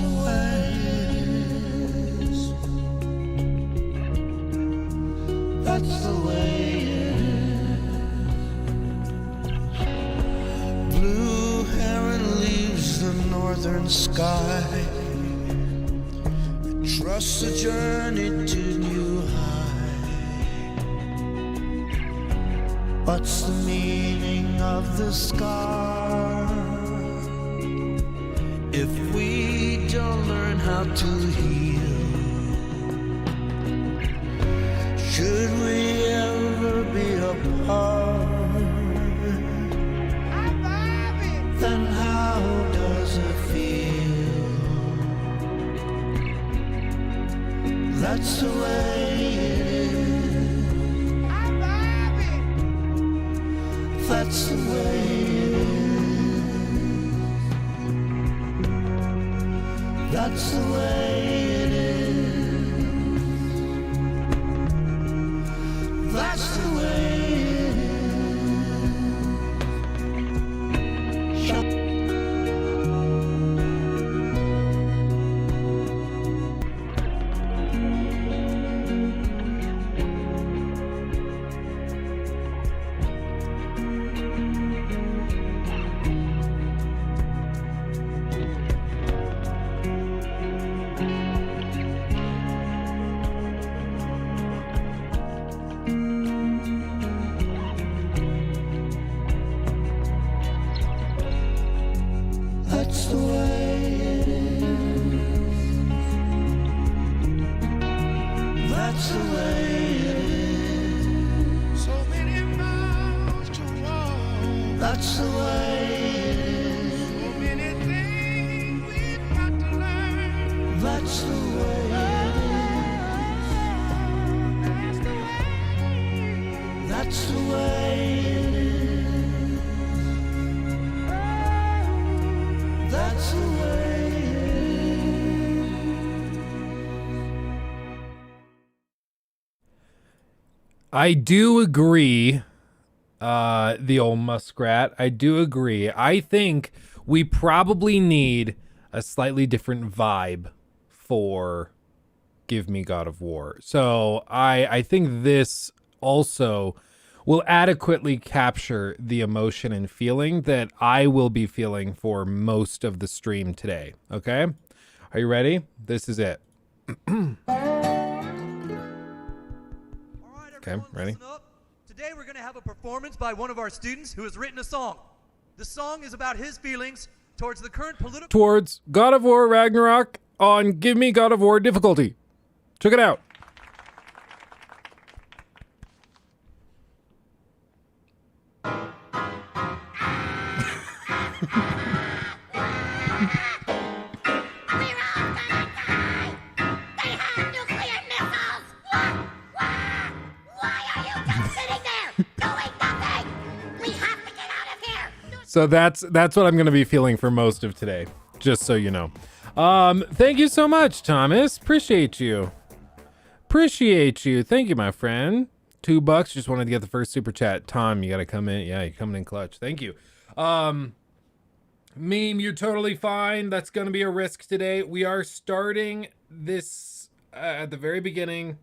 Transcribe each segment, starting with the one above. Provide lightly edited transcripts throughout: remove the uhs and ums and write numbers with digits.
the way it is. That's the way it is. Blue heron leaves the northern sky. Trust the journey to new high. What's the meaning of the scar if we don't learn how to heal? Should we ever be apart? Then how does it feel? That's the way it is. That's the way it is. That's the way it is. That's the way it is. Shut That's the way it is. That's the way it is. So many miles to walk. That's the way it is. So many things we've got to learn. That's the way it is. That's the way it is. That's the way it is. I do agree, the old muskrat. I do agree. I think we probably need a slightly different vibe for Give Me God of War. So I think this also will adequately capture the emotion and feeling that I will be feeling for most of the stream today. Okay? Are you ready? This is it. Okay, ready? Listen up. Today we're going to have a performance by one of our students who has written a song. The song is about his feelings towards the current political... Towards God of War Ragnarok on Give Me God of War difficulty. Check it out. So that's what I'm going to be feeling for most of today, just so you know. Thank you so much, Thomas. Appreciate you. Appreciate you. Thank you, my friend. $2. Just wanted to get the first super chat. Tom, you got to come in. Yeah, you're coming in clutch. Thank you. Meme, you're totally fine. That's going to be a risk today. We are starting this at the very beginning.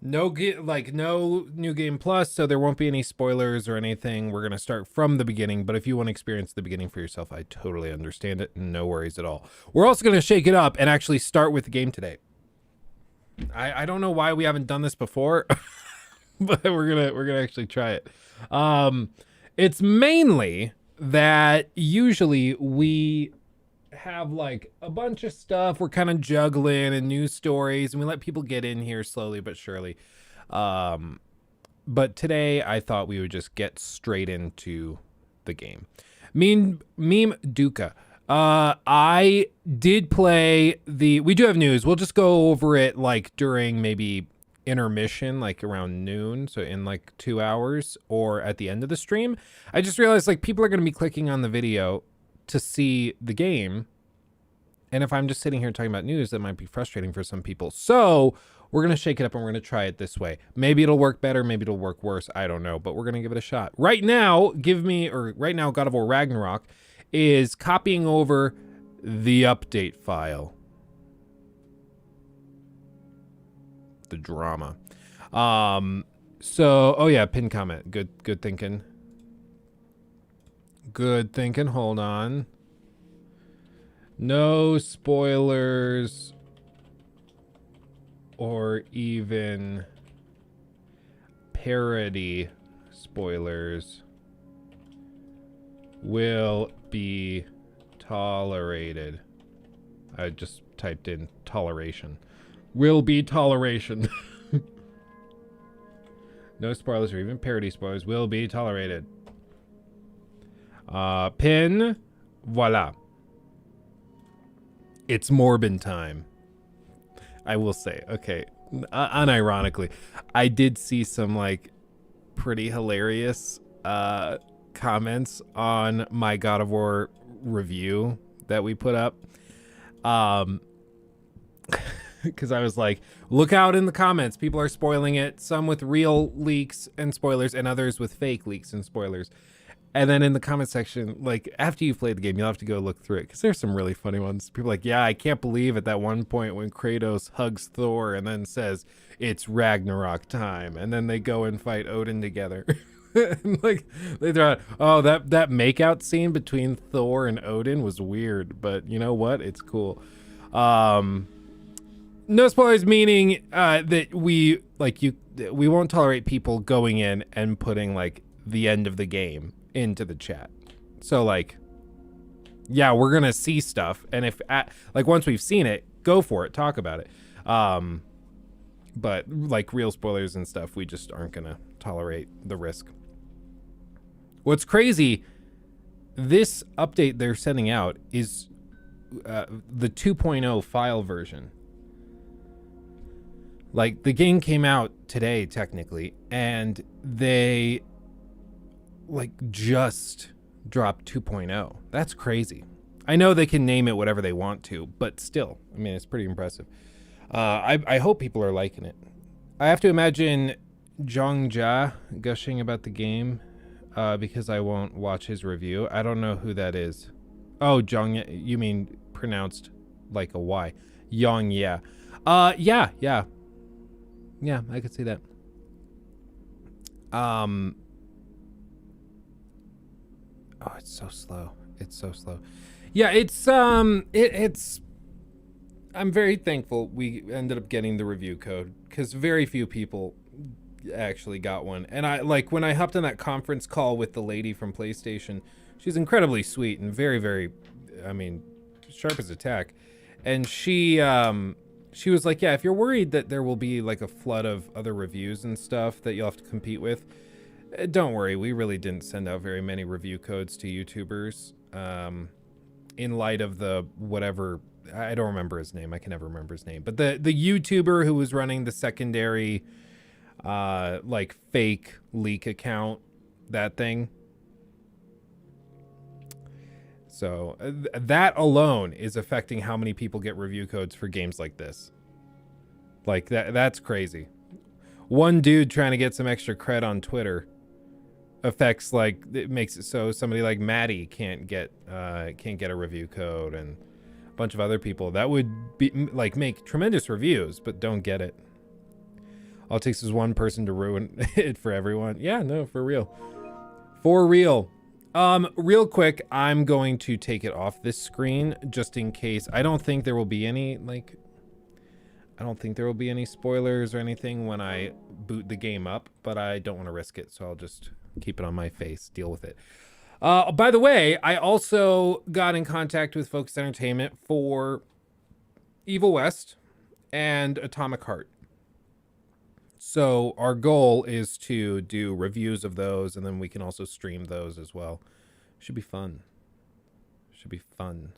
No new game plus, so there won't be any spoilers or anything. We're gonna start from the beginning, but if you want to experience the beginning for yourself, I totally understand it. No worries at all. We're also gonna shake it up and actually start with the game today. I don't know why we haven't done this before, but we're gonna actually try it. It's mainly that usually we have like a bunch of stuff we're kind of juggling and news stories, and we let people get in here slowly but surely. But today I thought we would just get straight into the game. Meme Duca. I did play we do have news. We'll just go over it like during maybe intermission, like around noon, so in like 2 hours, or at the end of the stream. I just realized like people are going to be clicking on the video to see the game, and if I'm just sitting here talking about news, that might be frustrating for some people. So we're going to shake it up and we're going to try it this way. Maybe it'll work better, maybe it'll work worse, I don't know, but we're going to give it a shot. Right now, God of War Ragnarok is copying over the update file. The drama. So, oh yeah, pin comment. Good thinking. Good thinking. Hold on. No spoilers or even parody spoilers will be tolerated. I just typed in toleration. Will be toleration. No spoilers or even parody spoilers will be tolerated. Pin. Voila. It's Morbin time. I will say, okay, unironically, I did see some like pretty hilarious comments on my God of War review that we put up. Because I was like, look out in the comments. People are spoiling it. Some with real leaks and spoilers, and others with fake leaks and spoilers. And then in the comment section, like, after you've played the game, you'll have to go look through it, because there's some really funny ones. People are like, yeah, I can't believe at that one point when Kratos hugs Thor and then says, it's Ragnarok time. And then they go and fight Odin together. And like, they throw out, oh, that makeout scene between Thor and Odin was weird, but you know what? It's cool. No spoilers, meaning that we won't tolerate people going in and putting like the end of the game into the chat. So like, yeah, we're gonna see stuff, and if like once we've seen it, go for it, talk about it. But like real spoilers and stuff, we just aren't gonna tolerate the risk. What's crazy, this update they're sending out is the 2.0 file version. Like, the game came out today, technically, and they, like, just dropped 2.0. That's crazy. I know they can name it whatever they want to, but still, I mean, it's pretty impressive. I hope people are liking it. I have to imagine Jongjia gushing about the game, because I won't watch his review. I don't know who that is. Oh, Jongjia, you mean pronounced like a Y. Yongya. Yeah. Yeah, I could see that. Oh, it's so slow. It's so slow. Yeah, it's it's I'm very thankful we ended up getting the review code, because very few people actually got one. And I like when I hopped on that conference call with the lady from PlayStation, she's incredibly sweet and very, very, I mean, sharp as a tack. And she was like, yeah, if you're worried that there will be like a flood of other reviews and stuff that you'll have to compete with, don't worry. We really didn't send out very many review codes to YouTubers. In light of the whatever, I don't remember his name. I can never remember his name. But the YouTuber who was running the secondary, like fake leak account, that thing. So that alone is affecting how many people get review codes for games like this. Like that's crazy. One dude trying to get some extra cred on Twitter affects, like, it makes it so somebody like Maddie can't get a review code, and a bunch of other people that would be like make tremendous reviews but don't get it. All it takes is one person to ruin it for everyone. Yeah, no, for real. For real. Real quick, I'm going to take it off this screen just in case. I don't think there will be any, like, I don't think there will be any spoilers or anything when I boot the game up, but I don't want to risk it, so I'll just keep it on my face, deal with it. By the way, I also got in contact with Focus Entertainment for Evil West and Atomic Heart. So our goal is to do reviews of those, and then we can also stream those as well. Should be fun. Should be fun.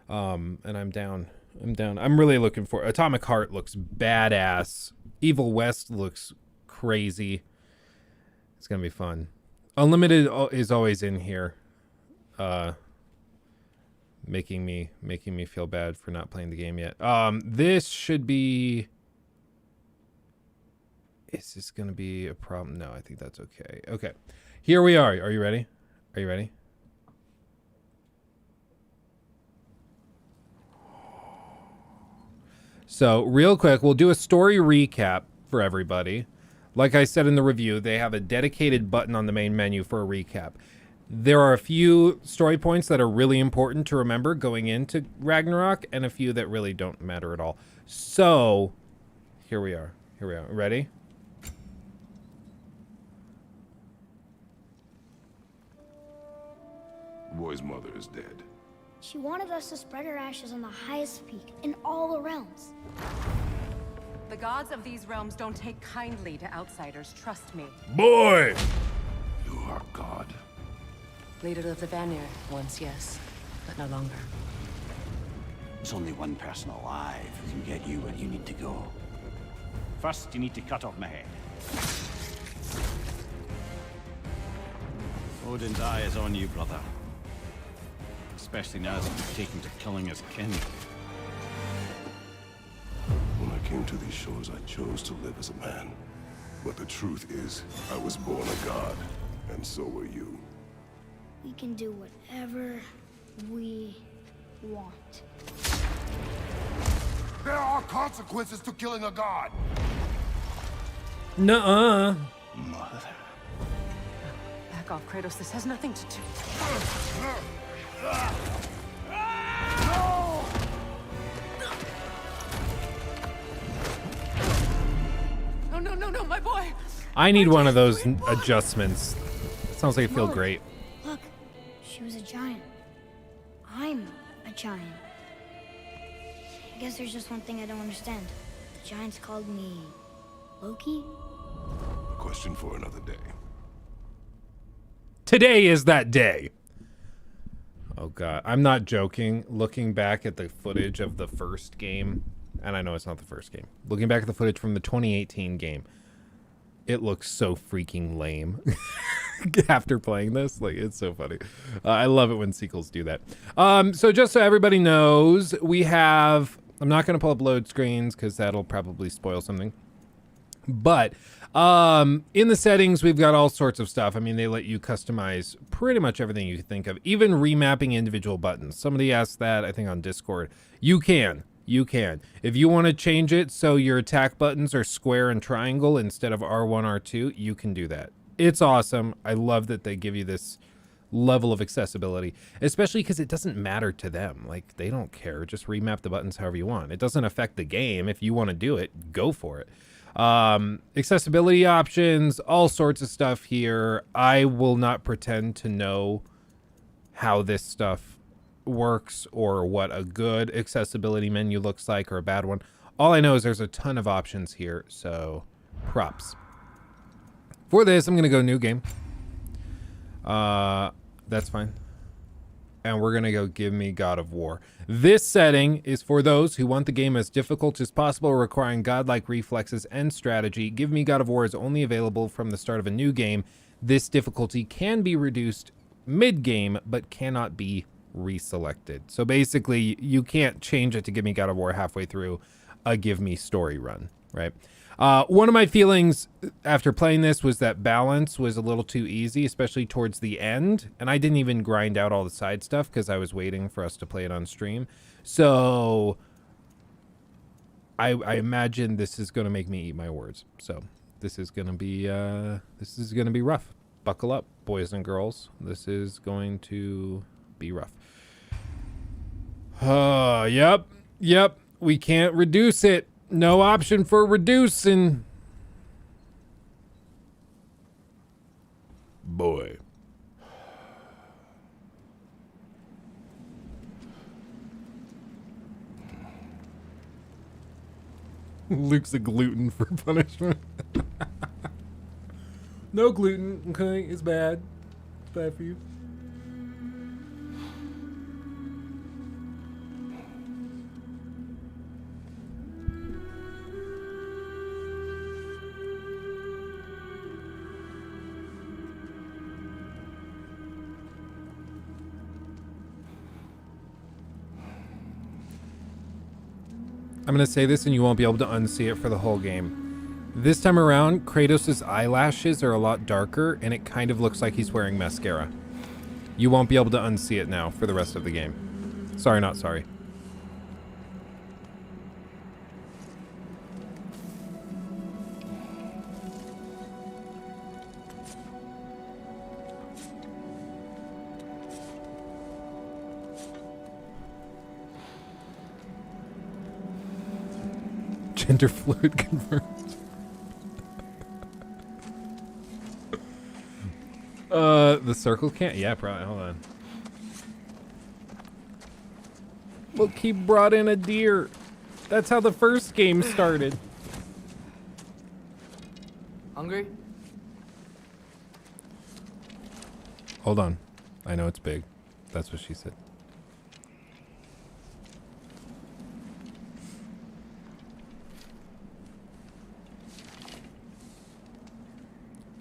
And I'm down. I'm really looking for Atomic Heart. Looks badass. Evil West looks crazy. It's gonna be fun. Unlimited is always in here, making me feel bad for not playing the game yet. This should be. Is this gonna be a problem? No, I think that's okay. Okay, here we are. Are you ready? Are you ready? So real quick, we'll do a story recap for everybody. Like I said in the review, they have a dedicated button on the main menu for a recap. There are a few story points that are really important to remember going into Ragnarok, and a few that really don't matter at all. So, here we are. Ready? The boy's mother is dead. She wanted us to spread her ashes on the highest peak in all the realms. The gods of these realms don't take kindly to outsiders, trust me. Boy! You are God. Leader of the Vanir, once yes, but no longer. There's only one person alive who can get you where you need to go. First, you need to cut off my head. Odin's eye is on you, brother. Especially now that you've taken to killing his kin. When I came to these shores, I chose to live as a man. But the truth is, I was born a god, and so were you. We can do whatever we want. There are consequences to killing a god! Nuh-uh. Mother. Back off, Kratos. This has nothing to do. No, my boy! I need one of those adjustments. It sounds like it feels Look. great. Look, she was a giant. I'm a giant. I guess there's just one thing I don't understand. The giants called me Loki? A question for another day. Today is that day. Oh god, I'm not joking. Looking back at the footage of the first game, and I know it's not the first game. Looking back at the footage from the 2018 game, it looks so freaking lame. After playing this, like, it's so funny. I love it when sequels do that. So just so everybody knows, we have, I'm not going to pull up load screens because that'll probably spoil something. But in the settings, we've got all sorts of stuff. I mean, they let you customize pretty much everything you can think of, even remapping individual buttons. Somebody asked that, I think, on Discord. You can. If you want to change it so your attack buttons are square and triangle instead of R1, R2, you can do that. It's awesome. I love that they give you this level of accessibility, especially because it doesn't matter to them. Like, they don't care. Just remap the buttons however you want. It doesn't affect the game. If you want to do it, go for it. Accessibility options, all sorts of stuff here. I will not pretend to know how this stuff works or what a good accessibility menu looks like or a bad one. All I know is there's a ton of options here, so props. For this, I'm going to go new game. That's fine. And we're going to go Give Me God of War. This setting is for those who want the game as difficult as possible, requiring godlike reflexes and strategy. Give Me God of War is only available from the start of a new game. This difficulty can be reduced mid-game, but cannot be reselected. So basically, you can't change it to Give Me God of War halfway through a Give Me story run, right? One of my feelings after playing this was that balance was a little too easy, especially towards the end. And I didn't even grind out all the side stuff because I was waiting for us to play it on stream. So I imagine this is going to make me eat my words. So this is going to be rough. Buckle up, boys and girls. This is going to be rough. Yep. We can't reduce it. No option for reducing. Boy. Luke's a gluten for punishment. No gluten, okay? It's bad. It's bad for you. I'm going to say this and you won't be able to unsee it for the whole game. This time around, Kratos' eyelashes are a lot darker and it kind of looks like he's wearing mascara. You won't be able to unsee it now for the rest of the game. Sorry, not sorry. Gender fluid confirmed. The circle can't. Yeah, probably. Hold on. Look, he brought in a deer. That's how the first game started. Hungry? Hold on. I know it's big. That's what she said.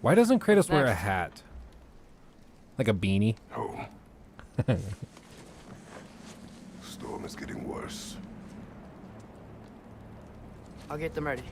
Why doesn't Kratos wear a next? hat? Like a beanie? Oh. Storm is getting worse. I'll get them ready.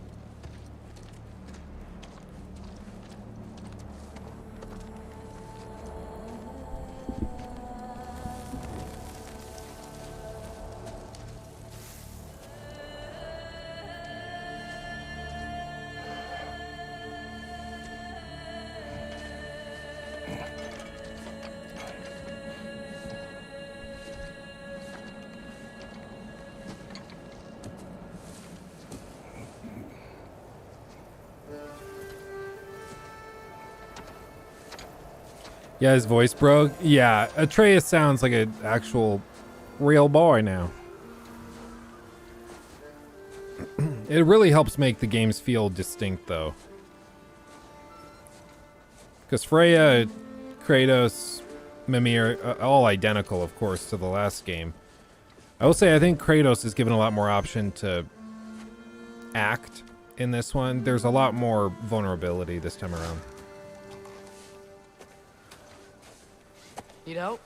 Yeah, his voice broke. Yeah, Atreus sounds like an actual real boy now. It really helps make the games feel distinct, though. Because Freya, Kratos, Mimir, all identical, of course, to the last game. I will say I think Kratos is given a lot more option to act in this one. There's a lot more vulnerability this time around. Need help?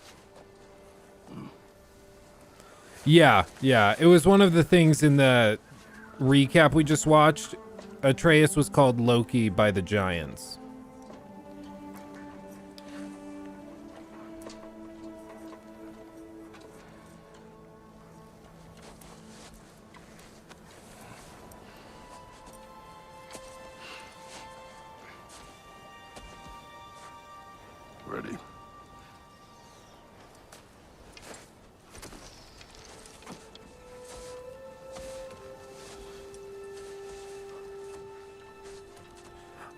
Yeah. It was one of the things in the recap we just watched. Atreus was called Loki by the Giants. Ready?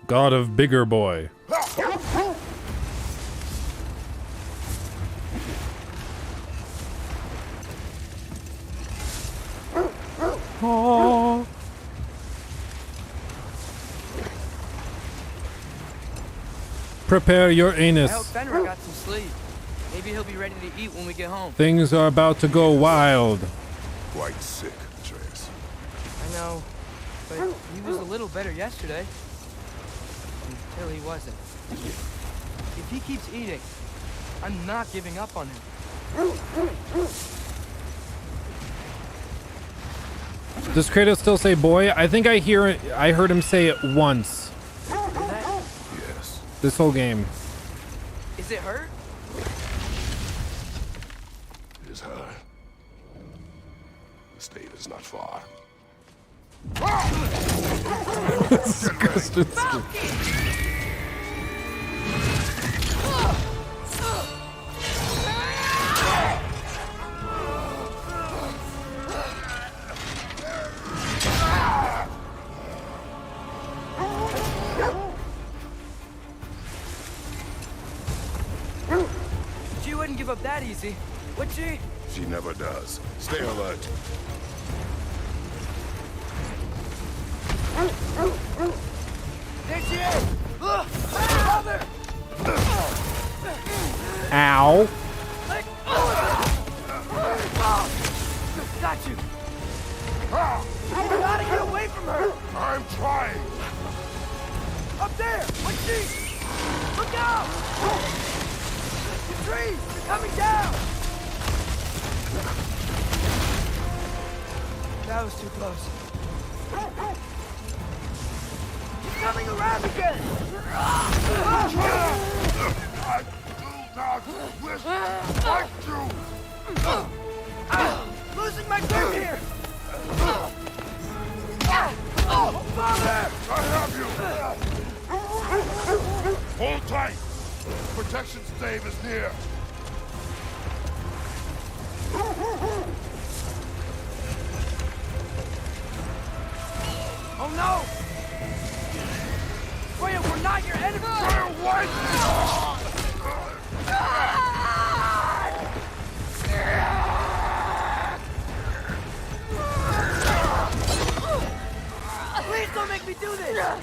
God of Bigger Boy. Oh. Prepare your I anus. hope Fenrir got some sleep. Maybe he'll be ready to eat when we get home. Things are about to go wild. Quite sick, Atreus. I know, but he was a little better yesterday. Until he wasn't. If he keeps eating, I'm not giving up on him. Does Kratos still say boy? I think I heard him say it once Yes. this whole game. Is it hurt? It is her. The state is not far. She wouldn't give up that easy, would she? She never does. Stay alert. There she is! Mother! Ow. Got you! You gotta get away from her! I'm trying. Up there! What's she? Look out! The trees! They're coming down! That was too close. He's coming around again! I do not wish to fight you. Losing my grip here! Father! I have you. Hold tight. Protection stave is near. Oh no! Freya, we're not your enemy! Freya, wait! Please don't make me do this!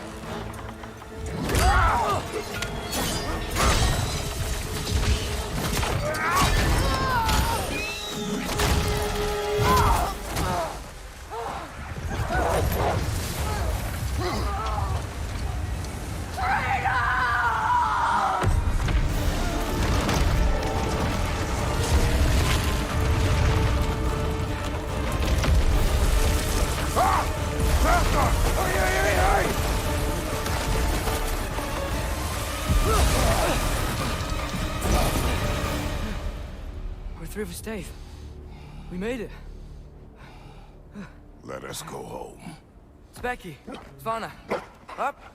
We're through for Stave. We made it. Let us go home. Specky, Svana, up.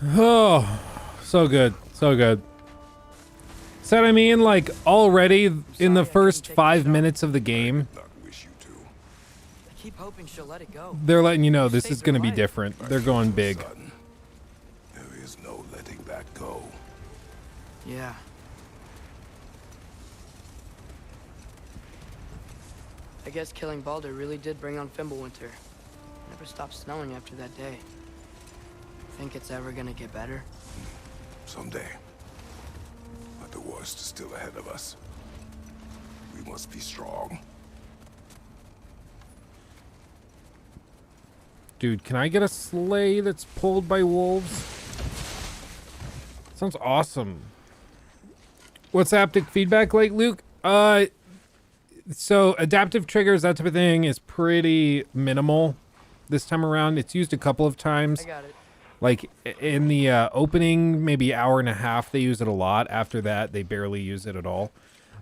Oh, so good. So good. So what I mean, like, already in the first 5 minutes of the game, Not wish you to. I keep hoping she'll let it go. they're letting you know this is going to be different. They're going big. Son, there is no letting that go. Yeah. I guess killing Baldur really did bring on Fimbulwinter. Never stopped snowing after that day. Think it's ever gonna get better? Someday. But the worst is still ahead of us. We must be strong. Dude, can I get a sleigh that's pulled by wolves? Sounds awesome. What's haptic feedback like, Luke? So adaptive triggers, that type of thing, is pretty minimal this time around. It's used a couple of times. I got it. Like in the opening, maybe hour and a half, they use it a lot. After that, they barely use it at all.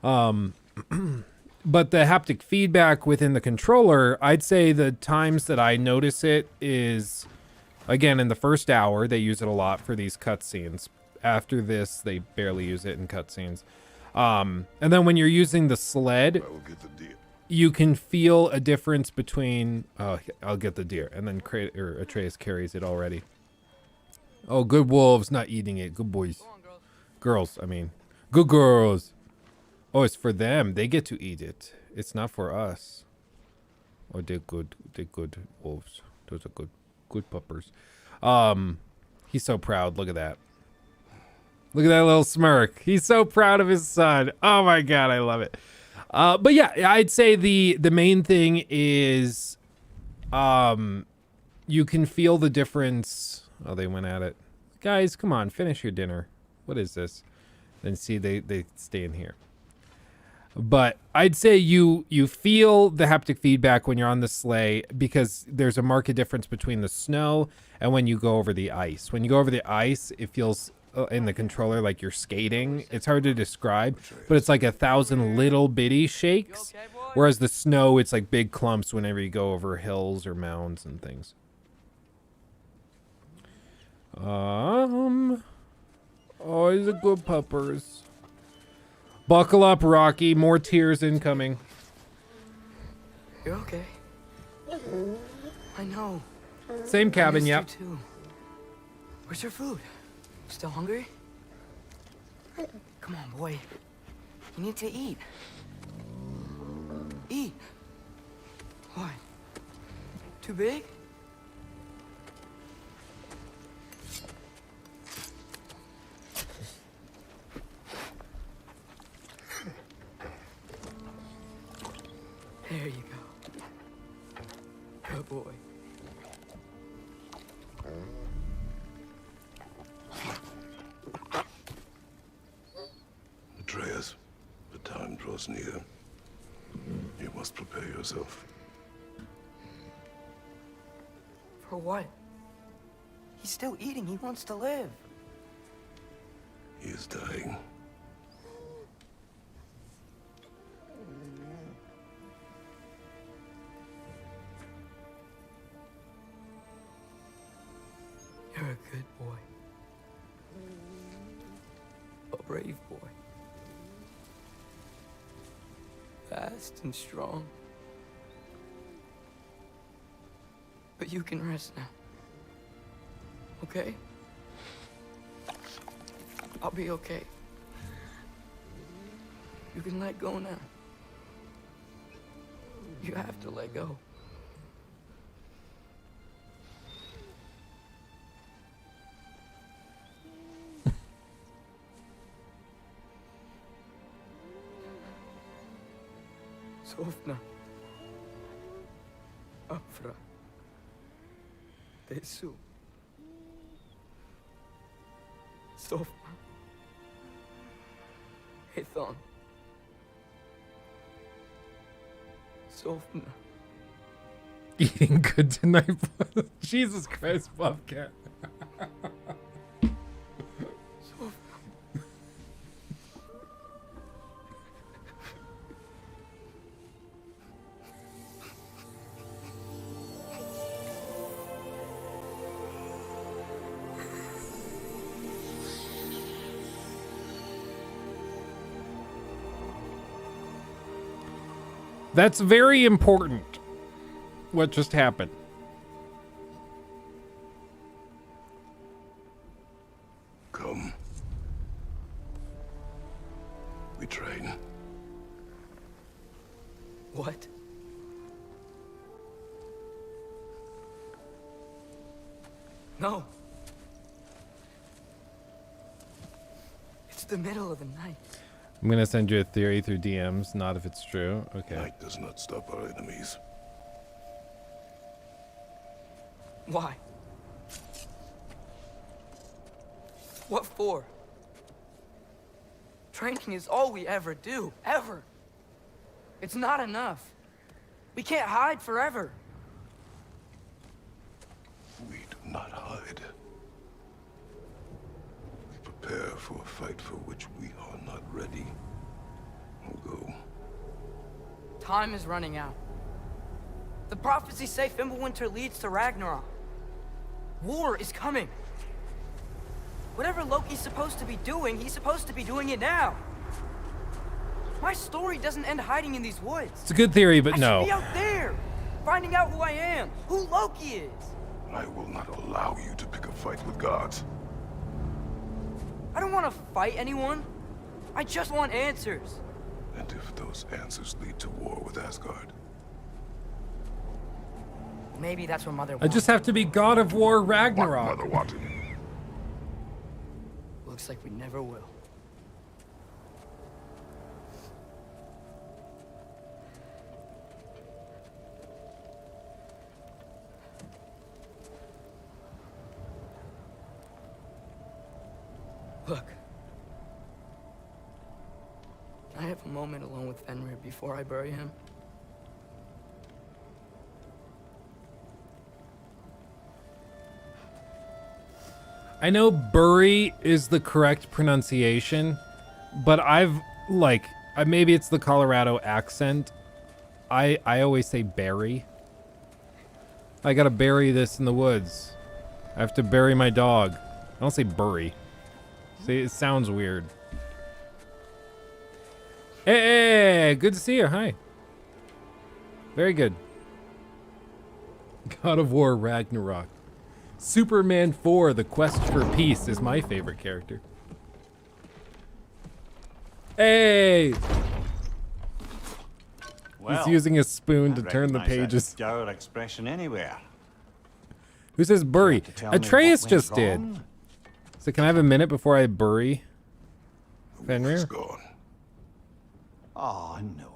But the haptic feedback within the controller, I'd say the times that I notice it is, again, in the first hour, they use it a lot for these cutscenes. After this, they barely use it in cutscenes. And then when you're using the sled, I will get the deer. you can feel a difference between, I'll get the deer, and then Atreus carries it already. Oh, good wolves, not eating it. Good boys. Go on, girls. Girls, I mean. Good girls. Oh, it's for them. They get to eat it. It's not for us. Oh, they're good. They're good wolves. Those are good puppers. He's so proud. Look at that. Look at that little smirk. He's so proud of his son. Oh my God, I love it. But yeah, I'd say the main thing is, you can feel the difference. Oh, they went at it. Guys, come on, finish your dinner. What is this? Then see, they stay in here. But I'd say you feel the haptic feedback when you're on the sleigh because there's a marked difference between the snow and when you go over the ice. When you go over the ice, it feels in the controller like you're skating. It's hard to describe, but it's like 1,000 little bitty shakes. Whereas the snow, it's like big clumps whenever you go over hills or mounds and things. Oh, he's a good puppers. Buckle up, Rocky. More tears incoming. You're okay. I know. Same cabin, I yep. missed you too. Where's your food? Still hungry? Come on, boy. You need to eat. Eat. What? Too big? There you go. Good boy. Atreus, the time draws near. You must prepare yourself. For what? He's still eating. He wants to live. He is dying. You're a good boy. A brave boy. Fast and strong. But you can rest now. Okay? I'll be okay. You can let go now. You have to let go. Sofna. Afra. Tesu. Sofna. Ethon. Sofna. Eating good tonight. Jesus Christ, Bobcat. That's very important. What just happened? Come. We train. What? No. It's the middle of the night. I'm gonna send you a theory through DMs, not if it's true. Okay. Night does not stop our enemies. Why? What for? Training is all we ever do, ever. It's not enough. We can't hide forever. We do not hide. We prepare for a fight for which we are not ready. We'll go. Time is running out. The prophecies say Fimbulwinter leads to Ragnarok. War is coming. Whatever Loki's supposed to be doing, he's supposed to be doing it now. My story doesn't end hiding in these woods. It's a good theory, but I no. should be out there, finding out who I am, who Loki is. I will not allow you to pick a fight with gods. I don't want to fight anyone. I just want answers. And if those answers lead to war with Asgard? Maybe that's what Mother I wants. just have to be God of War What Ragnarok. Mother wanted. Looks like we never will. Look. Can I have a moment alone with Fenrir before I bury him? I know bury is the correct pronunciation, but maybe it's the Colorado accent. I always say bury. I gotta bury this in the woods. I have to bury my dog. I don't say bury. See, it sounds weird. Hey, good to see you. Hi. Very good. God of War Ragnarok. Superman 4, The Quest for Peace is my favorite character. Hey! Well, He's using a spoon to I turn the recognize that pages. dour expression anywhere. Who says bury? To tell me Atreus what went just did. wrong? So can I have a minute before I bury The war Fenrir? is gone. Oh, no.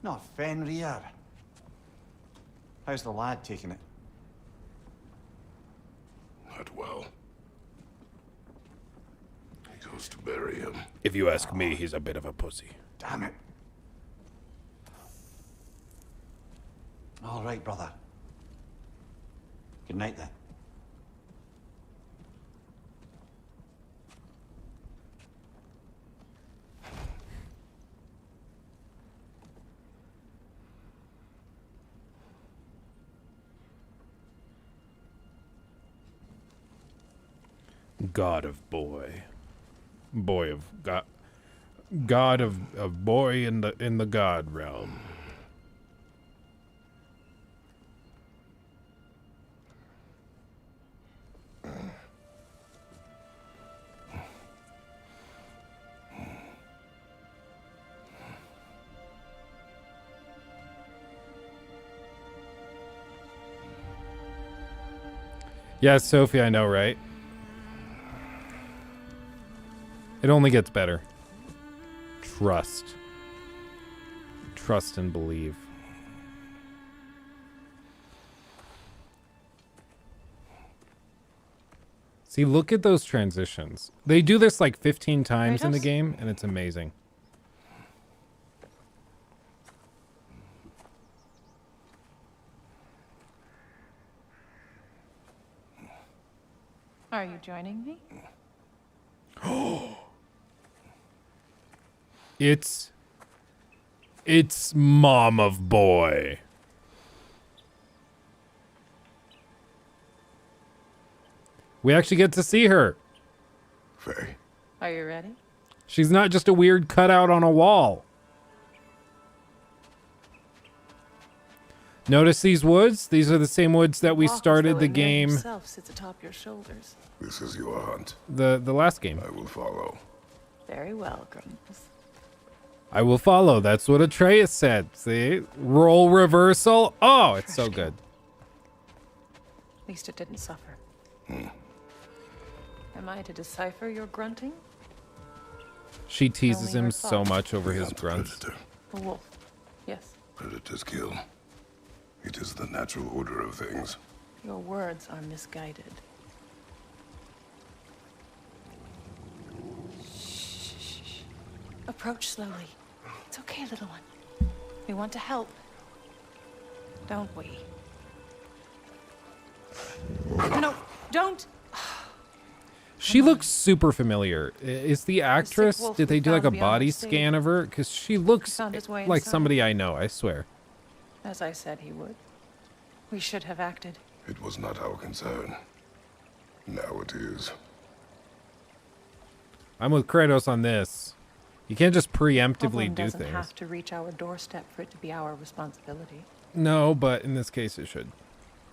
Not Fenrir. How's the lad taking it? Not well. He goes to bury him. If you ask me, he's a bit of a pussy. Damn it. All right, brother. Good night, then. God of boy. Boy of God. God of boy in the God realm. Yeah, Sophie, I know, right? It only gets better. Trust. Trust and believe. See, look at those transitions. They do this like 15 times in the game, and it's amazing. Are you joining me? It's mom of boy. We actually get to see her. Faye. Are you ready? She's not just a weird cutout on a wall. Notice these woods? These are the same woods that we started the game. Sits atop your shoulders. This is your hunt. The last game. I will follow. Very well, Grumbles. I will follow. That's what Atreus said. See? Role reversal. Oh, it's so good. At least it didn't suffer. Am I to decipher your grunting? She teases Only him your so thoughts. much over I his am the grunts. predator. A wolf. Yes. Predators kill. It is the natural order of things. Your words are misguided. Shh. Approach slowly. It's okay, little one. We want to help. Don't we? No, don't! She looks super familiar. Is the actress, wolf did they we do like a found beyond body the sea. scan of her? Because she looks found his way like inside. somebody I know, I swear. As I said he would. We should have acted. It was not our concern. Now it is. I'm with Kratos on this. You can't just preemptively Problem do doesn't things. have to reach our doorstep for it to be our responsibility. No, but in this case it should.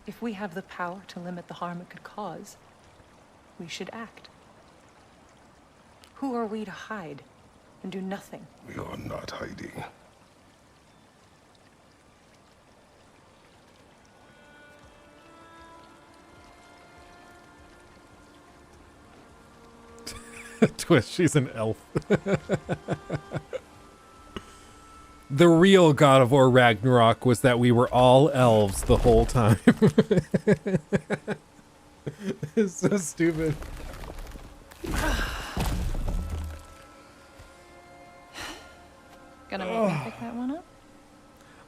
If we have the power to limit the harm it could cause, we should act. Who are we to hide and do nothing? We are not hiding. Twist, she's an elf. The real God of War Ragnarok was that we were all elves the whole time. It's so stupid. Gonna make me pick that one up?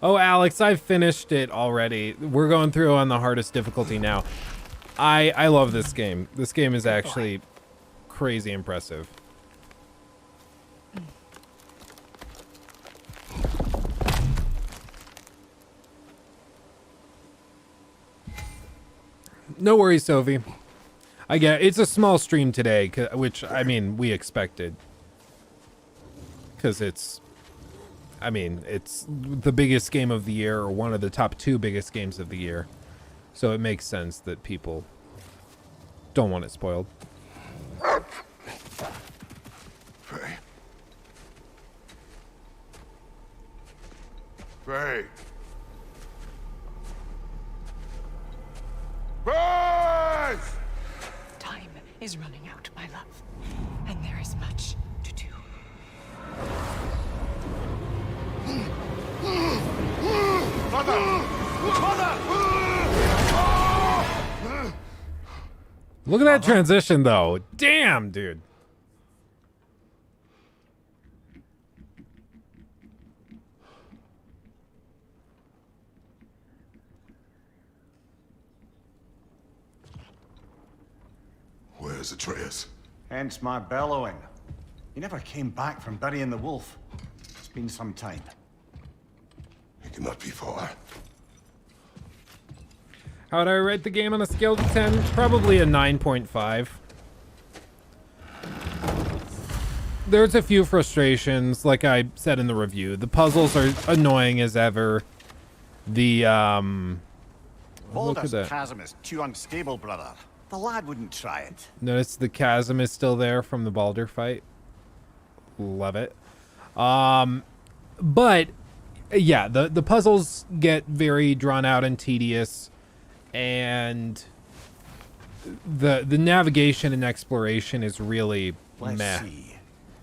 Oh, Alex, I've finished it already. We're going through on the hardest difficulty now. I love this game. This game is actually crazy impressive. No worries, Sophie. I get it. It's a small stream today, which, I mean, we expected. Because it's the biggest game of the year, or one of the top 2 biggest games of the year. So it makes sense that people don't want it spoiled. Faye. Faye. Faye! Time is running out, my love. And there is much to do. Look at that transition, though. Damn, dude. Where's Atreus? Hence my bellowing. He never came back from burying the wolf. It's been some time. He cannot be far. How'd I rate the game on a scale to 10? Probably a 9.5. There's a few frustrations, like I said in the review. The puzzles are annoying as ever. The, look at Boulder's that. chasm is too unstable, brother. The lad wouldn't try it. Notice the chasm is still there from the Baldur fight. Love it. But yeah, the puzzles get very drawn out and tedious, and the navigation and exploration is really Let's meh. see.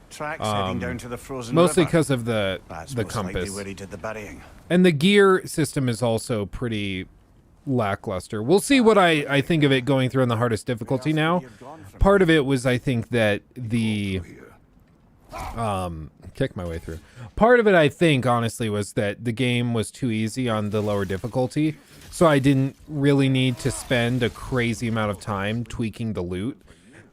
Tracks heading down to the frozen Mostly river. because of the That's most likely compass. where he did the burying. And the gear system is also pretty lackluster. We'll see what I think of it going through on the hardest difficulty now. Part of it was, I think, that the kick my way through. Part of it, I think, honestly, was that the game was too easy on the lower difficulty, so I didn't really need to spend a crazy amount of time tweaking the loot.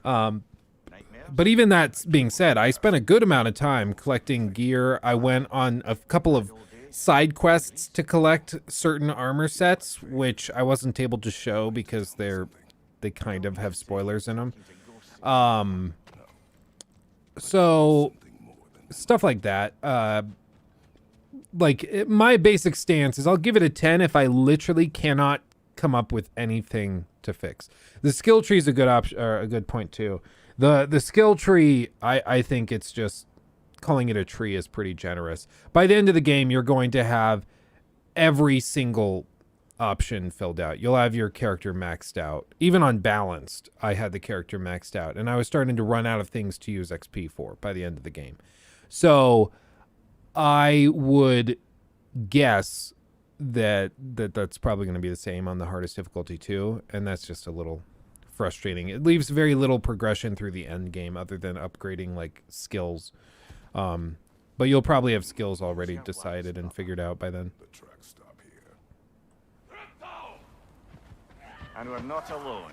But even that being said, I spent a good amount of time collecting gear. I went on a couple of side quests to collect certain armor sets, which I wasn't able to show because they kind of have spoilers in them. So stuff like that. My basic stance is I'll give it a 10 if I literally cannot come up with anything to fix. The skill tree is a good option, or a good point too. The skill tree, I think it's just, calling it a tree is pretty generous. By the end of the game, you're going to have every single option filled out. You'll have your character maxed out. Even on balanced, I had the character maxed out, and I was starting to run out of things to use XP for by the end of the game. So I would guess that's probably going to be the same on the hardest difficulty too, and that's just a little frustrating. It leaves very little progression through the end game other than upgrading like skills. But you'll probably have skills already decided and figured out by then. The tracks stop here. And we're not alone.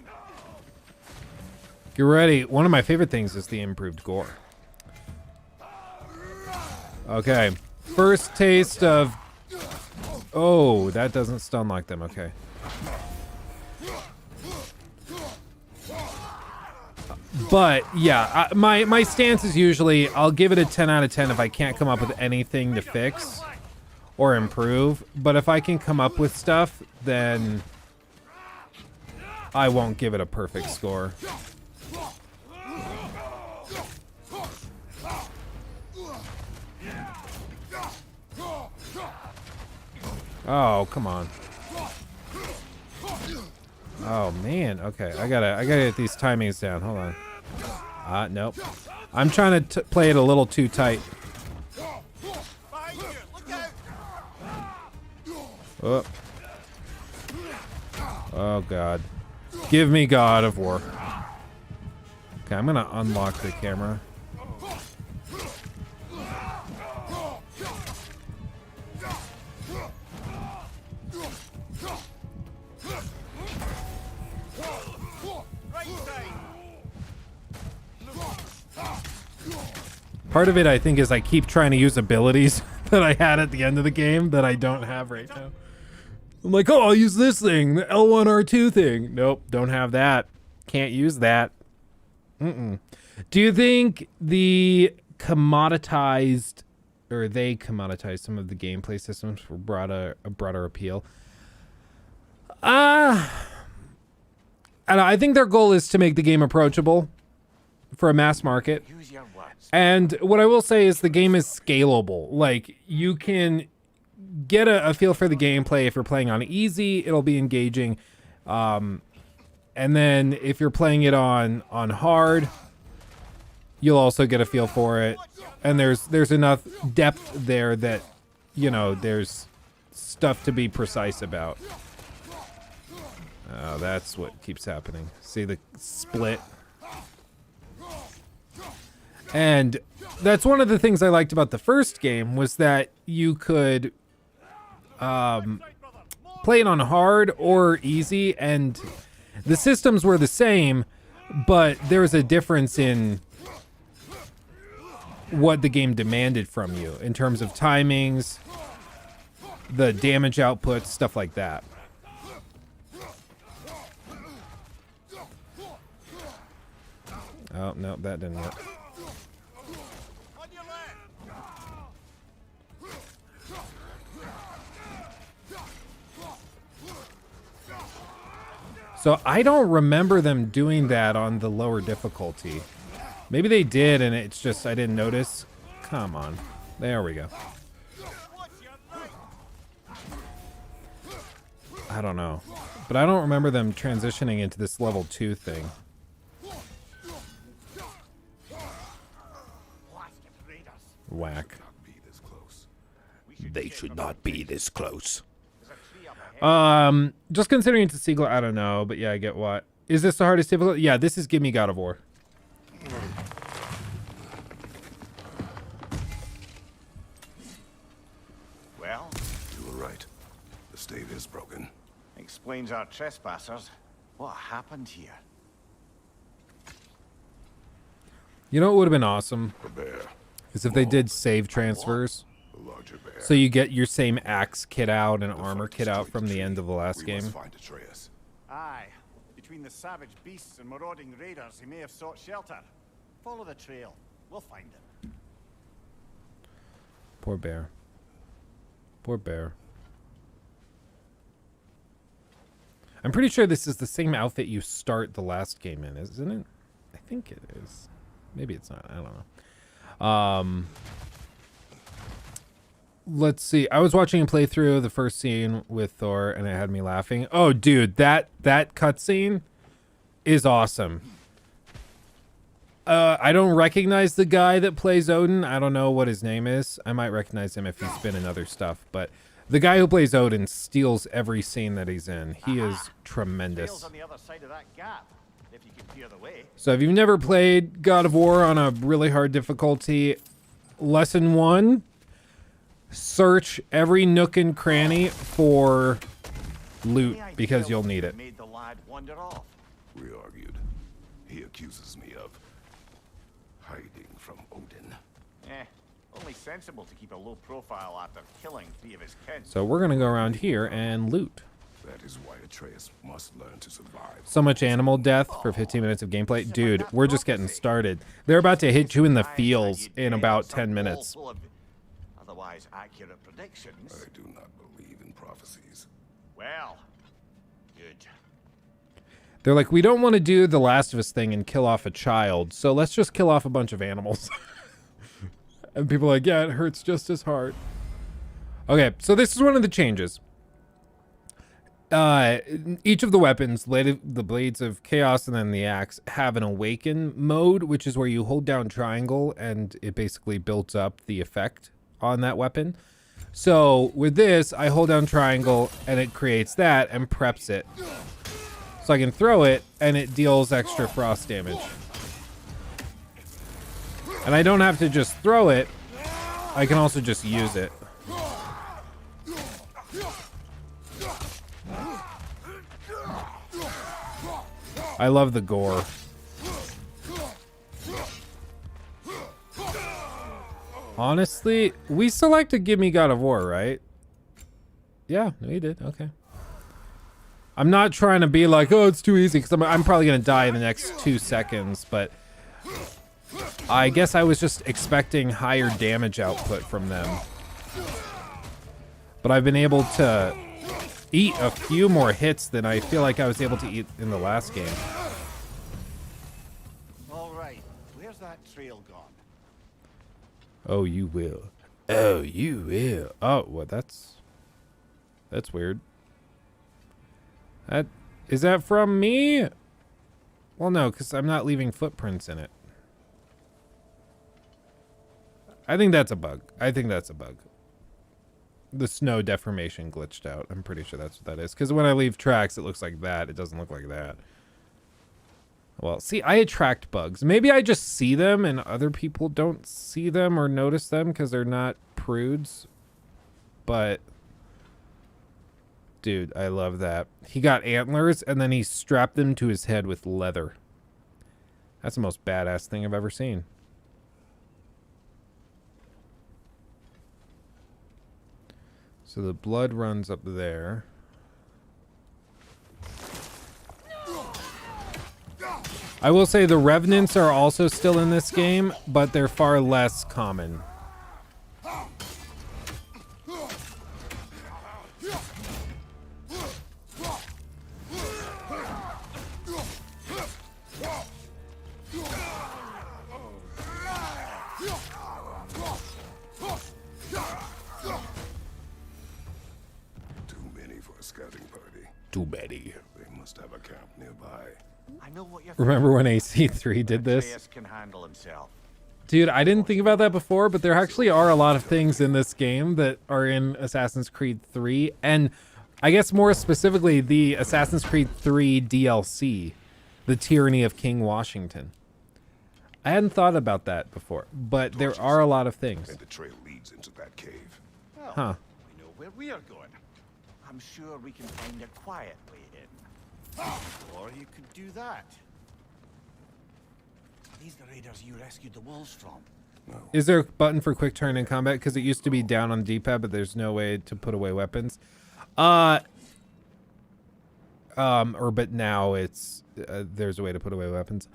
Get ready. One of my favorite things is the improved gore. Okay. First taste of... Oh, that doesn't stun like them. Okay. But yeah, my stance is usually I'll give it a 10 out of 10 if I can't come up with anything to fix or improve. But if I can come up with stuff, then I won't give it a perfect score. Oh, come on. Oh man, okay. I gotta get these timings down. Hold on. Nope. I'm trying to play it a little too tight. Oh. Oh god. Give me God of War. Okay, I'm gonna unlock the camera. Part of it, I think, is I keep trying to use abilities that I had at the end of the game that I don't have right now. I'm like, oh, I'll use this thing, the L1 R2 thing. Nope, don't have that. Can't use that. Do you think they commoditized some of the gameplay systems for a broader appeal? I think their goal is to make the game approachable for a mass market. And what I will say is the game is scalable. Like, you can get a feel for the gameplay. If you're playing on easy, it'll be engaging. And then if you're playing it on hard, you'll also get a feel for it. And there's enough depth there that, you know, there's stuff to be precise about. Oh, that's what keeps happening. See the split? And that's one of the things I liked about the first game was that you could play it on hard or easy, and the systems were the same, but there was a difference in what the game demanded from you in terms of timings, the damage output, stuff like that. Oh, no, that didn't work. So I don't remember them doing that on the lower difficulty. Maybe they did and it's just I didn't notice. Come on. There we go. I don't know. But I don't remember them transitioning into this level 2 thing. Whack. They should not be this close. Just considering it's a sequel, I don't know, but yeah, I get what. Is this the hardest difficulty? Yeah, this is Give Me God of War. Well, You were right. The state is broken. explains our trespassers. What happened here? You know what would have been awesome? A bear. Is if they did save transfers. A larger bear. So you get your same axe kit out and The armor fight kit out destroyed from the tree. end of the last We game. must find Atreus. Aye. Between the savage beasts and marauding raiders, he may have sought shelter. Follow the trail. We'll find him. Poor bear. Poor bear. I'm pretty sure this is the same outfit you start the last game in, isn't it? I think it is. Maybe it's not. I don't know. Let's see. I was watching a playthrough of the first scene with Thor, and it had me laughing. Oh, dude, that cutscene is awesome. I don't recognize the guy that plays Odin. I don't know what his name is. I might recognize him if he's been in other stuff, but the guy who plays Odin steals every scene that he's in. He is tremendous. Trail's on the other side of that gap, if you can clear the way. So if you've never played God of War on a really hard difficulty, lesson 1, search every nook and cranny for loot because you'll need it. Made the lad wander off. We argued. He accuses me of hiding from Odin. Only sensible to keep a low profile after killing 3 of his kin. So we're going to go around here and loot. That is why Atreus must learn to survive. So much animal death for 15 minutes of gameplay. Dude, we're just getting started. They're about to hit you in the feels in about 10 minutes. Otherwise accurate predictions. I do not believe in prophecies. Well, good. They're like, we don't want to do the Last of Us thing and kill off a child, so let's just kill off a bunch of animals. And people are like, yeah, it hurts just as hard. Okay, so this is one of the changes. Each of the weapons, the Blades of Chaos and then the axe, have an awaken mode, which is where you hold down triangle and it basically builds up the effect on that weapon. So with this, I hold down triangle and it creates that and preps it. So I can throw it and it deals extra frost damage. And I don't have to just throw it. I can also just use it. I love the gore. Honestly, we selected Give Me God of War, right? Yeah, we did. Okay. I'm not trying to be like, oh, it's too easy, because I'm probably going to die in the next 2 seconds, but I guess I was just expecting higher damage output from them. But I've been able to eat a few more hits than I feel like I was able to eat in the last game. All right, where's that trail gone? Oh, you will. Oh, you will. Oh, well, that's weird. Is that from me? Well, no, because I'm not leaving footprints in it. I think that's a bug. The snow deformation glitched out. I'm pretty sure that's what that is. Because when I leave tracks, it looks like that. It doesn't look like that. Well, see, I attract bugs. Maybe I just see them and other people don't see them or notice them because they're not prudes. But, dude, I love that. He got antlers and then he strapped them to his head with leather. That's the most badass thing I've ever seen. So the blood runs up there. I will say the revenants are also still in this game, but they're far less common. scouting party. Too bady. They must have a camp nearby. I know what you're Remember when AC3 did this? Atreus can handle himself. Dude, I didn't think about that before, but there actually are a lot of things in this game that are in Assassin's Creed 3, and I guess more specifically the Assassin's Creed 3 DLC, The Tyranny of King Washington. I hadn't thought about that before, but there are a lot of things. And the trail leads into that cave. Well, Huh. we know where we are going. I'm sure we can find a quiet way in. Or you could do that. Are these the raiders you rescued the wolves from? Is there a button for quick turn in combat? Because it used to be down on the D-pad, but there's no way to put away weapons. But now it's there's a way to put away weapons.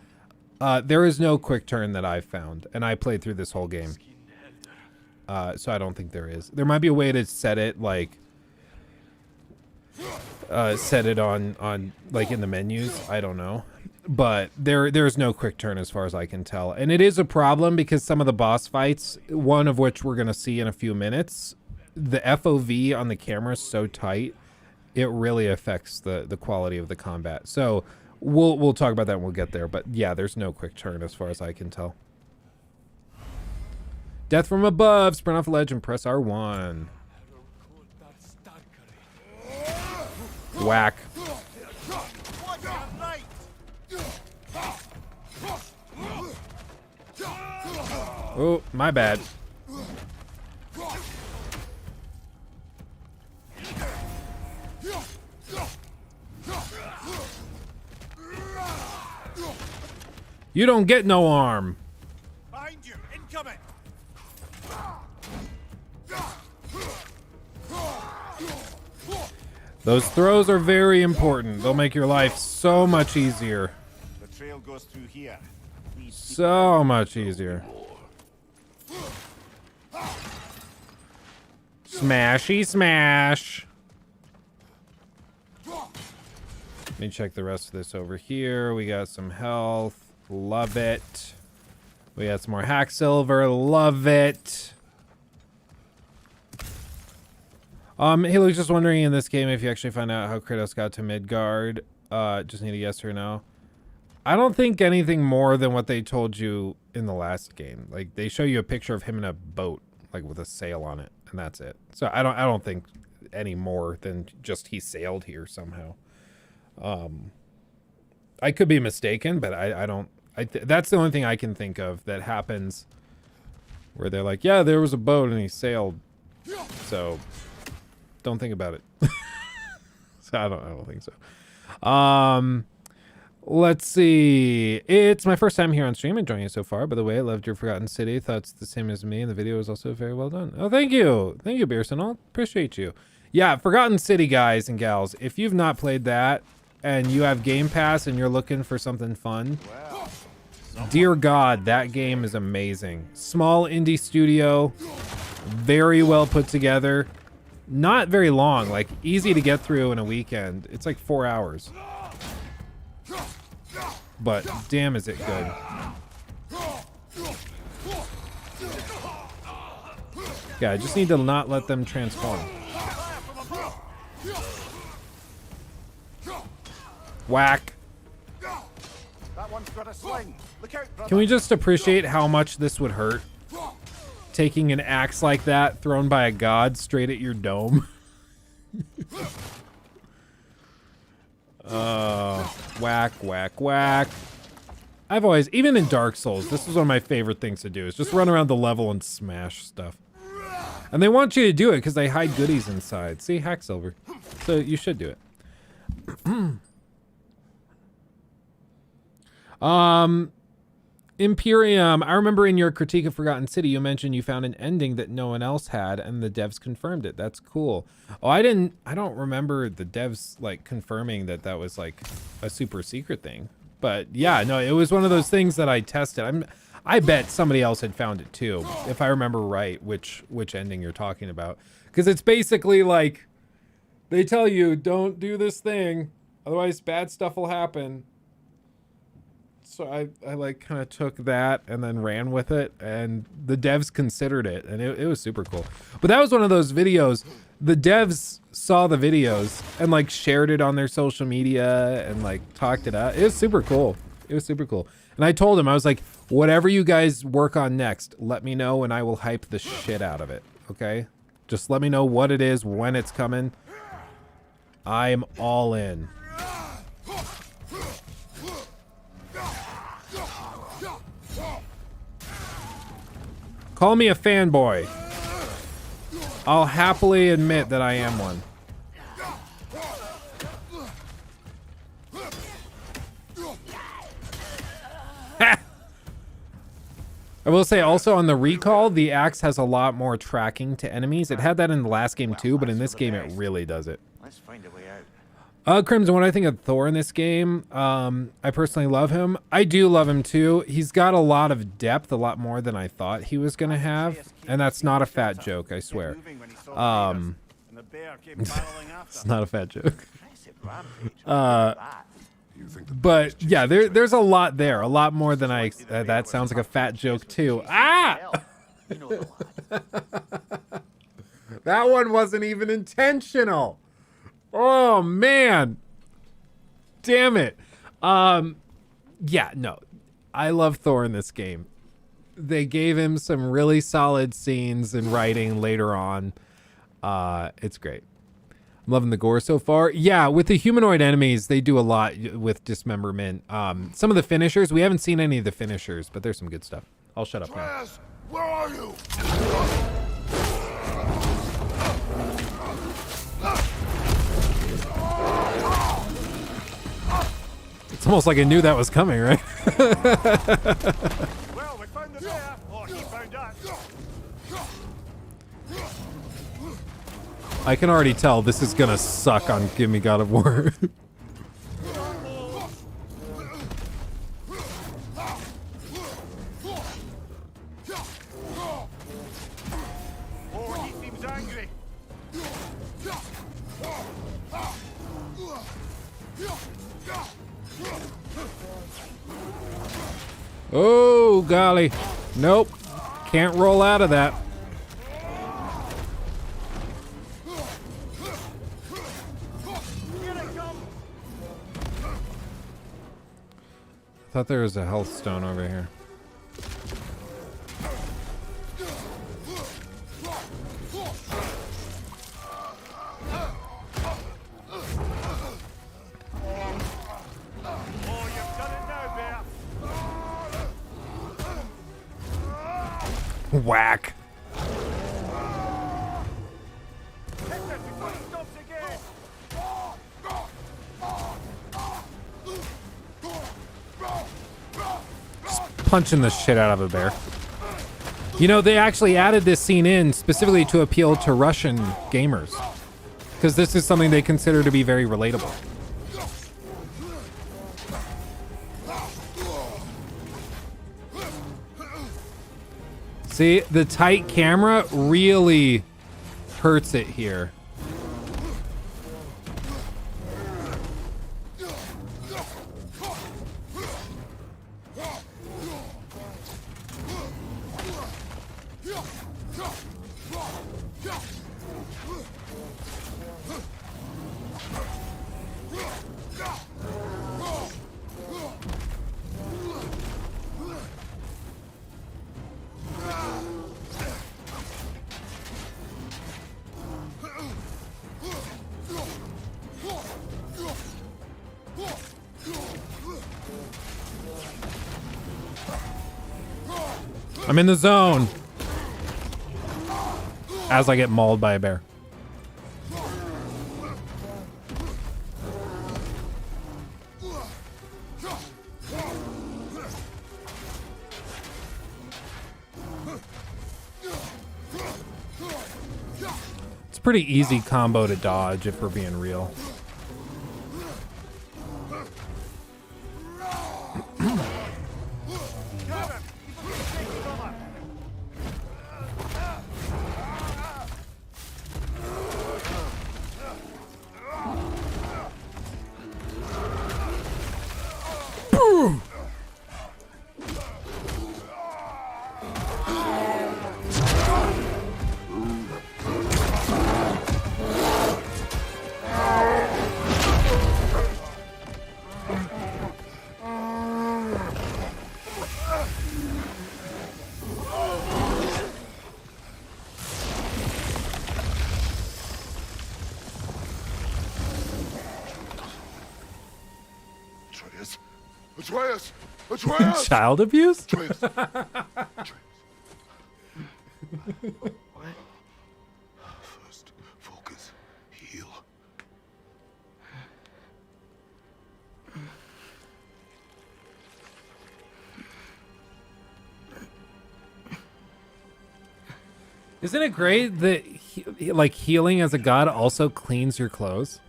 There is no quick turn that I've found, and I played through this whole game. So I don't think there is. There might be a way to set it like set it on like in the menus. I don't know. But there's no quick turn as far as I can tell. And it is a problem because some of the boss fights, one of which we're going to see in a few minutes, the FOV on the camera is so tight, it really affects the quality of the combat. So we'll talk about that when we'll get there. But yeah, there's no quick turn as far as I can tell. Death from above, sprint off a ledge and press R1. Whack. Oh, my bad. You don't get no arm. Behind you, incoming. Those throws are very important. They'll make your life so much easier. The trail goes through here. So much easier. Smashy smash. Let me check the rest of this over here. We got some health. Love it. We got some more hack silver. Love it. Halo's just wondering in this game if you actually find out how Kratos got to Midgard. Just need a yes or no. I don't think anything more than what they told you in the last game. Like they show you a picture of him in a boat, like with a sail on it, and that's it. So I don't think any more than just he sailed here somehow. I could be mistaken, but that's the only thing I can think of that happens where they're like, yeah, there was a boat and he sailed. So don't think about it. So I don't think so. Let's see. It's my first time here on stream, enjoying it so far. By the way, I loved your Forgotten City. Thought it's the same as me, and the video was also very well done. Oh, thank you. Thank you, Beerson. Appreciate you. Yeah, Forgotten City, guys and gals. If you've not played that and you have Game Pass and you're looking for something fun, dear God, that game is amazing. Small indie studio, very well put together. Not very long, like easy to get through in a weekend. It's like 4 hours. But damn is it good. Yeah, I just need to not let them transform. Whack. That one's got a sling. Look out, brother. Can we just appreciate how much this would hurt? Taking an axe like that thrown by a god straight at your dome. Whack, whack, whack. I've always, even in Dark Souls, this is one of my favorite things to do, is just run around the level and smash stuff. And they want you to do it because they hide goodies inside. See, hack silver. So you should do it. Imperium, I remember in your critique of Forgotten City, you mentioned you found an ending that no one else had and the devs confirmed it. That's cool. Oh, I don't remember the devs like confirming that was like a super secret thing. But yeah, no, it was one of those things that I tested. I bet somebody else had found it too, if I remember right, which ending you're talking about. Because it's basically like, they tell you, don't do this thing, otherwise bad stuff will happen. So I like kind of took that and then ran with it, and the devs considered it, and it was super cool. But that was one of those videos. The devs saw the videos and like shared it on their social media and like talked it out. It was super cool. It was super cool. And I told him, I was like, whatever you guys work on next, let me know and I will hype the shit out of it. Okay? Just let me know what it is, when it's coming. I'm all in. Call me a fanboy. I'll happily admit that I am one. I will say also on the recall, the axe has a lot more tracking to enemies. It had that in the last game too, but in this game it really does it. Let's find a way out. Crimson, what I think of Thor in this game, I personally love him. I do love him too. He's got a lot of depth, a lot more than I thought he was gonna have, and that's not a fat joke, I swear. It's not a fat joke. But yeah, there's a lot there, a lot more than I. That sounds like a fat joke too. Ah! That one wasn't even intentional. Oh man, damn it. Yeah, no, I love Thor in this game. They gave him some really solid scenes and writing later on. It's great. I'm loving the gore so far. Yeah, with the humanoid enemies, they do a lot with dismemberment. Some of the finishers, we haven't seen any of the finishers, but there's some good stuff. I'll shut up now. Where are you? It's almost like I knew that was coming, right? Well, we found the bear, or he found us. I can already tell this is gonna suck on Give Me God of War. Oh, he seems angry. Oh, golly. Nope. Can't roll out of that. I thought there was a health stone over here. Whack. Just punching the shit out of a bear. You know, they actually added this scene in specifically to appeal to Russian gamers, because this is something they consider to be very relatable. See, the tight camera really hurts it here. I'm in the zone. As I get mauled by a bear. It's a pretty easy combo to dodge if we're being real. Atreus! Atreus! Child abuse? Atreus! What? First, focus. Heal. Isn't it great that like healing as a god also cleans your clothes?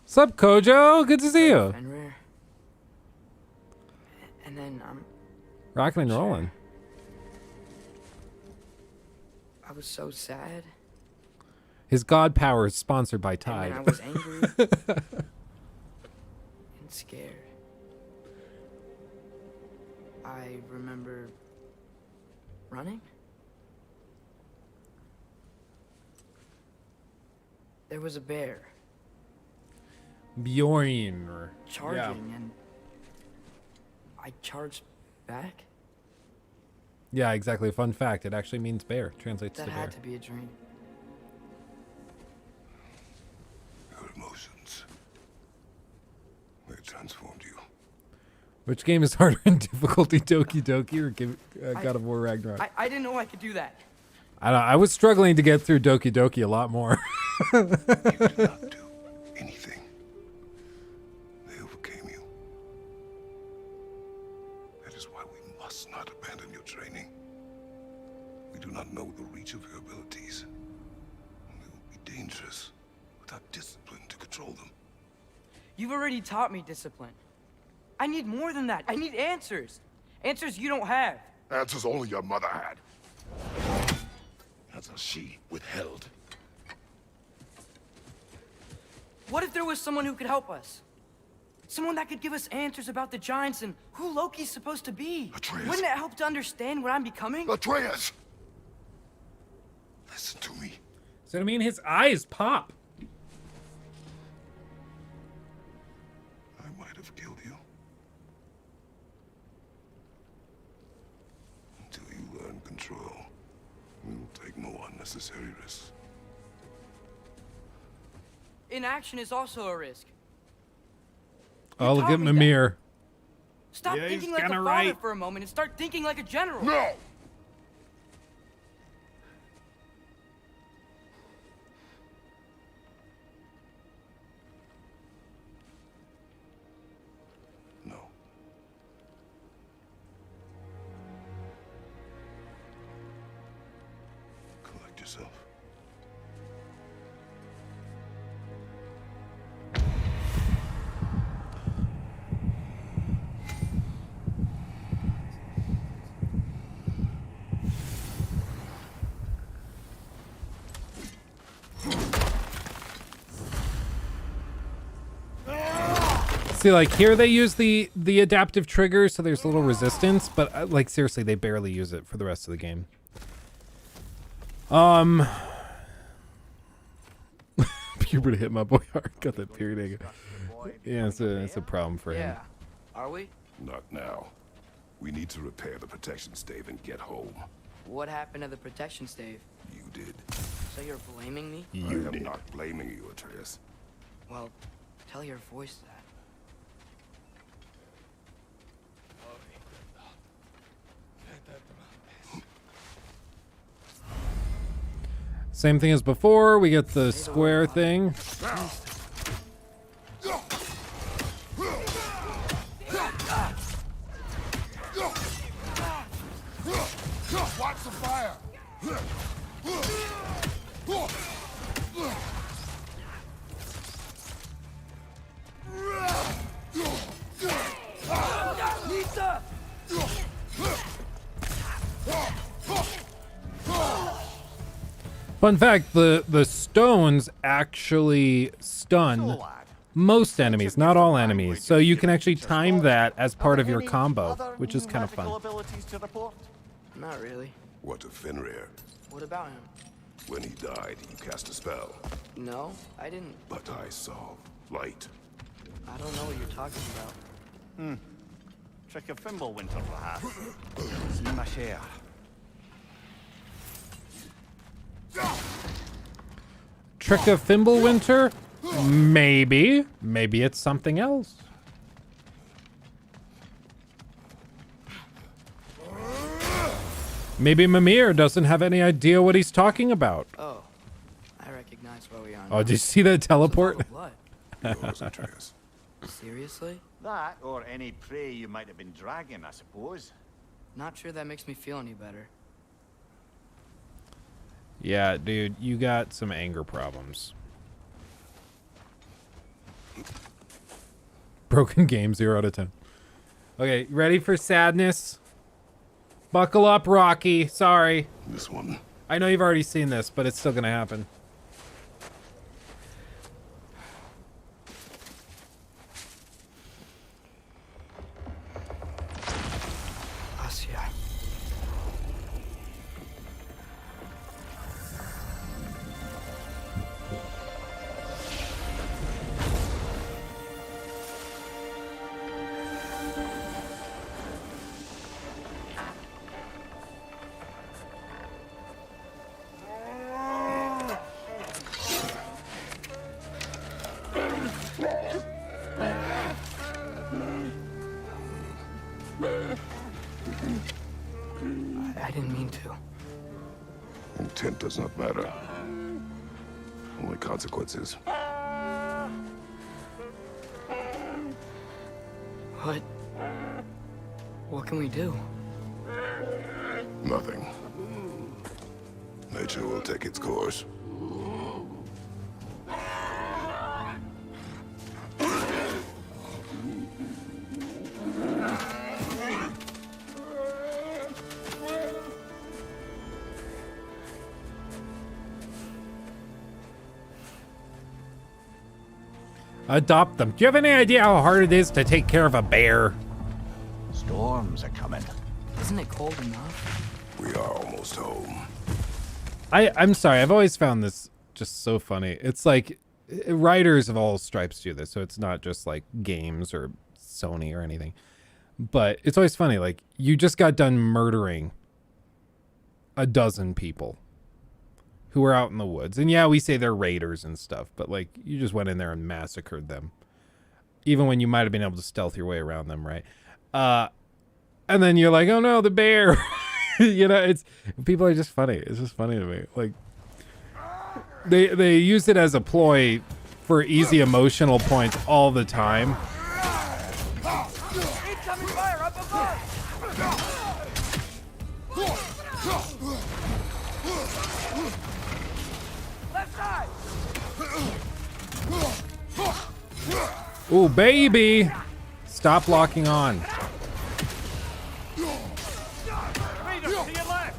Sup, Kojo? Good to see you. Fenrir. And then Rockin' and rolling. I was so sad. His god power is sponsored by And Tide. then I was angry. And scared. I remember running. There was a bear Bjorn. charging, and I charged back. Yeah, exactly. Fun fact, it actually means bear. Translates That to bear. had to be a dream. Your emotions. They transformed you. Which game is harder in difficulty, Doki Doki or God of War Ragnarok? I didn't know I could do that. I was struggling to get through Doki Doki a lot more. You did not do anything. They overcame you. That is why we must not abandon your training. We do not know the reach of your abilities. They will be dangerous without discipline to control them. You've already taught me discipline. I need more than that. I need answers. Answers you don't have. Answers only your mother had. Answers she withheld. What if there was someone who could help us? Someone that could give us answers about the giants and who Loki's supposed to be. Atreus. Wouldn't it help to understand what I'm becoming? Atreus! Listen to me. So I mean, his eyes pop. I might have killed you. Until you learn control, we will take no unnecessary risks. Inaction is also a risk. Oh, look taught at me that. Mimir. Stop Yeah, thinking he's like a kinda father right. for a moment and start thinking like a general. No! No. Collect yourself. See, like here they use the adaptive trigger, so there's a little resistance, but like seriously, they barely use it for the rest of the game. Puberty hit my boy hard. Got that period egg. Yeah, it's a problem for him. Yeah. Are we? Not now. We need to repair the protection stave and get home. What happened to the protection stave? You did. So you're blaming me? I am not blaming you, Atreus. Well, tell your voice that. Same thing as before. We get the square thing. Watch the fire! Fun fact, the stones actually stun most enemies, not all enemies. So you can actually time that as part of your combo, which is kind of fun. Not really. What of Fenrir? What about him? When he died, you cast a spell. No, I didn't. But I saw light. I don't know what you're talking about. Trick of Fimbulwinter, perhaps. See my share. Trick of Fimbulwinter? Maybe. Maybe it's something else. Maybe Mimir doesn't have any idea what he's talking about. Oh, I recognize where we are Oh, now. did you see that teleport? Blood. Yours, Atreus. Seriously? That, or any prey you might have been dragging, I suppose. Not sure that makes me feel any better. Yeah, dude, you got some anger problems. Broken game, 0 out of 10. Okay, ready for sadness? Buckle up, Rocky. Sorry. This one. I know you've already seen this, but it's still gonna happen. Asya. I didn't mean to. Intent does not matter. Only consequences. What can we do? Nothing. Nature will take its course. Adopt them. Do you have any idea how hard it is to take care of a bear? Storms are coming. Isn't it cold enough? We are almost home. I'm sorry. I've always found this just so funny. It's like writers of all stripes do this, so it's not just like games or Sony or anything. But it's always funny. Like, you just got done murdering a dozen people who were out in the woods. And yeah, we say they're raiders and stuff, but like, you just went in there and massacred them. Even when you might have been able to stealth your way around them, right? And then you're like, oh no, the bear. You know, it's, people are just funny. It's just funny to me. Like, they use it as a ploy for easy emotional points all the time. Incoming fire up above! Left side! Ooh, baby. Stop locking on. Raiders to your left!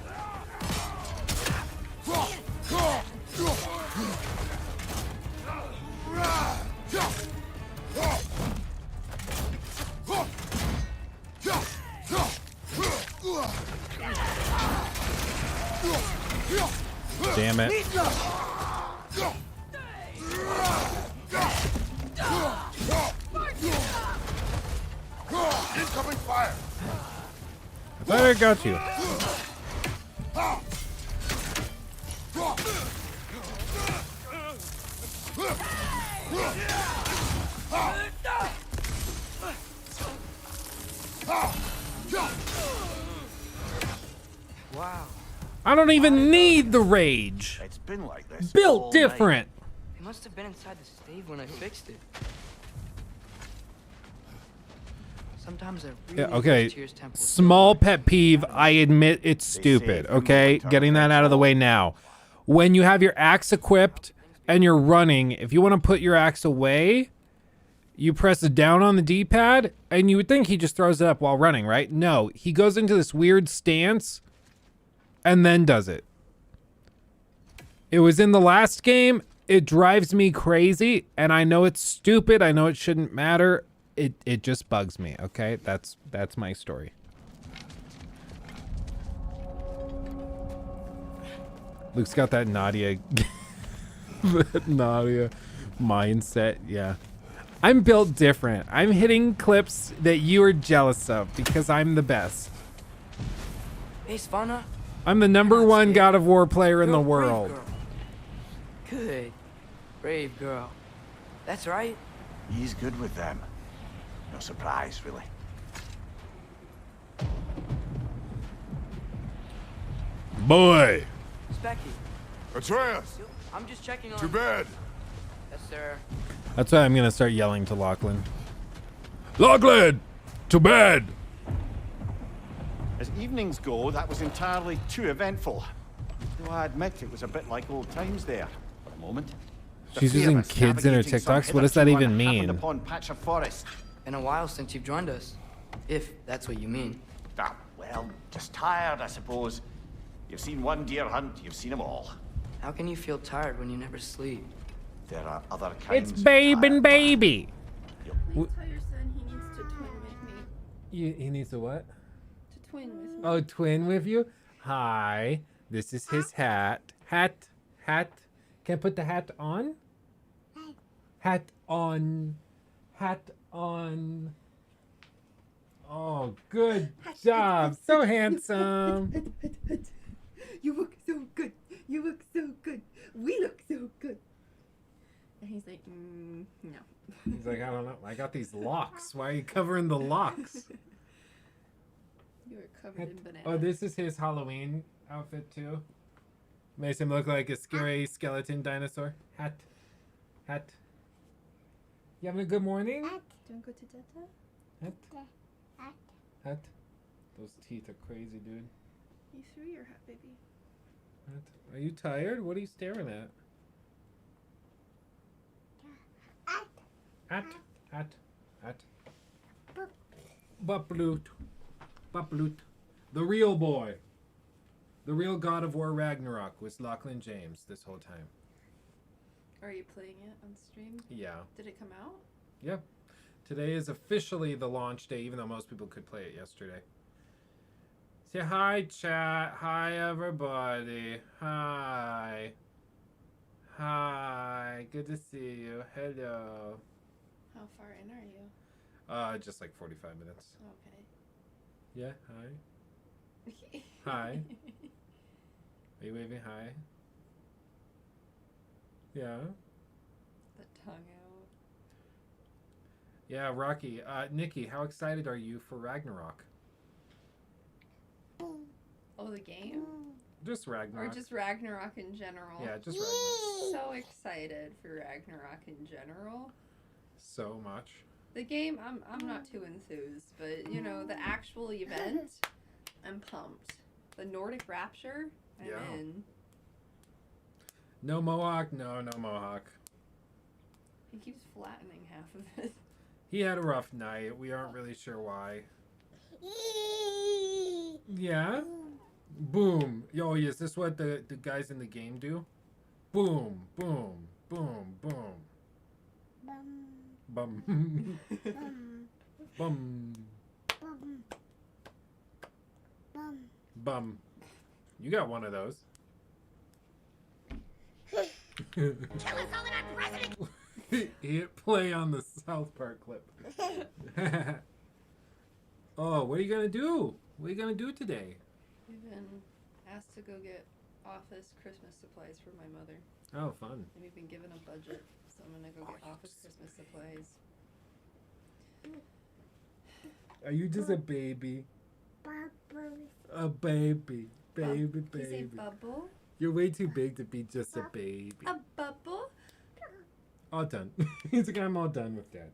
Damn it. Incoming fire! I thought I got you. Wow. I don't even need the rage. It's been like this. Built all different. They must have been inside the stave when I fixed it. Sometimes I really Yeah, okay. wish Tyr's temple was Small built like pet peeve. I admit it's stupid. Okay, getting that out of the way now. When you have your axe equipped and you're running, if you want to put your axe away, you press down on the D-pad, and you would think he just throws it up while running, right? No, he goes into this weird stance and then does it. It was in the last game. It drives me crazy, and I know it's stupid. I know it shouldn't matter. It just bugs me, okay? That's my story. Luke's got that Nadia that Nadia mindset, yeah. I'm built different. I'm hitting clips that you are jealous of because I'm the best. Hey, Svanna. I'm the #1 God of War player in You're the a brave world. girl. Good. Brave girl. That's right. He's good with them. No surprise, really. Boy. Specky, Atreus! I'm just checking on... To bed! Yes, sir. That's why I'm gonna start yelling to Lachlan. Lachlan! To bed! As evenings go, that was entirely too eventful. Though I admit it was a bit like old times there, for a moment. The She's three of using us kids in her navigating some TikToks? What does that hitherto even mean? unhappened-upon patch of forest. Been a while since you've joined us. If that's what you mean. Ah, well, just tired, I suppose. You've seen one deer hunt, you've seen them all. How can you feel tired when you never sleep? There are other kinds It's of Babe and tired, Baby. Please tell your son he needs to twin with me. He needs to what? To twin with me. Oh, twin with you? Hi. This is his hat. Hat. Can I put the hat on? Hat on. Hat on. Oh, good job. So handsome. You look so good. You look so good. We look so good. And he's like, no. He's like, I don't know. I got these locks. Why are you covering the locks? You were covered in bananas. Oh, this is his Halloween outfit too. Makes him look like a scary skeleton dinosaur. Hat. You having a good morning? Do you want to go to Detta? Hat. Those teeth are crazy, dude. You threw your hat, baby. Hat. Are you tired? What are you staring at? Hat. Buploot. The real boy. The real God of War Ragnarok was Lachlan James this whole time. Are you playing it on stream? Yeah. Did it come out? Yep. Today is officially the launch day, even though most people could play it yesterday. Say hi, chat. Hi, everybody. Hi. Good to see you. Hello. How far in are you? Just like 45 minutes. Okay. Yeah, hi. Hi. Are you waving hi? Yeah. The tongue out. Yeah, Rocky. Nikki, how excited are you for Ragnarok? Oh, the game? Just Ragnarok. Or just Ragnarok in general? Yeah, just Ragnarok. So excited for Ragnarok in general. So much. The game, I'm not too enthused, but you know, the actual event, I'm pumped. The Nordic Rapture, I'm in. No Mohawk? No Mohawk. He keeps flattening half of it. He had a rough night. We aren't really sure why. Yeah? Boom. Yo, is this what the guys in the game do? Boom, boom, boom, boom. Bum. Bum. Bum. You got one of those. He hit play on the South Park clip. Oh, what are you gonna do? What are you gonna do today? We've been asked to go get office Christmas supplies for my mother. Oh, fun. And we've been given a budget, so I'm gonna go get office Christmas supplies. Are you just a baby? A baby. Baby. You say bubble? You're way too big to be just a baby. A bubble? All done. He's like, I'm all done with that.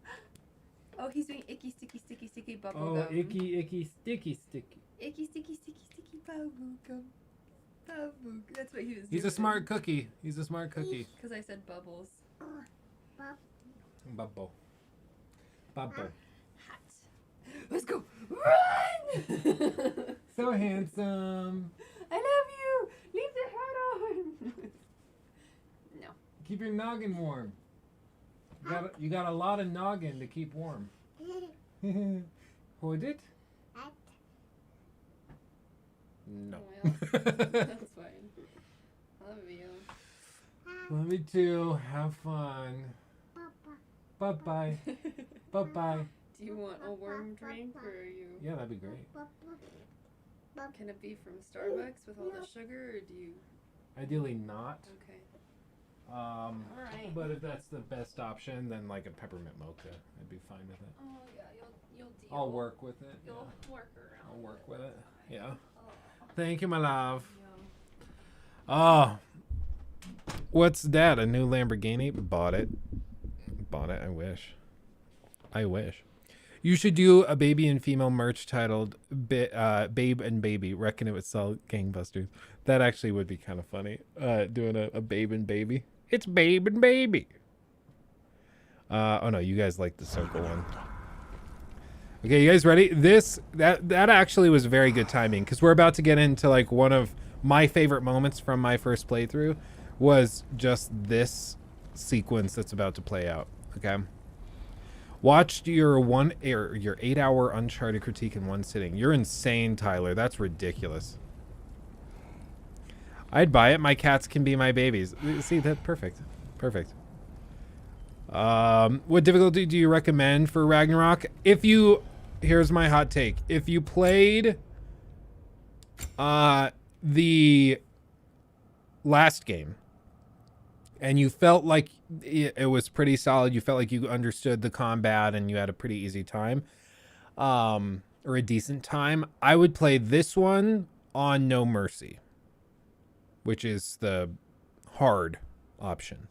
Oh, he's doing icky, sticky bubble Oh, gum. icky, sticky. Icky, sticky bubble gum. Bubble. That's what he was doing. He's a smart cookie. Because I said bubbles. Bubble. Hot. Let's go. Run! So handsome. I love you. Leave the hat on. No. Keep your noggin warm. You got a lot of noggin to keep warm. Hold it? No. Well, that's fine. Love you. Love you too. Have fun. Bye-bye. Bye-bye. Do you want a warm drink or are you... Yeah, that'd be great. Can it be from Starbucks with all the sugar or do you... Ideally not. Okay. Alright. But if that's the best option, then like a peppermint mocha, I'd be fine with it. Oh yeah, you'll deal. I'll work with it. You'll work around. I'll work it. with it. Yeah. Oh. Thank you, my love. Yeah. Oh, what's that? A new Lamborghini? Bought it. Bought it. I wish. I wish. You should do a baby and female merch titled Babe and Baby. Reckon it would sell gangbusters. That actually would be kind of funny. Doing a Babe and Baby. It's Babe and Baby. Oh no, you guys like the circle one. Okay, you guys ready? That actually was very good timing because we're about to get into like one of my favorite moments from my first playthrough was just this sequence that's about to play out. Okay. Watched your 8-hour Uncharted critique in one sitting. You're insane, Tyler. That's ridiculous. I'd buy it. My cats can be my babies. See, that's perfect. Perfect. What difficulty do you recommend for Ragnarok? Here's my hot take. If you played the last game and you felt like it was pretty solid, you felt like you understood the combat and you had a pretty easy time, or a decent time, I would play this one on No Mercy, which is the hard option.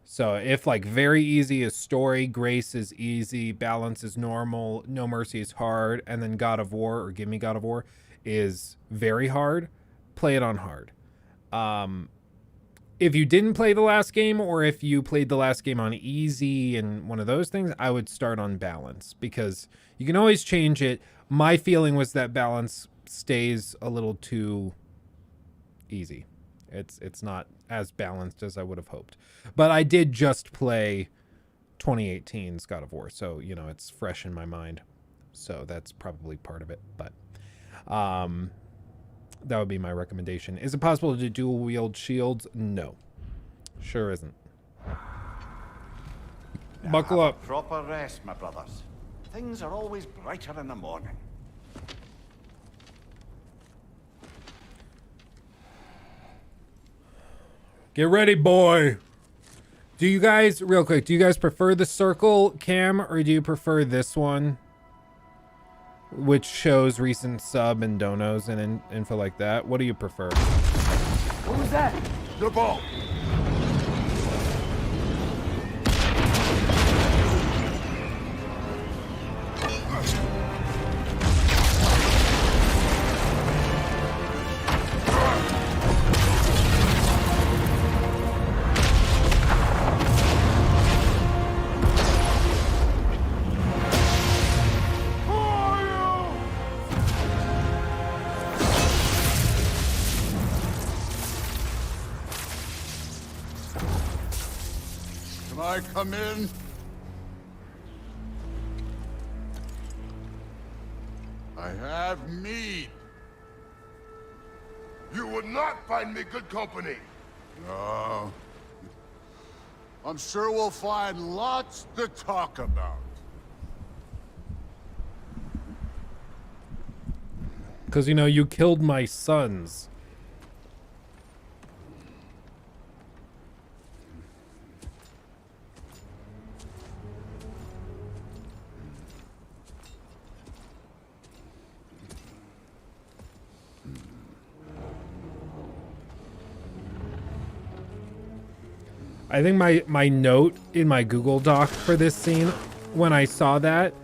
So if like very easy is story, grace is easy, balance is normal, No Mercy is hard, and then God of War or Give Me God of War is very hard, play it on hard. If you didn't play the last game, or if you played the last game on easy and one of those things, I would start on balance because you can always change it. My feeling was that balance stays a little too easy. It's not as balanced as I would have hoped. But I did just play 2018's God of War, so you know it's fresh in my mind. So that's probably part of it. But that would be my recommendation. Is it possible to dual wield shields? No. Sure isn't. Buckle Have a up. proper rest, my brothers. Things are always brighter in the morning. Get ready, boy. Do you guys, real quick, do you guys prefer the circle cam or do you prefer this one? Which shows recent sub and donos and info like that. What do you prefer? What was that? The ball. I come in? I have mead. You would not find me good company. No. I'm sure we'll find lots to talk about. Because, you know, you killed my sons. I think my note in my Google Doc for this scene, when I saw that,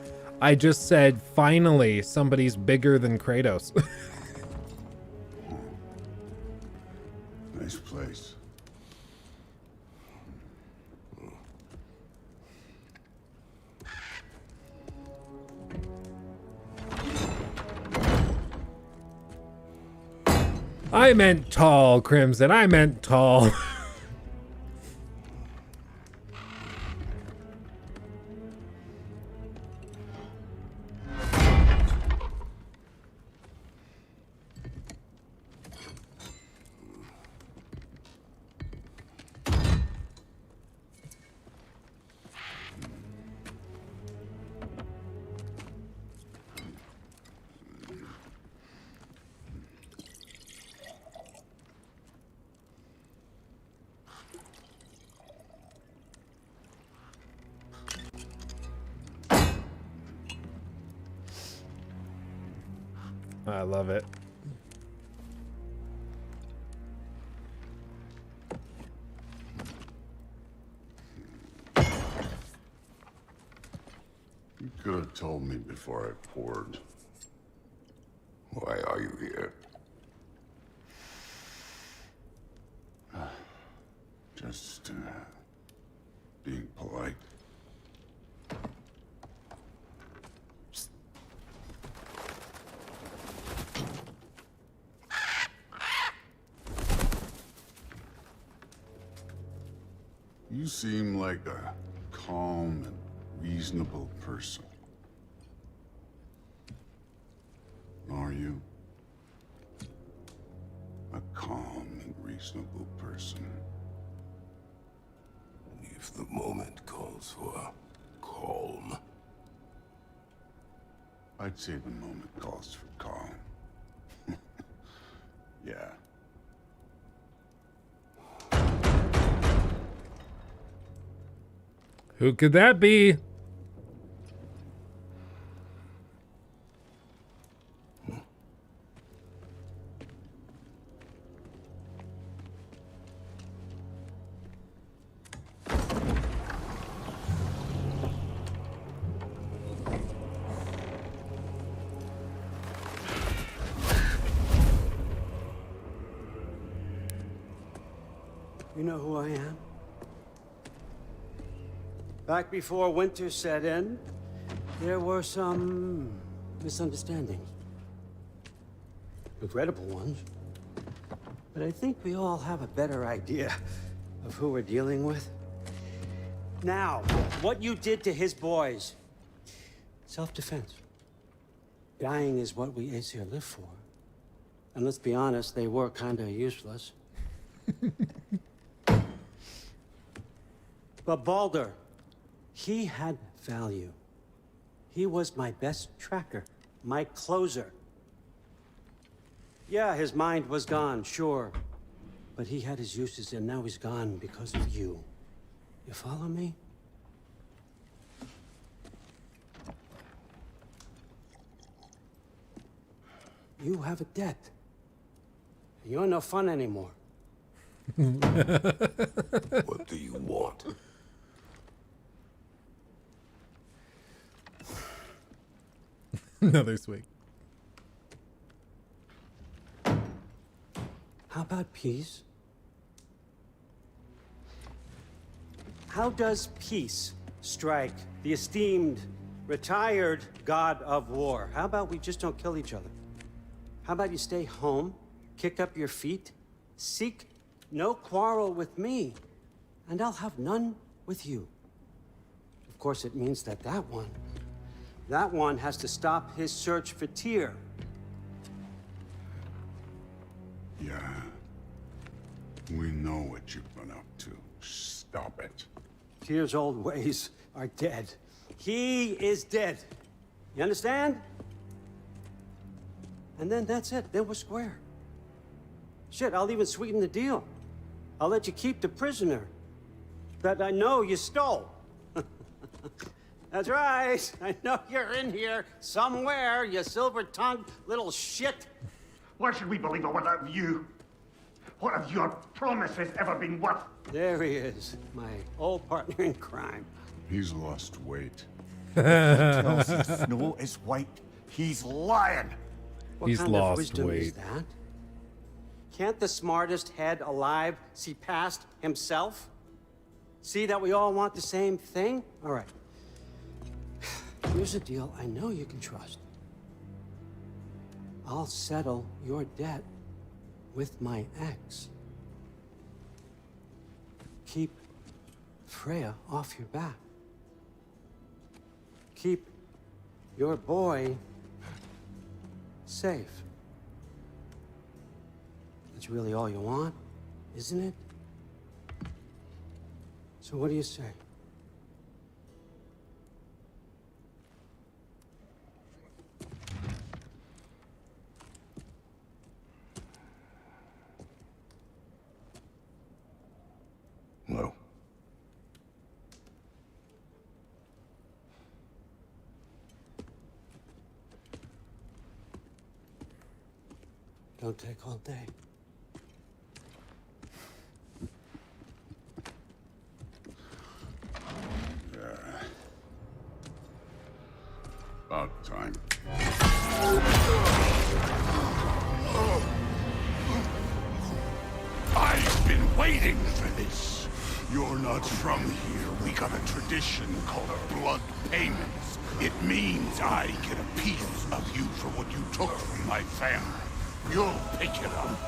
I just said, finally, somebody's bigger than Kratos. Nice place. I meant tall, Crimson. I meant tall. I love it. You could have told me before I poured. Why are you here? Just, being polite. You seem like a calm and reasonable person. Are you? A calm and reasonable person. If the moment calls for calm. I'd say the moment calls for calm. Yeah. Who could that be? You know who I am? Back before winter set in, there were some misunderstandings. Regrettable ones. But I think we all have a better idea of who we're dealing with. Now, what you did to his boys. Self-defense. Dying is what we Aesir live for. And let's be honest, they were kinda useless. But Baldur, he had value. He was my best tracker, my closer. Yeah, his mind was gone, sure. But he had his uses, and now he's gone because of you. You follow me? You have a debt. You're no fun anymore. What do you want? Another swig. How about peace? How does peace strike the esteemed, retired god of war? How about we just don't kill each other? How about you stay home, kick up your feet, seek no quarrel with me, and I'll have none with you. Of course, it means that that one has to stop his search for Tyr. Yeah. We know what you've been up to. Stop it. Tyr's old ways are dead. He is dead. You understand? And then that's it. Then we're square. Shit, I'll even sweeten the deal. I'll let you keep the prisoner that I know you stole. That's right. I know you're in here somewhere, you silver-tongued little shit. Why should we believe a word of you? What have your promises ever been worth? There he is, my old partner in crime. He's lost weight. Tells you snow is white. He's lying. What He's kind lost of wisdom weight. is that? Can't the smartest head alive see past himself? See that we all want the same thing? All right. Here's a deal I know you can trust. I'll settle your debt with my ex. Keep Freya off your back. Keep your boy safe. That's really all you want, isn't it? So what do you say? No. Don't take all day. About time. I've been waiting for this. You're not from here. We got a tradition called blood payments. It means I get a piece of you for what you took from my family. You'll pick it up.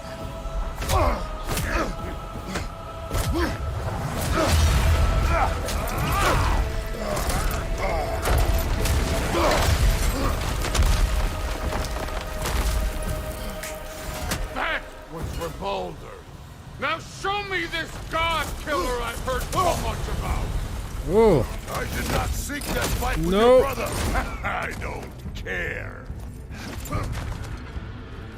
That was for Baldur. Now show me this god killer I've heard so much about. Ooh. I did not seek that fight with Nope. your brother. I don't care.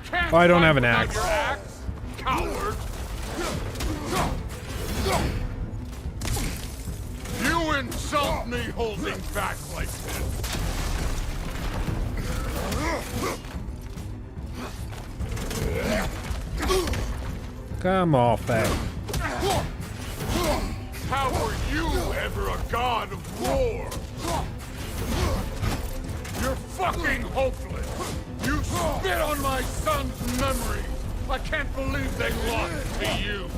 Can't Oh, I don't fight have an without axe. your axe, coward. You insult me holding back like this. Come off that. How were you ever a god of war? You're fucking hopeless. You spit on my son's memories. I can't believe they lost to you.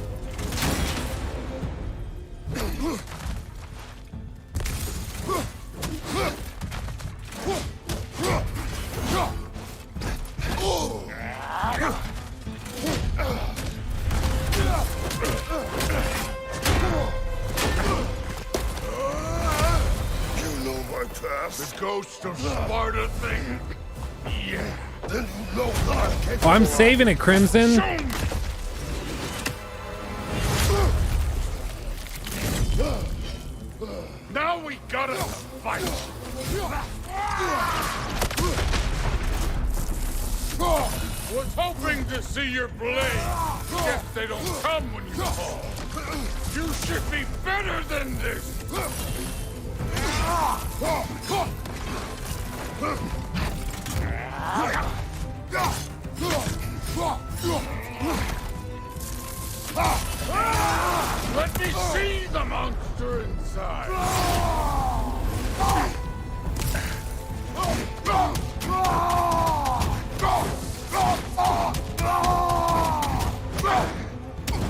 The ghost of Sparta thing? Yeah. Then you know that I can't. Oh, I'm saving it, Crimson. Show me. Now we gotta fight. Was hoping to see your blade. Guess they don't come when you call. You should be better than this. Let me see the monster inside.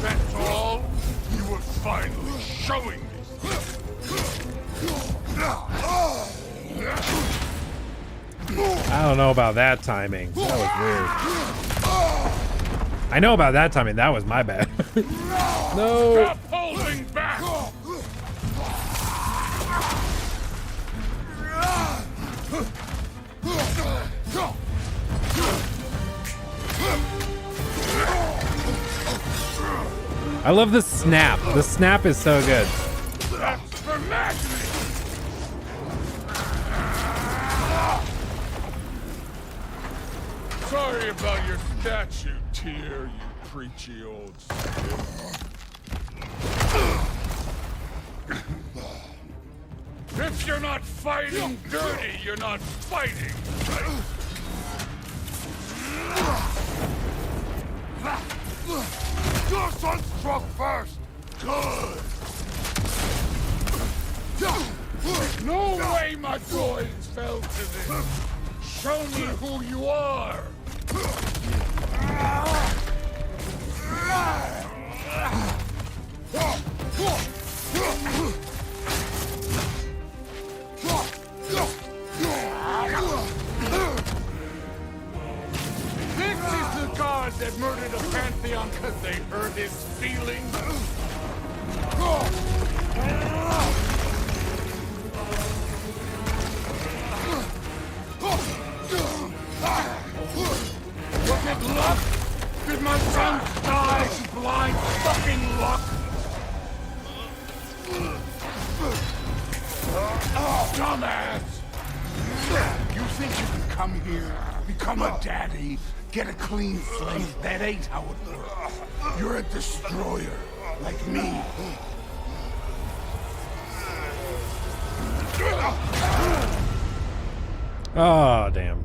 That's all? You were finally showing me. I don't know about that timing. That was weird. I know about that timing. That was my bad. No. Stop holding back. I love the snap. The snap is so good. That's for Magni. Sorry about your statue, Tyr, you preachy old stiff. If you're not fighting dirty, you're not fighting. Your son struck first. Good. No way my droids fell to this. Show me who you are. This is the god that murdered a pantheon because they hurt his feelings. Was it luck? Did my son die to blind fucking luck? Dumbass! You think you can come here, become a daddy, get a clean slate? That ain't how it works. You're a destroyer, like me. Oh, damn.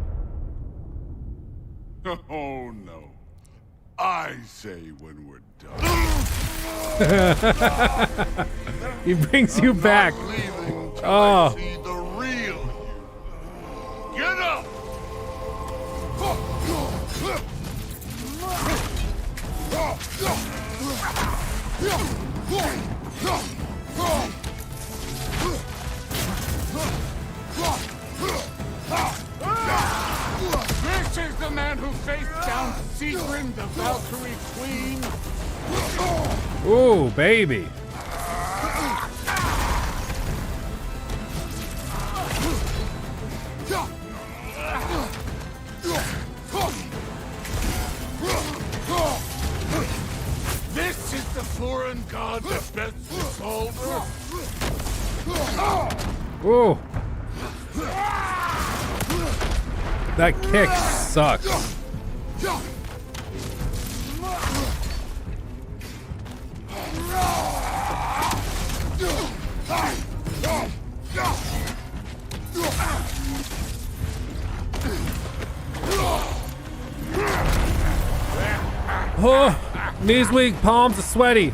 Oh no. I say when we're done. He brings you back. Oh. See the real you. Get up! This is the man who faced down Sindri, the Valkyrie Queen. Ooh, baby. This is the foreign god that bets the solver. Ooh. That kick sucks. Oh, knees weak, palms are sweaty.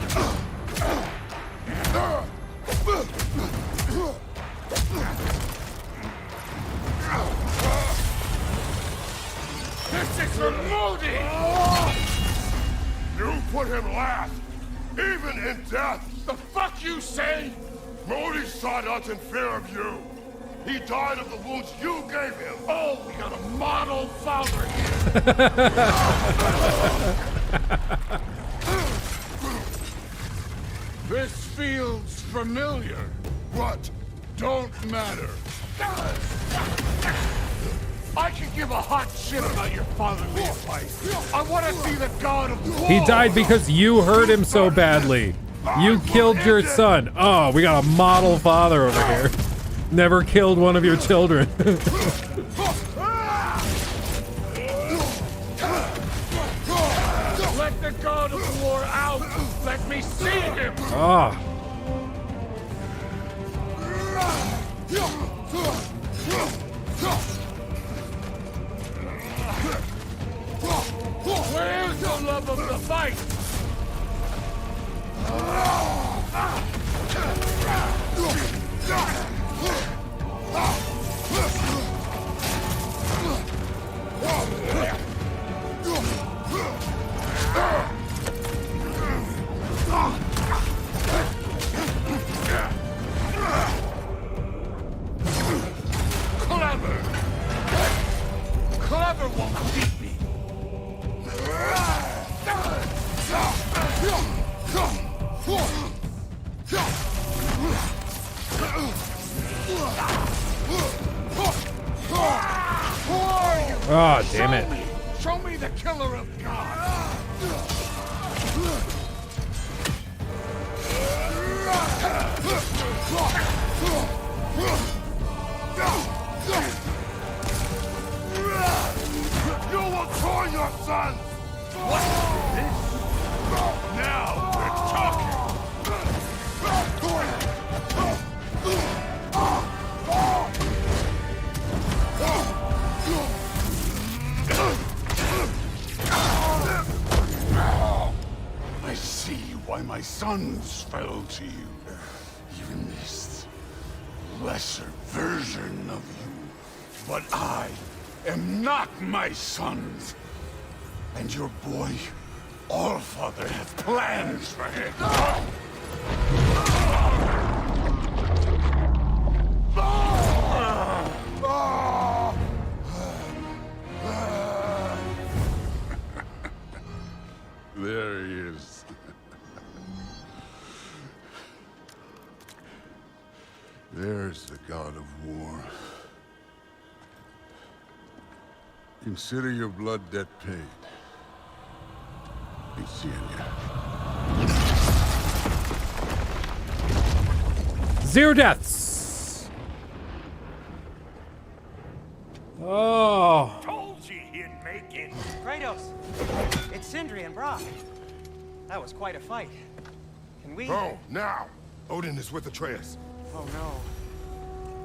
This is for Modi! You put him last, even in death. The fuck you say? Modi sought us in fear of you. He died of the wounds you gave him. Oh, we got a model father here. This feels familiar. What? Don't matter. I can give a hot shit about your fatherly advice. I want to see the god of war. He died because you hurt him so badly. You killed your son. Oh, we got a model father over here. Never killed one of your children. Let the god of war out. Let me see him. Ah. Where's the love of the fight? Clever won't beat me. Oh, damn it. Show me the killer of God. You will destroy your son! What is this? Now we're talking! I see why my sons fell to you. Even this lesser version of you. But I am not my sons. And your boy, Allfather, has plans for him. There he is. There's the god of war. Consider your blood debt paid. Be seeing you. 0 deaths. Oh. Told you he'd make it. Kratos, it's Sindri and Brock. That was quite a fight. Can we? Oh, now! Odin is with Atreus. Oh no.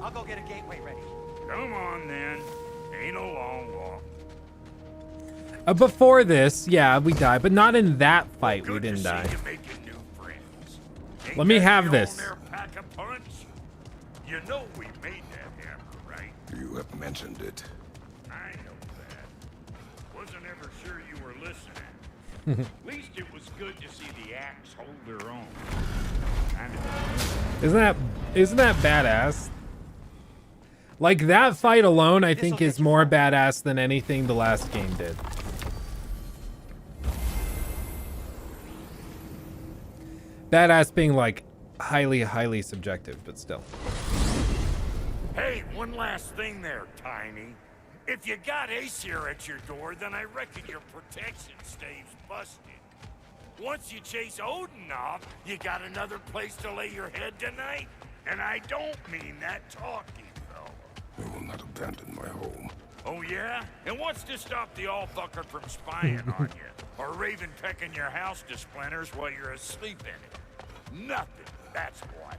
I'll go get a gateway ready. Come on then. Ain't a long walk. Before this, yeah, we died, but not in that fight. We didn't die. Let me have this. You know we made that hammer, right? You have mentioned it. I know that. Wasn't ever sure you were listening. At least it was good to see the axe hold their own. Isn't that badass? Like, that fight alone, I think, is more badass than anything the last game did. Badass being, like, highly subjective, but still. Hey, one last thing there, Tiny. If you got Aesir at your door, then I reckon your protection stays busted. Once you chase Odin off, you got another place to lay your head tonight? And I don't mean that talky fella. I will not abandon my home. Oh yeah? And what's to stop the all-fucker from spying on you? Or Raven pecking your house to splinters while you're asleep in it? Nothing, that's what.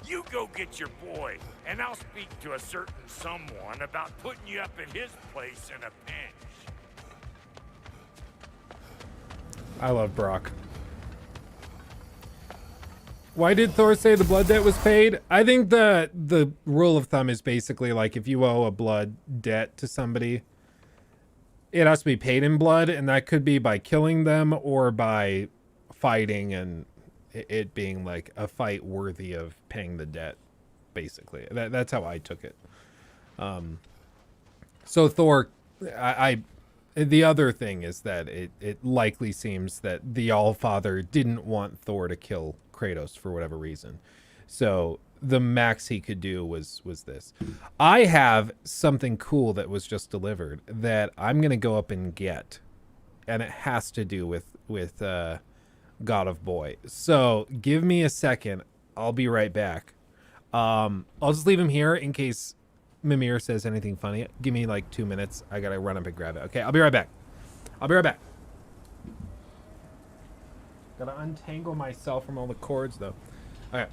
You go get your boy, and I'll speak to a certain someone about putting you up at his place in a pinch. I love Brock. Why did Thor say the blood debt was paid? I think the rule of thumb is basically like if you owe a blood debt to somebody, it has to be paid in blood, and that could be by killing them or by fighting and it being like a fight worthy of paying the debt, basically. That's how I took it. So Thor, the other thing is that it likely seems that the Allfather didn't want Thor to kill Kratos for whatever reason. So the max he could do was this. I have something cool that was just delivered that I'm going to go up and get. And it has to do with God of Boy. So give me a second. I'll be right back. I'll just leave him here in case Mimir says anything funny. Give me like 2 minutes. I gotta run up and grab it. Okay, I'll be right back. Gotta untangle myself from all the cords though. Okay.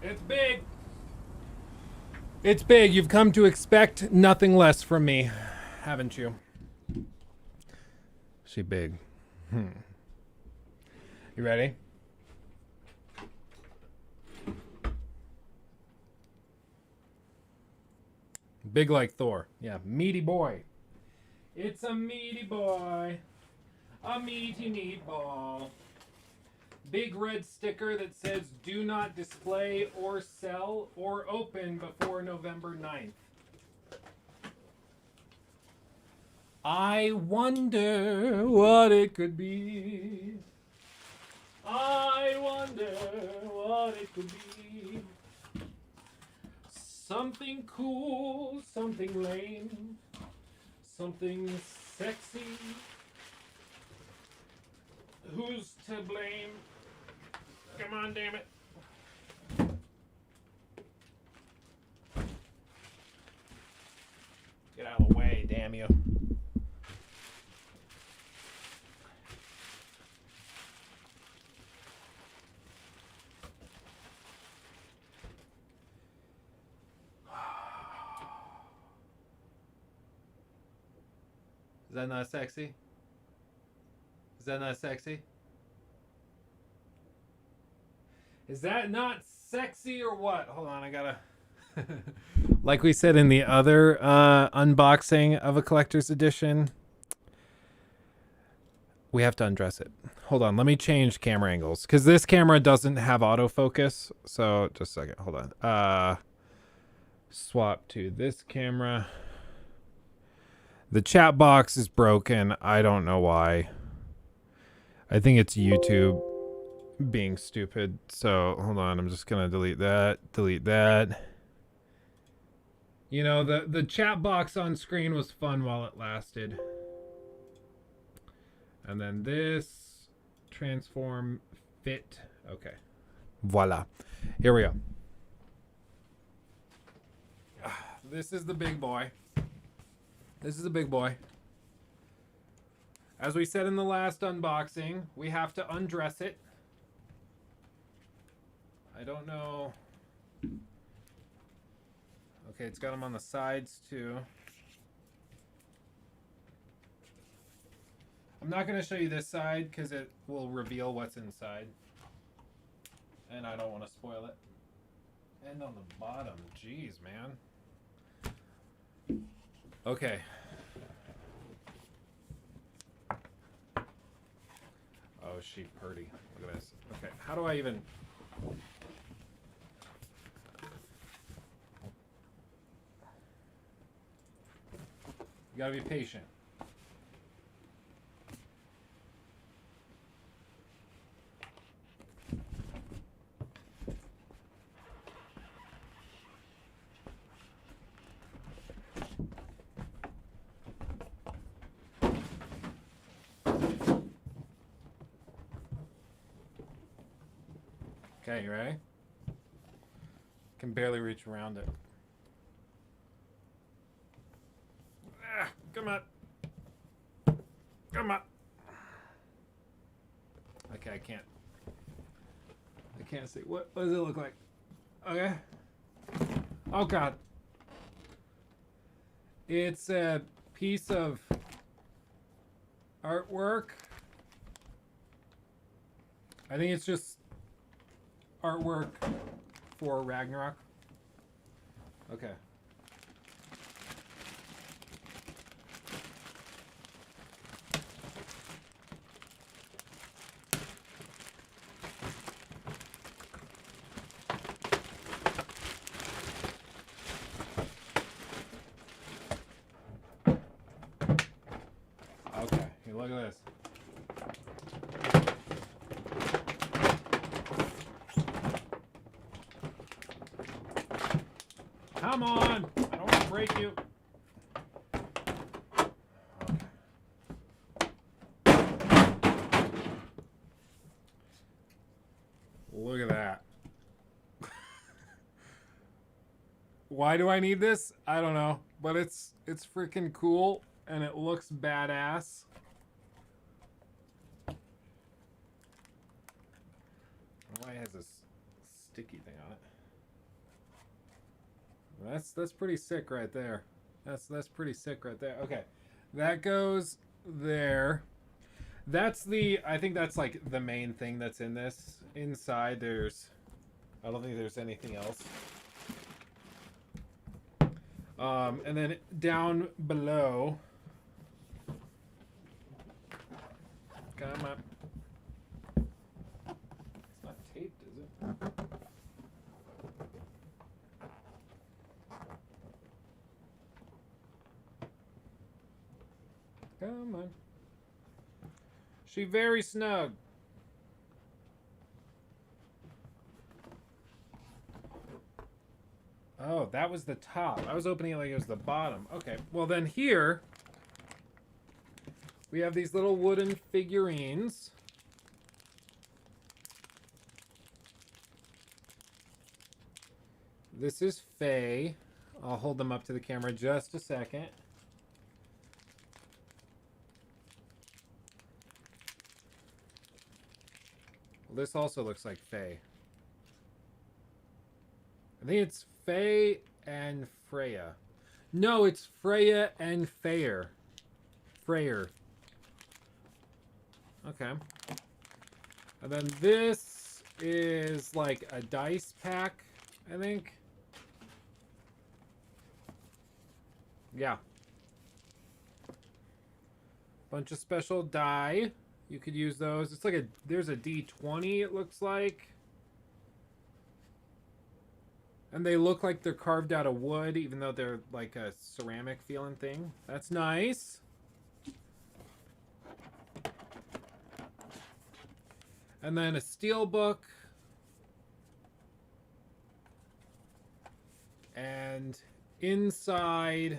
It's big. It's big. You've come to expect nothing less from me, haven't you? She big. You ready? Big like Thor. Yeah, meaty boy. It's a meaty boy. A meaty meatball. Big red sticker that says do not display or sell or open before November 9th. I wonder what it could be. I wonder what it could be. Something cool, something lame, something sexy. Who's to blame? Come on, damn it. Get out of the way, damn you. Is that not sexy? Is that not sexy? Is that not sexy or what? Hold on, I gotta... Like we said in the other unboxing of a collector's edition, we have to undress it. Hold on, let me change camera angles, because this camera doesn't have autofocus. So, just a second, hold on. Swap to this camera. The chat box is broken. I don't know why. I think it's YouTube being stupid. So, hold on. I'm just going to delete that. Delete that. You know, the chat box on screen was fun while it lasted. And then this. Transform. Fit. Okay. Voila. Here we go. This is the big boy. This is a big boy. As we said in the last unboxing, we have to undress it. I don't know. Okay, it's got them on the sides too. I'm not going to show you this side because it will reveal what's inside. And I don't want to spoil it. And on the bottom, jeez, man. Okay. Oh, she purdy. Look at this. Okay, how do I even... You gotta be patient. Okay, you ready? Can barely reach around it. Ah, come on. Come on. Okay, I can't see. What does it look like? Okay. Oh God. It's a piece of artwork. I think it's just artwork for Ragnarok. Okay. Okay, here, look at this. Come on! I don't want to break you. Look at that. Why do I need this? I don't know, but it's freaking cool and it looks badass. Why has this sticky thing on it? That's pretty sick right there. That's pretty sick right there. Okay, that goes there. That's the, I think that's like the main thing that's in this. Inside there's, I don't think there's anything else. And then down below, Come on. It's not taped, is it? Come on. She very snug. Oh, that was the top. I was opening it like it was the bottom. Okay, well then here we have these little wooden figurines. This is Faye. I'll hold them up to the camera just a second. Well, this also looks like Faye. I think it's Faye and Freya. No, it's Freya and Freyr. Freyr. Okay. And then this is like a dice pack, I think. Yeah. Bunch of special die. You could use those. It's like a, there's a D20 it looks like. And they look like they're carved out of wood, even though they're like a ceramic feeling thing. That's nice. And then a steel book. And inside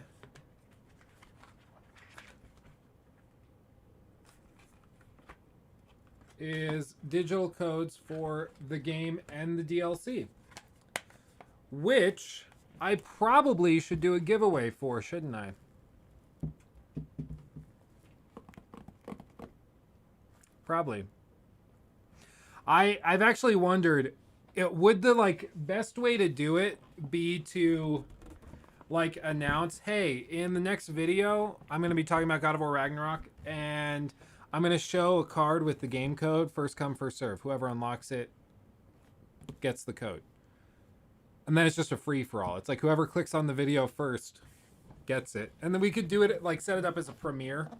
is digital codes for the game and the DLC. Which I probably should do a giveaway for, shouldn't I? Probably. I've actually wondered, would the like best way to do it be to like announce, hey, in the next video, I'm going to be talking about God of War Ragnarok, and I'm going to show a card with the game code, first come, first serve. Whoever unlocks it gets the code. And then it's just a free-for-all. It's like whoever clicks on the video first gets it. And then we could do it, like set it up as a premiere.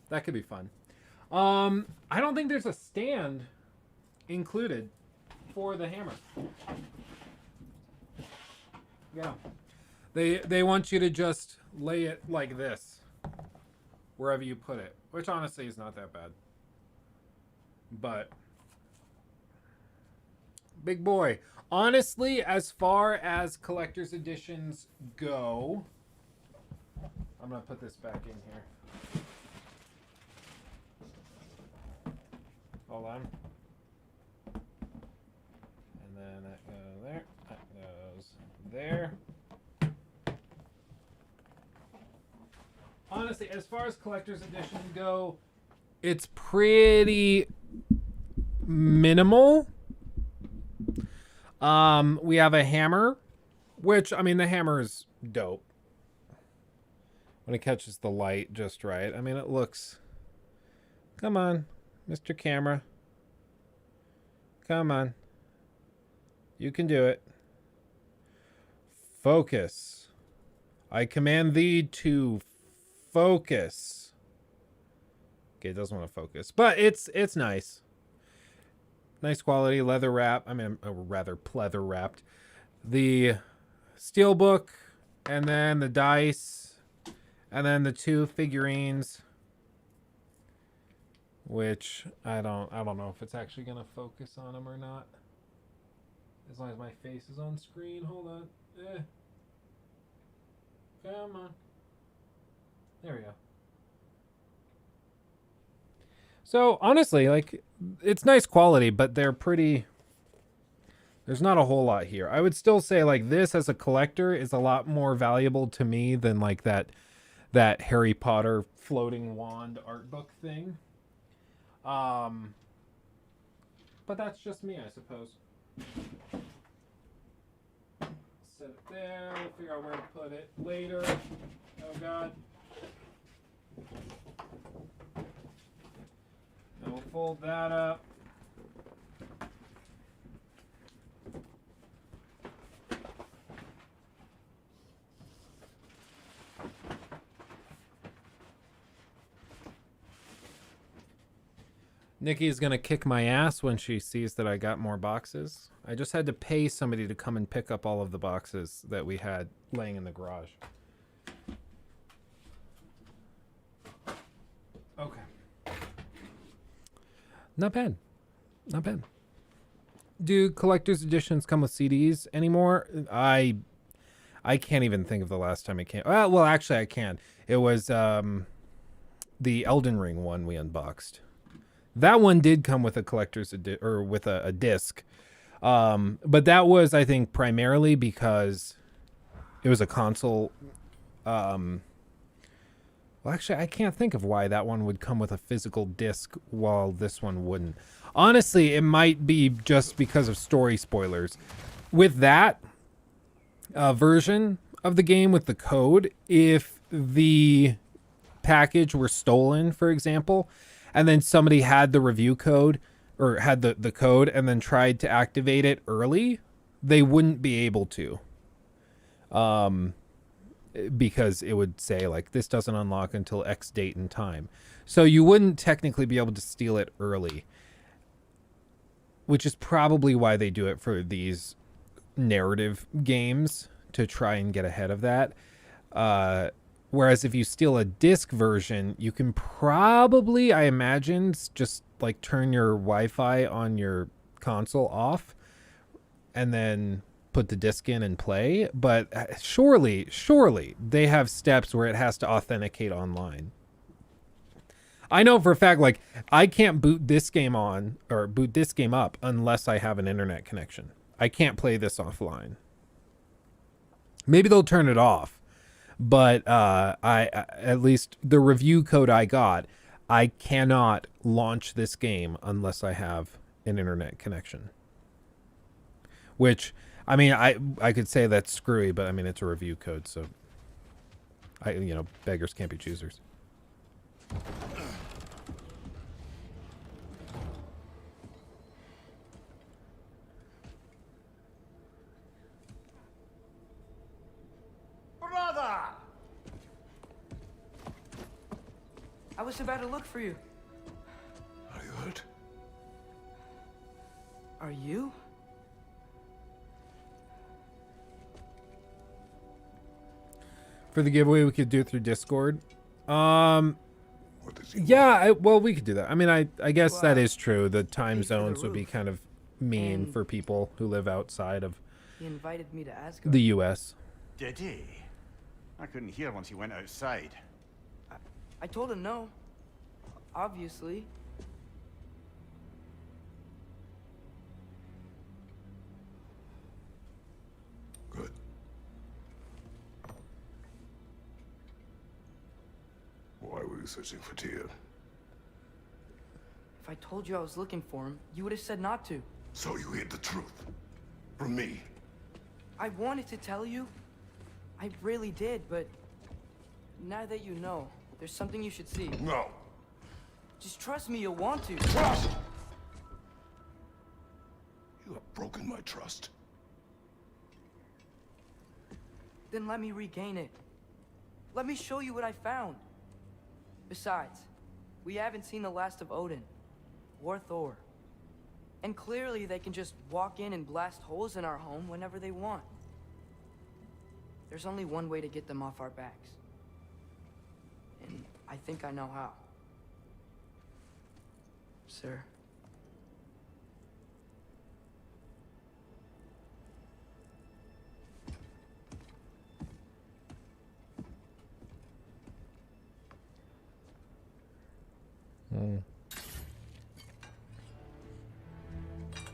That could be fun. I don't think there's a stand included for the hammer. Yeah. They want you to just lay it like this wherever you put it, which honestly is not that bad. But big boy. Honestly, as far as collector's editions go, I'm going to put this back in here. Hold on. And then that goes there. That goes there. Honestly, as far as collector's editions go, it's pretty minimal. We have a hammer, which, I mean, the hammer is dope. When it catches the light just right. I mean, it looks... Come on, Mr. Camera. Come on. You can do it. Focus. I command thee to focus. Okay, it doesn't want to focus, but it's nice. Nice quality leather wrap. I mean, rather pleather wrapped. The steel book, and then the dice, and then the two figurines, which I don't know if it's actually gonna focus on them or not. As long as my face is on screen. Hold on. Come on. There we go. So honestly, like, it's nice quality, but they're pretty... There's not a whole lot here. I would still say, like, this as a collector is a lot more valuable to me than, like, that Harry Potter floating wand art book thing. But that's just me, I suppose. Set it there. We'll figure out where to put it later. Oh, God. Then we'll fold that up. Nikki's gonna kick my ass when she sees that I got more boxes. I just had to pay somebody to come and pick up all of the boxes that we had laying in the garage. Okay. Not bad. Not bad. Do collector's editions come with CDs anymore? I can't even think of the last time it came. Well, actually I can. It was the Elden Ring one we unboxed. That one did come with a collector's or with a disc. But that was, I think, primarily because it was a console. Well, actually, I can't think of why that one would come with a physical disc while this one wouldn't. Honestly, it might be just because of story spoilers. With that version of the game with the code, if the package were stolen, for example, and then somebody had the review code or had the code and then tried to activate it early, they wouldn't be able to. Because it would say like, this doesn't unlock until X date and time. So you wouldn't technically be able to steal it early, which is probably why they do it for these narrative games, to try and get ahead of that. Whereas if you steal a disc version, you can probably, I imagine, just like turn your Wi-Fi on your console off and then put the disc in and play. But surely they have steps where it has to authenticate online. I know for a fact, like, I can't boot this game on or boot this game up unless I have an internet connection. I can't play this offline. Maybe they'll turn it off. But I at least the review code I got, I cannot launch this game unless I have an internet connection. Which, I mean, I could say that's screwy, but I mean, it's a review code, so beggars can't be choosers. Brother! I was about to look for you. Are you hurt? Are you? For the giveaway, we could do it through Discord. Yeah, well, we could do that. I mean, I guess that is true. The time zones would be kind of mean for people who live outside of He invited me to Asgard. the U.S. Did he? I couldn't hear once he went outside. I told him no. Obviously. Good. Why were you searching for Tyr? If I told you I was looking for him, you would have said not to. So you hid the truth from me. I wanted to tell you. I really did, but now that you know, there's something you should see. No. Just trust me, you'll want to. Trust! You have broken my trust. Then let me regain it. Let me show you what I found. Besides, we haven't seen the last of Odin or Thor. And clearly they can just walk in and blast holes in our home whenever they want. There's only one way to get them off our backs. And I think I know how. Sir.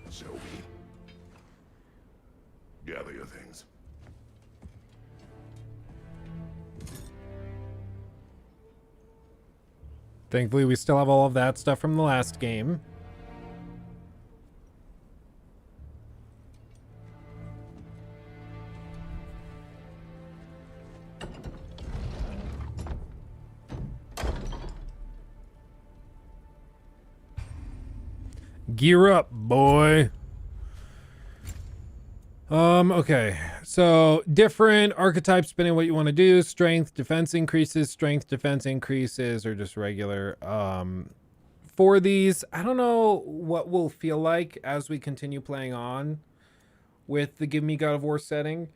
Sylvie. Gather your things. Thankfully, we still have all of that stuff from the last game. Gear up, boy. Okay. So different archetypes depending on what you want to do. Strength, defense increases, or just regular. for these, I don't know what will feel like as we continue playing on with the Give Me God of War setting.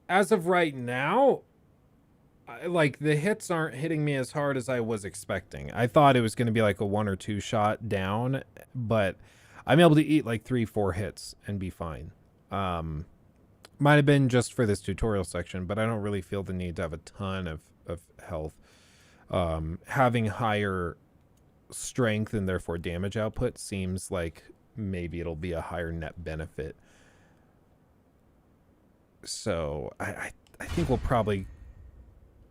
As of right now, like the hits aren't hitting me as hard as I was expecting. I thought it was going to be like a 1 or 2 shot down, but I'm able to eat like 3-4 hits and be fine. Might have been just for this tutorial section, but I don't really feel the need to have a ton of health. Having higher strength and therefore damage output seems like maybe it'll be a higher net benefit. So I think we'll probably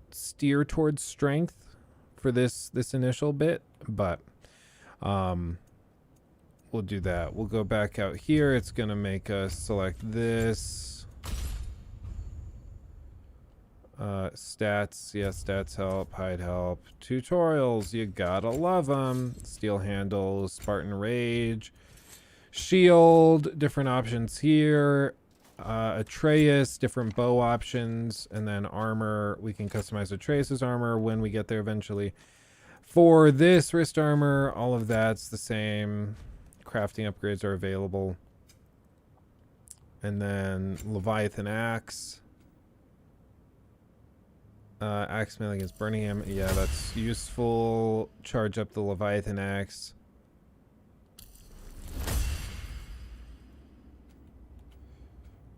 steer towards strength for this initial bit, but we'll do that. We'll go back out here. It's gonna make us select this. Stats, yes, stats help, hide help, tutorials, you gotta love them. Steel handles, Spartan rage, shield, different options here. Atreus, different bow options, and then armor. We can customize Atreus's armor when we get there eventually. For this wrist armor, all of that's the same. Crafting upgrades are available. And then Leviathan axe. Axe melee against burning him. Yeah, that's useful. Charge up the Leviathan axe.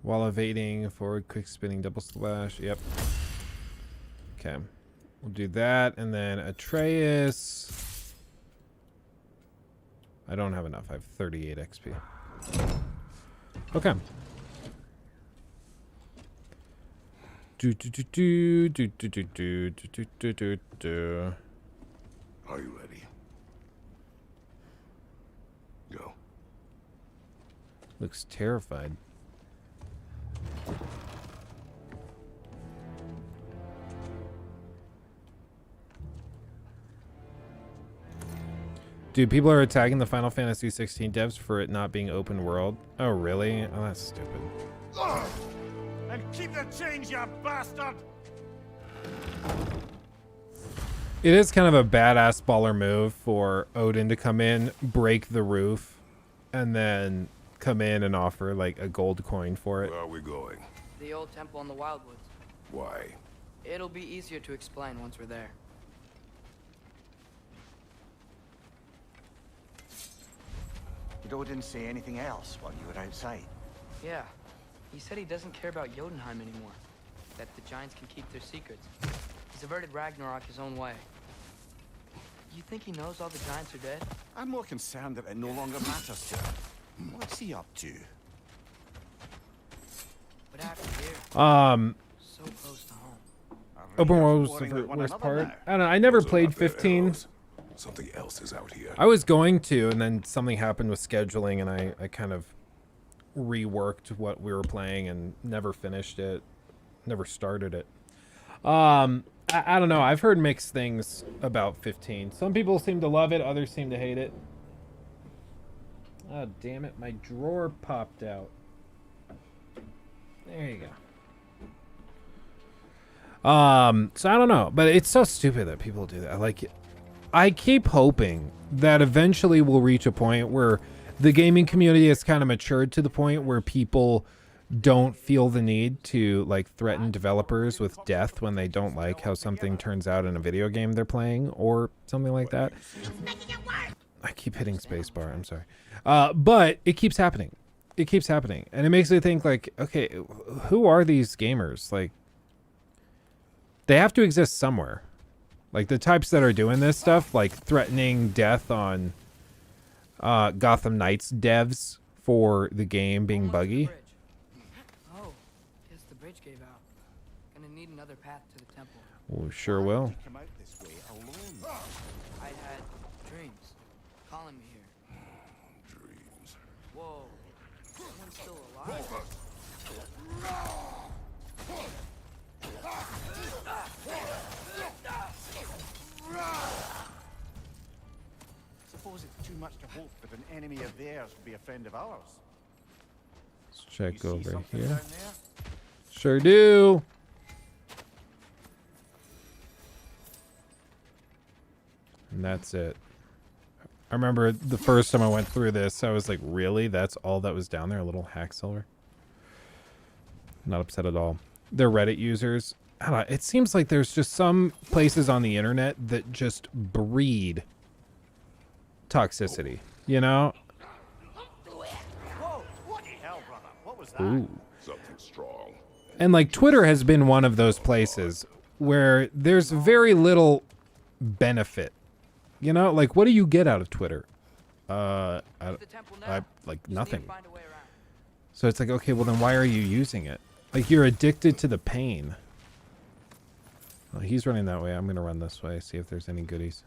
While evading, forward, quick spinning, double slash. Yep. Okay. We'll do that. And then Atreus. I don't have enough. I have 38 XP. Okay. Are you ready? Go. Looks terrified. Dude, people are attacking the Final Fantasy 16 devs for it not being open world. Oh, really? Oh, that's stupid. And keep the change, you bastard! It is kind of a badass baller move for Odin to come in, break the roof, and then come in and offer like a gold coin for it. Where are we going? The old temple in the Wildwoods. Why? It'll be easier to explain once we're there. Did Odin say anything else while you were outside? Yeah. He said he doesn't care about Jotunheim anymore. That the giants can keep their secrets. He's averted Ragnarok his own way. You think he knows all the giants are dead? I'm more concerned that it no longer matters to him. What's he up to? What happened here? So close to home. Open world was the worst part. I don't know. I never played 15. Something else is out here. I was going to, and then something happened with scheduling, and I kind of reworked what we were playing and never finished it, never started it. I don't know. I've heard mixed things about 15. Some people seem to love it, others seem to hate it. Oh, damn it. My drawer popped out. There you go. So I don't know, but it's so stupid that people do that. Like, I keep hoping that eventually we'll reach a point where the gaming community has kind of matured to the point where people don't feel the need to like threaten developers with death when they don't like how something turns out in a video game they're playing or something like that. I keep hitting spacebar. I'm sorry. But it keeps happening. It keeps happening. And it makes me think like, okay, who are these gamers? Like, they have to exist somewhere. Like the types that are doing this stuff, like threatening death on Gotham Knights devs for the game being buggy. Oh, guess the bridge gave out. Gonna need another path to the temple. We sure will. Come out this way alone. I had dreams calling me here. Dreams. Whoa, someone's still alive. Suppose it's too much to hope that an enemy of theirs would be a friend of ours. Let's check You see over something here. down there? Sure do. And that's it. I remember the first time I went through this, I was like, really? That's all that was down there? A little hack silver? Not upset at all. They're Reddit users. I don't know, it seems like there's just some places on the internet that just breed toxicity, you know? Ooh. Something strong. And like Twitter has been one of those places where there's very little benefit. You know, like what do you get out of Twitter? I like nothing. So it's like, okay, well then why are you using it? Like you're addicted to the pain. Well, he's running that way. I'm gonna run this way, see if there's any goodies.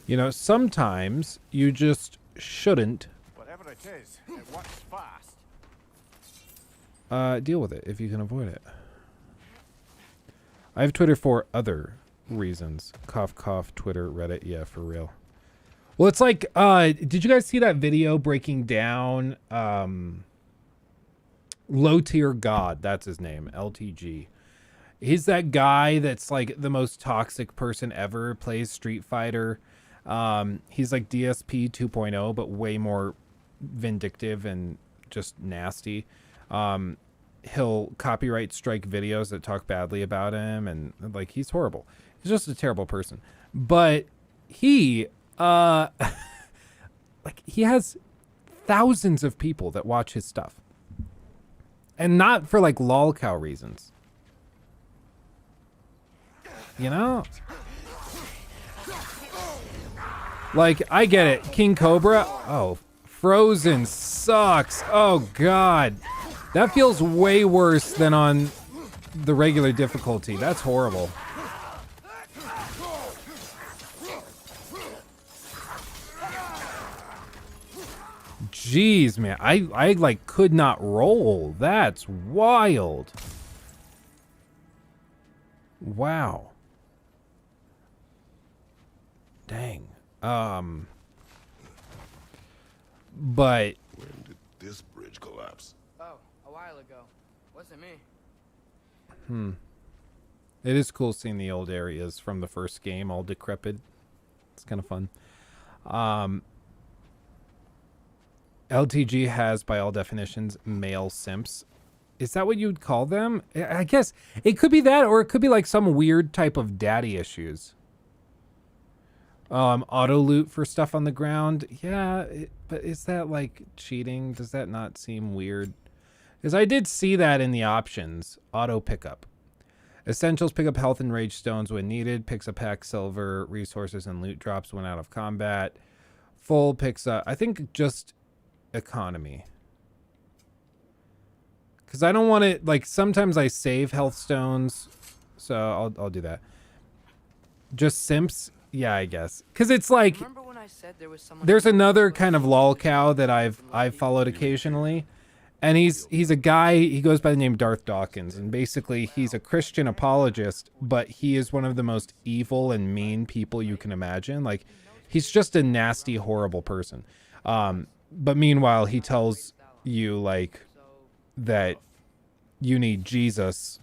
You know, sometimes you just shouldn't Whatever it is, it works fast. deal with it if you can avoid it. I have Twitter for other reasons. Cough, cough, Twitter, Reddit. Yeah, for real. Well, it's like, did you guys see that video breaking down Low Tier God? That's his name, LTG. He's that guy that's like the most toxic person ever, plays Street Fighter. He's like DSP 2.0, but way more vindictive and just nasty. He'll copyright strike videos that talk badly about him, and like he's horrible. He's just a terrible person. But he like he has thousands of people that watch his stuff. And not for like lolcow reasons. You know? Like, I get it. King Cobra. Oh, Frozen sucks. Oh, God. That feels way worse than on the regular difficulty. That's horrible. Jeez, man. I like could not roll. That's wild. Wow. Dang. But when did this bridge collapse? Oh, a while ago. Wasn't me. It is cool seeing the old areas from the first game all decrepit. It's kind of fun. LTG has, by all definitions, male simps. Is that what you'd call them? I guess it could be that, or it could be like some weird type of daddy issues. Auto loot for stuff on the ground. Yeah, but is that like cheating? Does that not seem weird? Because I did see that in the options. Auto pickup. Essentials pick up health and rage stones when needed. Picks up pack silver, resources, and loot drops when out of combat. Full picks up, I think, just economy. Because I don't want it, like, sometimes I save health stones. So I'll do that. Just simps? Yeah, I guess. Because it's like, there's another kind of lolcow that I've followed occasionally. And he's a guy, he goes by the name Darth Dawkins. And basically, he's a Christian apologist, but he is one of the most evil and mean people you can imagine. Like, he's just a nasty, horrible person. But meanwhile, he tells you, like, that you need Jesus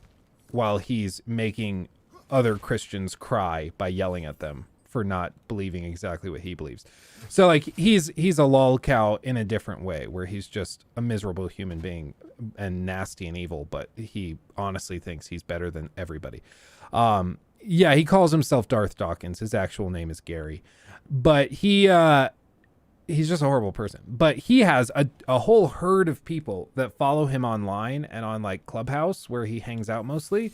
while he's making other Christians cry by yelling at them for not believing exactly what he believes. So like he's a lolcow in a different way, where he's just a miserable human being and nasty and evil, but he honestly thinks he's better than everybody. Yeah, he calls himself Darth Dawkins. His actual name is Gary, but he's just a horrible person. But he has a whole herd of people that follow him online and on like Clubhouse, where he hangs out mostly,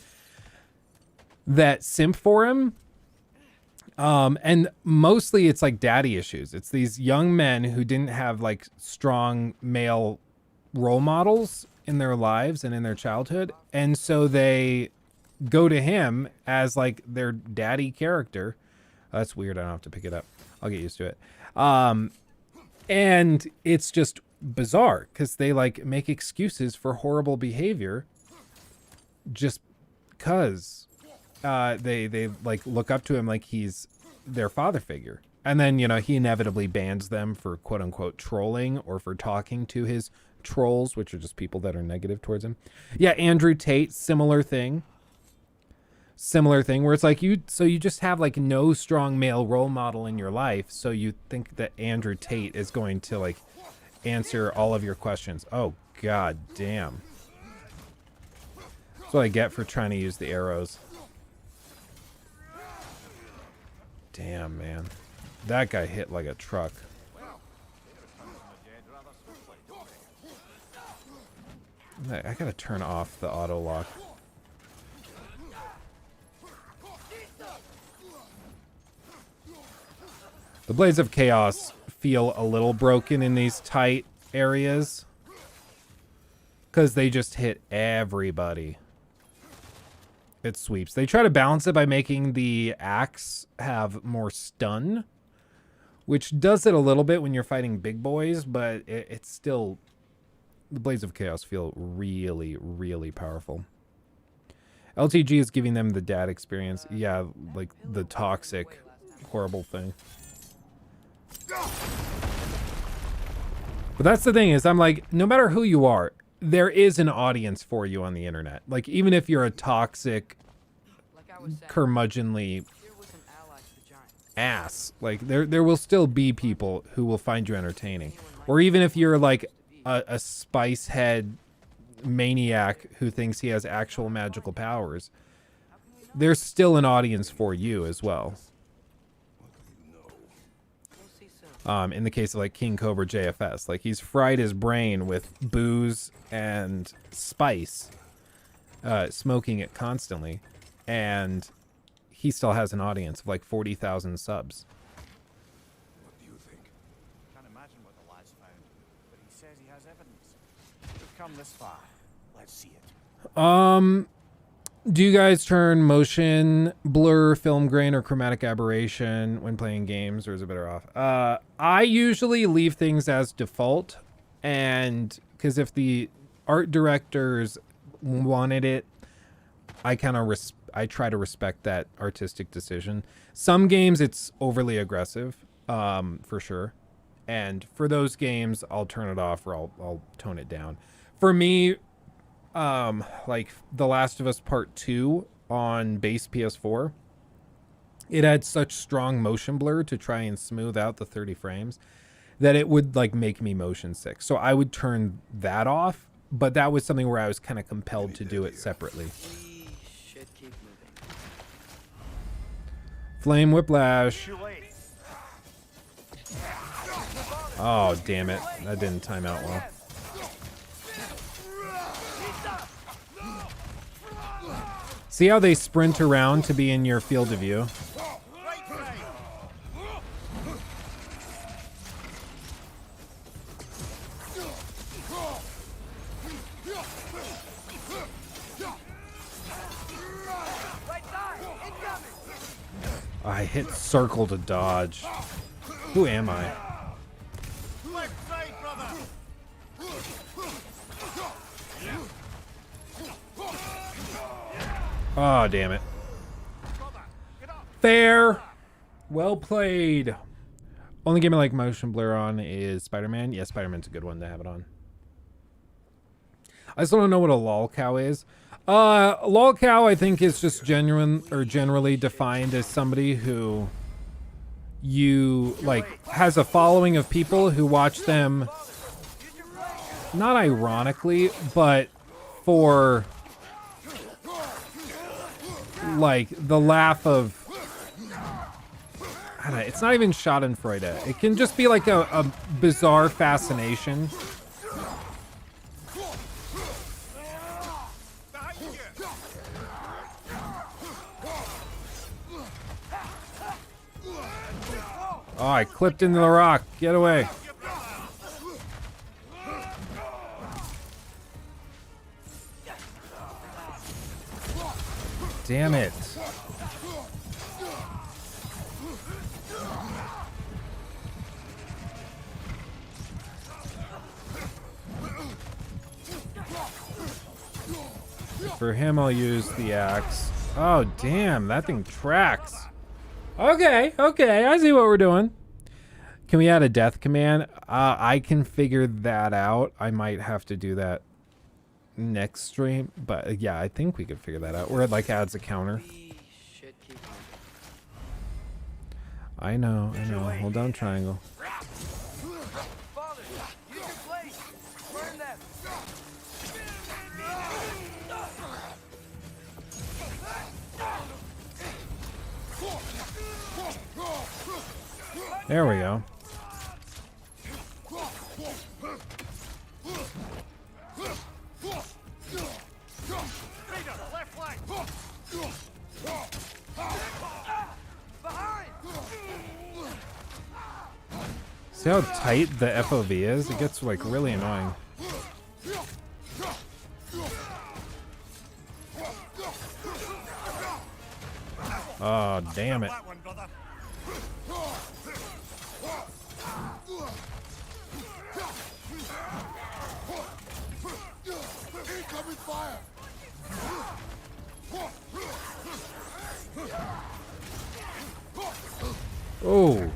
that simp for him. And mostly it's like daddy issues. It's these young men who didn't have like strong male role models in their lives and in their childhood. And so they go to him as like their daddy character. That's weird. I don't have to pick it up. I'll get used to it. And it's just bizarre because they like make excuses for horrible behavior just because they like look up to him like he's their father figure. And then, you know, he inevitably bans them for quote unquote trolling or for talking to his trolls, which are just people that are negative towards him. Yeah, Andrew Tate, similar thing. similar thing where it's like you just have like no strong male role model in your life, so you think that Andrew Tate is going to like answer all of your questions. Oh god damn. That's what I get for trying to use the arrows. Damn, man. That guy hit like a truck. I gotta turn off the auto lock. The Blades of Chaos feel a little broken in these tight areas because they just hit everybody. It sweeps. They try to balance it by making the axe have more stun, which does it a little bit when you're fighting big boys, but it's still... The Blades of Chaos feel really, really powerful. LTG is giving them the dad experience. Yeah, like the toxic, horrible thing. But that's the thing is, I'm like, no matter who you are, there is an audience for you on the internet. Like, even if you're a toxic, curmudgeonly ass, like, there will still be people who will find you entertaining. Or even if you're like a spice head maniac who thinks he has actual magical powers, there's still an audience for you as well. In the case of like King Cobra JFS, like he's fried his brain with booze and spice, smoking it constantly, and he still has an audience of like 40,000 subs. What do you think? Can't imagine what the lad's found, but he says he has evidence. We've come this far. Let's see it. Do you guys turn motion blur, film grain, or chromatic aberration when playing games, or is it better off? I usually leave things as default, and because if the art directors wanted it, I try to respect that artistic decision. Some games it's overly aggressive, for sure, and for those games I'll turn it off or I'll tone it down. For me, like The Last of Us Part 2 on base PS4, it had such strong motion blur to try and smooth out the 30 frames that it would like make me motion sick. So I would turn that off, but that was something where I was kind of compelled to do it separately. Flame Whiplash. Oh, damn it. That didn't time out well. See how they sprint around to be in your field of view? I hit circle to dodge. Who am I? Oh, damn it. Fair. Well played. Only game I like motion blur on is Spider-Man. Yeah, Spider-Man's a good one to have it on. I still don't know what a lolcow is. Lolcow, I think, is just generally defined as somebody who has a following of people who watch them, not ironically, but for like the laugh of, I don't know, it's not even schadenfreude. It can just be like a bizarre fascination. Oh, I clipped into the rock. Get away. Damn it. For him, I'll use the axe. Oh, damn. That thing tracks. Okay, I see what we're doing. Can we add a death command? I can figure that out. I might have to do that next stream, but yeah, I think we could figure that out. Where it like adds a counter. I know. Hold down triangle. Father, use your blade. Burn them. There we go. See how tight the FOV is? It gets like really annoying. Oh, damn it. Incoming fire! Oh.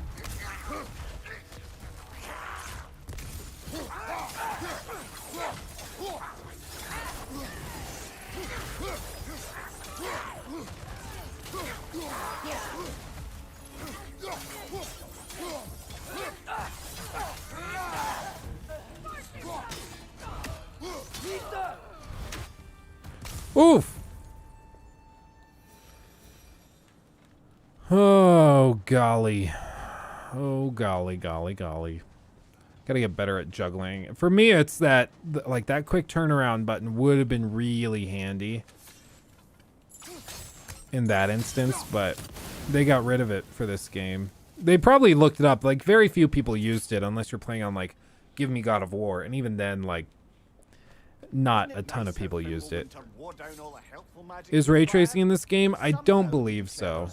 Oof. Oh, golly. Oh, golly. Gotta get better at juggling. For me, it's that, like, that quick turnaround button would have been really handy in that instance, but they got rid of it for this game. They probably looked it up. Like, very few people used it unless you're playing on, like, Give Me God of War. And even then, like, not a ton of people used it. Is ray tracing in this game? I don't believe so.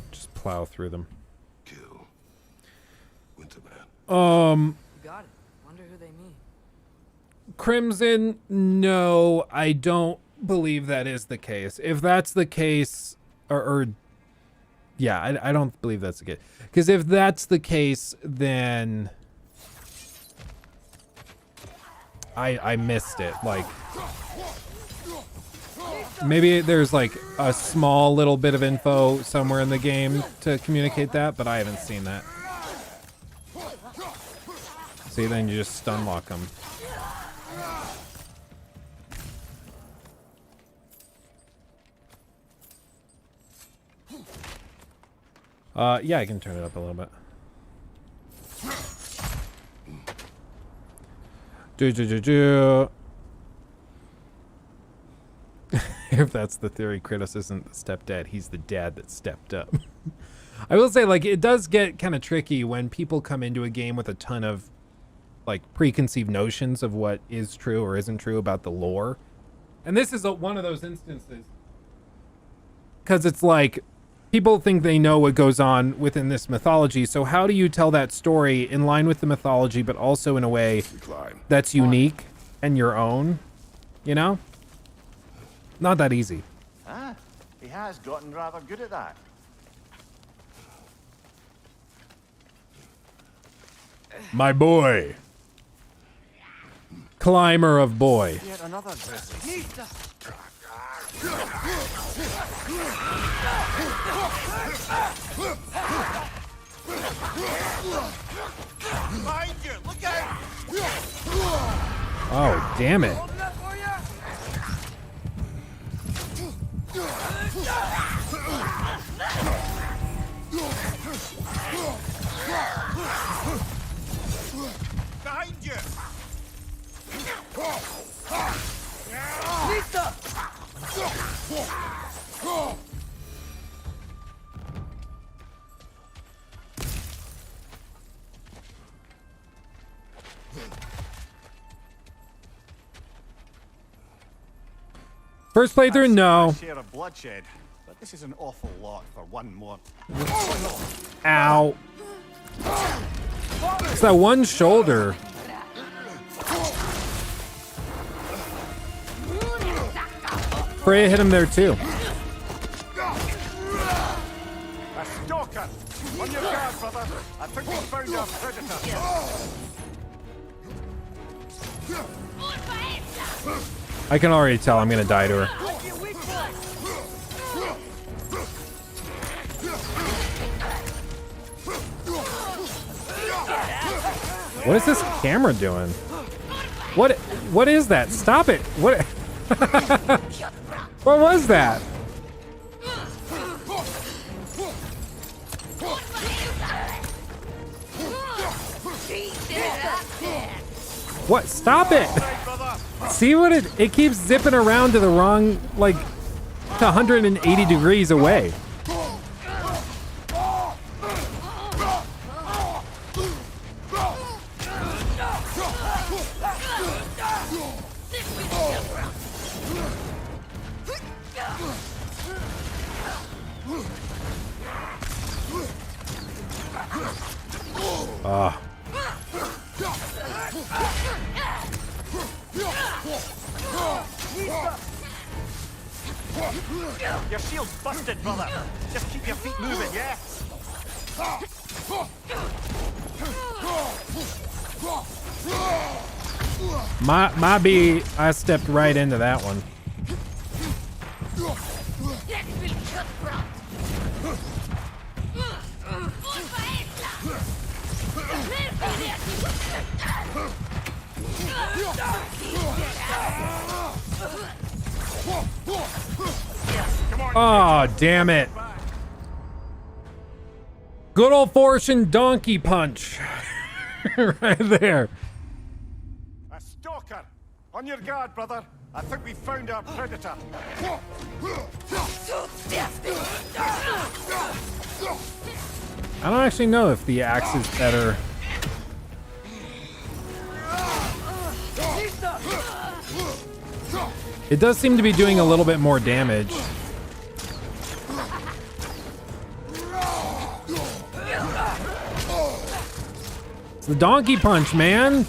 Just plow through them. You got it. Wonder who they mean. Crimson, no, I don't believe that is the case. If that's the case, yeah, I don't believe that's the case. Because if that's the case, then I missed it. Like, maybe there's like a small little bit of info somewhere in the game to communicate that, but I haven't seen that. See, then you just stun lock them. Yeah, I can turn it up a little bit. If that's the theory, Kratos isn't the stepdad, he's the dad that stepped up. I will say, like, it does get kind of tricky when people come into a game with a ton of, like, preconceived notions of what is true or isn't true about the lore. And this is one of those instances. Because it's like, people think they know what goes on within this mythology, so how do you tell that story in line with the mythology, but also in a way that's unique and your own? You know? Not that easy. Ah, he has gotten rather good at that. My boy. Climber of boy. Yet another grizzly. Behind you, look out! Oh, damn it. Behind you! First playthrough, no. Share of bloodshed, but this is an awful lot for one more. Ow. It's that one shoulder. Freya hit him there too. Stalker! On your guard, brother! I think we found our predator! I can already tell I'm gonna die to her. What is this camera doing? What is that? Stop it! What? What was that? What? Stop it! See what it keeps zipping around to the wrong, like, to 180 degrees away. Ah. Your shield's busted, brother. Just keep your feet moving, yeah? My B, I stepped right into that one. Oh, damn it. Good old fortune donkey punch. Right there. A stalker! On your guard, brother! I think we found our predator! I don't actually know if the axe is better. It does seem to be doing a little bit more damage. It's the donkey punch, man.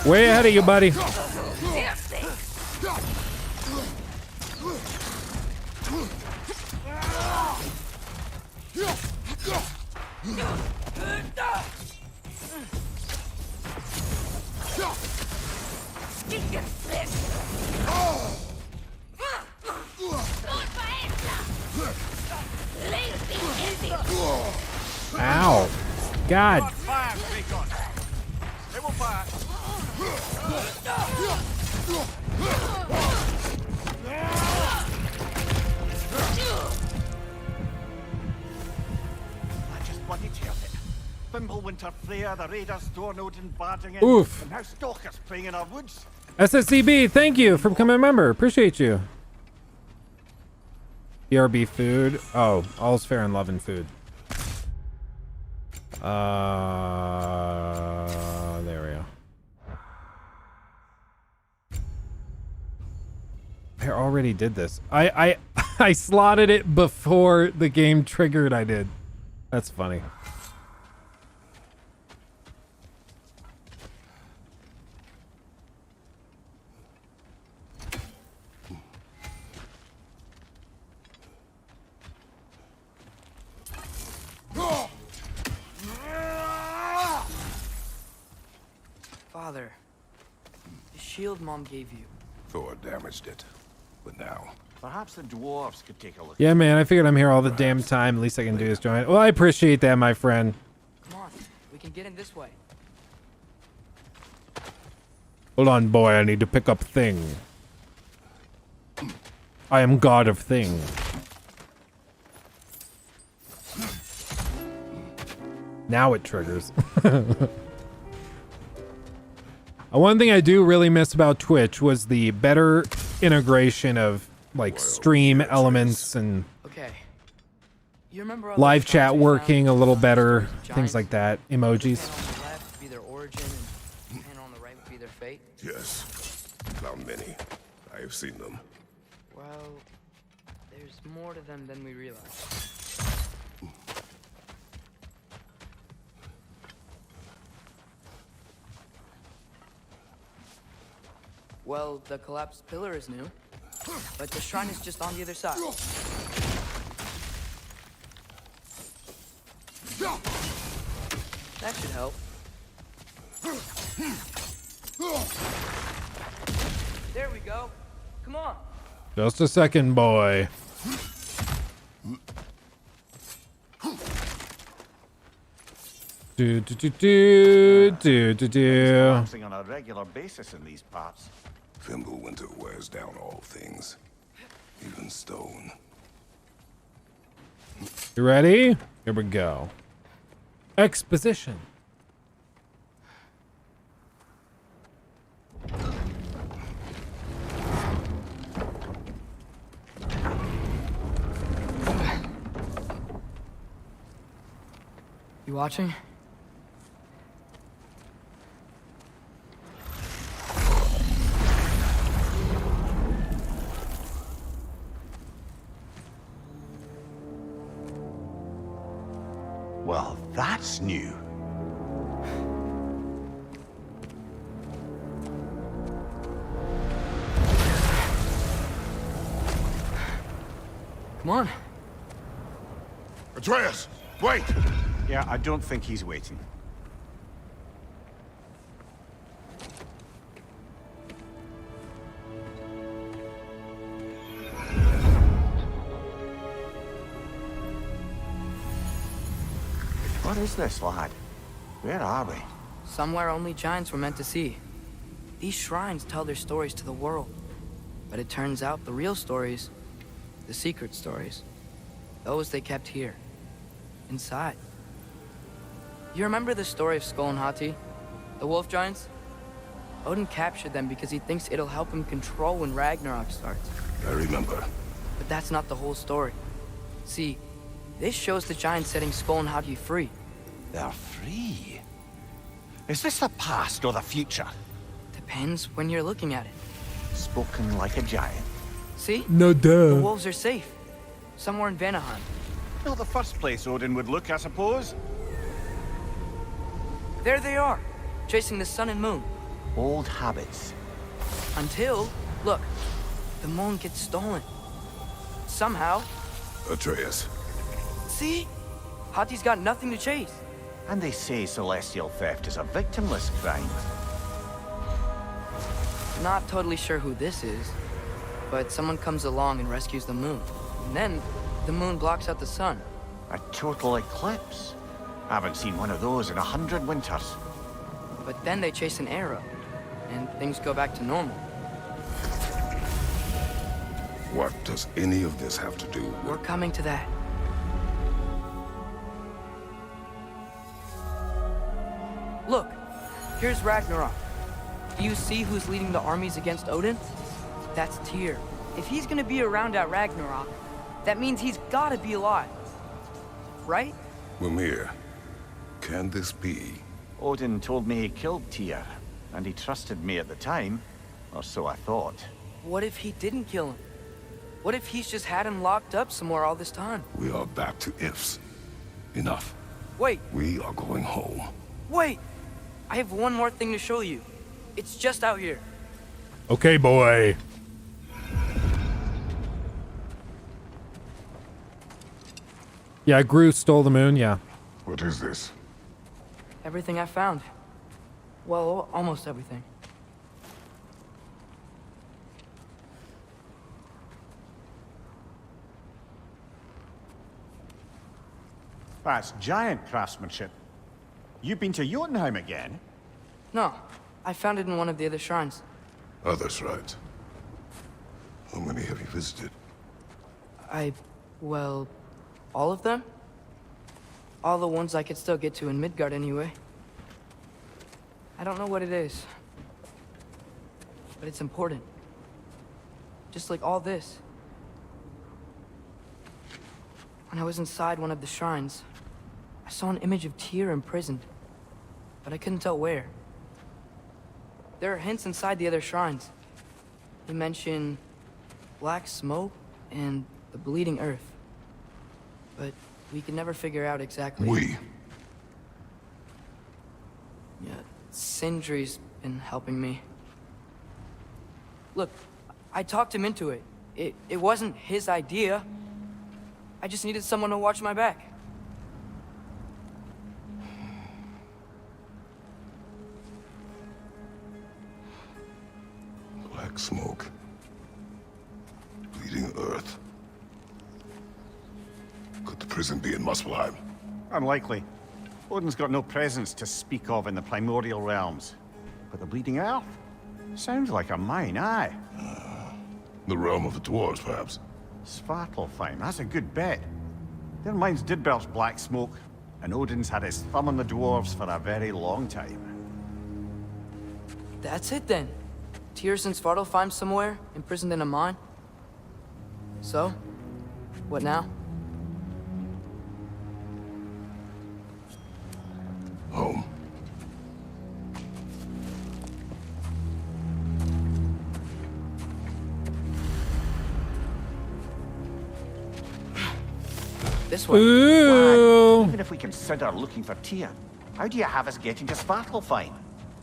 Way ahead of you, buddy. Ow. God. Winter Freya, the raiders, Thor, Odin barging in. Oof. And now Stalker's playing in our woods. SSCB, thank you for becoming a member. Appreciate you. BRB food. Oh, all's fair in love and food. There we go. I already did this. I slotted it before the game triggered. I did. That's funny. Father, the shield Mom gave you. Thor damaged it, but now. Perhaps the dwarves could take a look. Yeah, man, I figured I'm here all the damn time. At least I can do is join. Well, I appreciate that, my friend. Come on, we can get in this way. Hold on, boy. I need to pick up thing. I am god of thing. Now it triggers. One thing I do really miss about Twitch was the better integration of like stream elements and Okay. You remember all live those chat shrines we working a found? little better, Stories of things giants? like that, The emojis. panel on the left would be their origin, and the panel on the right would be their fate. Yes. Found many. I have seen them. Well, there's more to them than we realize. Well, the collapsed pillar is new, but the shrine is just on the other side. That should help. There we go. Come on. Just a second, boy. Do do do do do do do. Collapsing on a regular basis in these parts. Fimbulwinter wears down all things, even stone. You ready? Here we go. Exposition. You watching? Well, that's new. Come on. Atreus, wait! Yeah, I don't think he's waiting. What is this, lad? Where are we? Somewhere only giants were meant to see. These shrines tell their stories to the world. But it turns out the real stories, the secret stories, those they kept here, inside. You remember the story of Skull and Hati? The wolf giants? Odin captured them because he thinks it'll help him control when Ragnarok starts. I remember. But that's not the whole story. See, this shows the giants setting Skull and Hati free. They're free. Is this the past or the future? Depends when you're looking at it. Spoken like a giant. See? No duh. The wolves are safe. Somewhere in Vanaheim. Not the first place Odin would look, I suppose. There they are, chasing the sun and moon. Old habits. Until, look, the moon gets stolen. Somehow. Atreus. See? Hati's got nothing to chase. And they say celestial theft is a victimless crime. Not totally sure who this is, but someone comes along and rescues the moon. And then, the moon blocks out the sun. A total eclipse. Haven't seen one of those in 100 winters. But then they chase an arrow, and things go back to normal. What does any of this have to do We're with... coming to that. Look, here's Ragnarok. Do you see who's leading the armies against Odin? That's Tyr. If he's gonna be around at Ragnarok, that means he's gotta be alive. Right? Mimir, can this be? Odin told me he killed Tyr, and he trusted me at the time, or so I thought. What if he didn't kill him? What if he's just had him locked up somewhere all this time? We are back to ifs. Enough. Wait, We are going home. wait! I have one more thing to show you. It's just out here. Okay, boy. Yeah, Gru stole the moon, yeah. What is this? Everything I found. Well, almost everything. That's giant craftsmanship. You've been to Jotunheim again? No, I found it in one of the other shrines. Other shrines. How many have you visited? Well, all of them? All the ones I could still get to in Midgard anyway. I don't know what it is. But it's important. Just like all this. When I was inside one of the shrines, I saw an image of Tyr imprisoned. But I couldn't tell where. There are hints inside the other shrines. They mention black smoke and the bleeding earth. But we can never figure out exactly. Yeah, Sindri's been helping me. Look, I talked him into it. It wasn't his idea. I just needed someone to watch my back. Black smoke. Bleeding earth. Could the prison be in Muspelheim? Unlikely. Odin's got no presence to speak of in the primordial realms. But the bleeding earth? Sounds like a mine, aye. The realm of the dwarves, perhaps. Svartalfheim, that's a good bet. Their mines did belch black smoke, and Odin's had his thumb on the dwarves for a very long time. That's it then. Tyr's in Svartalfheim somewhere, imprisoned in a mine. So, what now? Home. This way. Ooh. Why? Even if we consider looking for Tyr, how do you have us getting to Svartalfheim?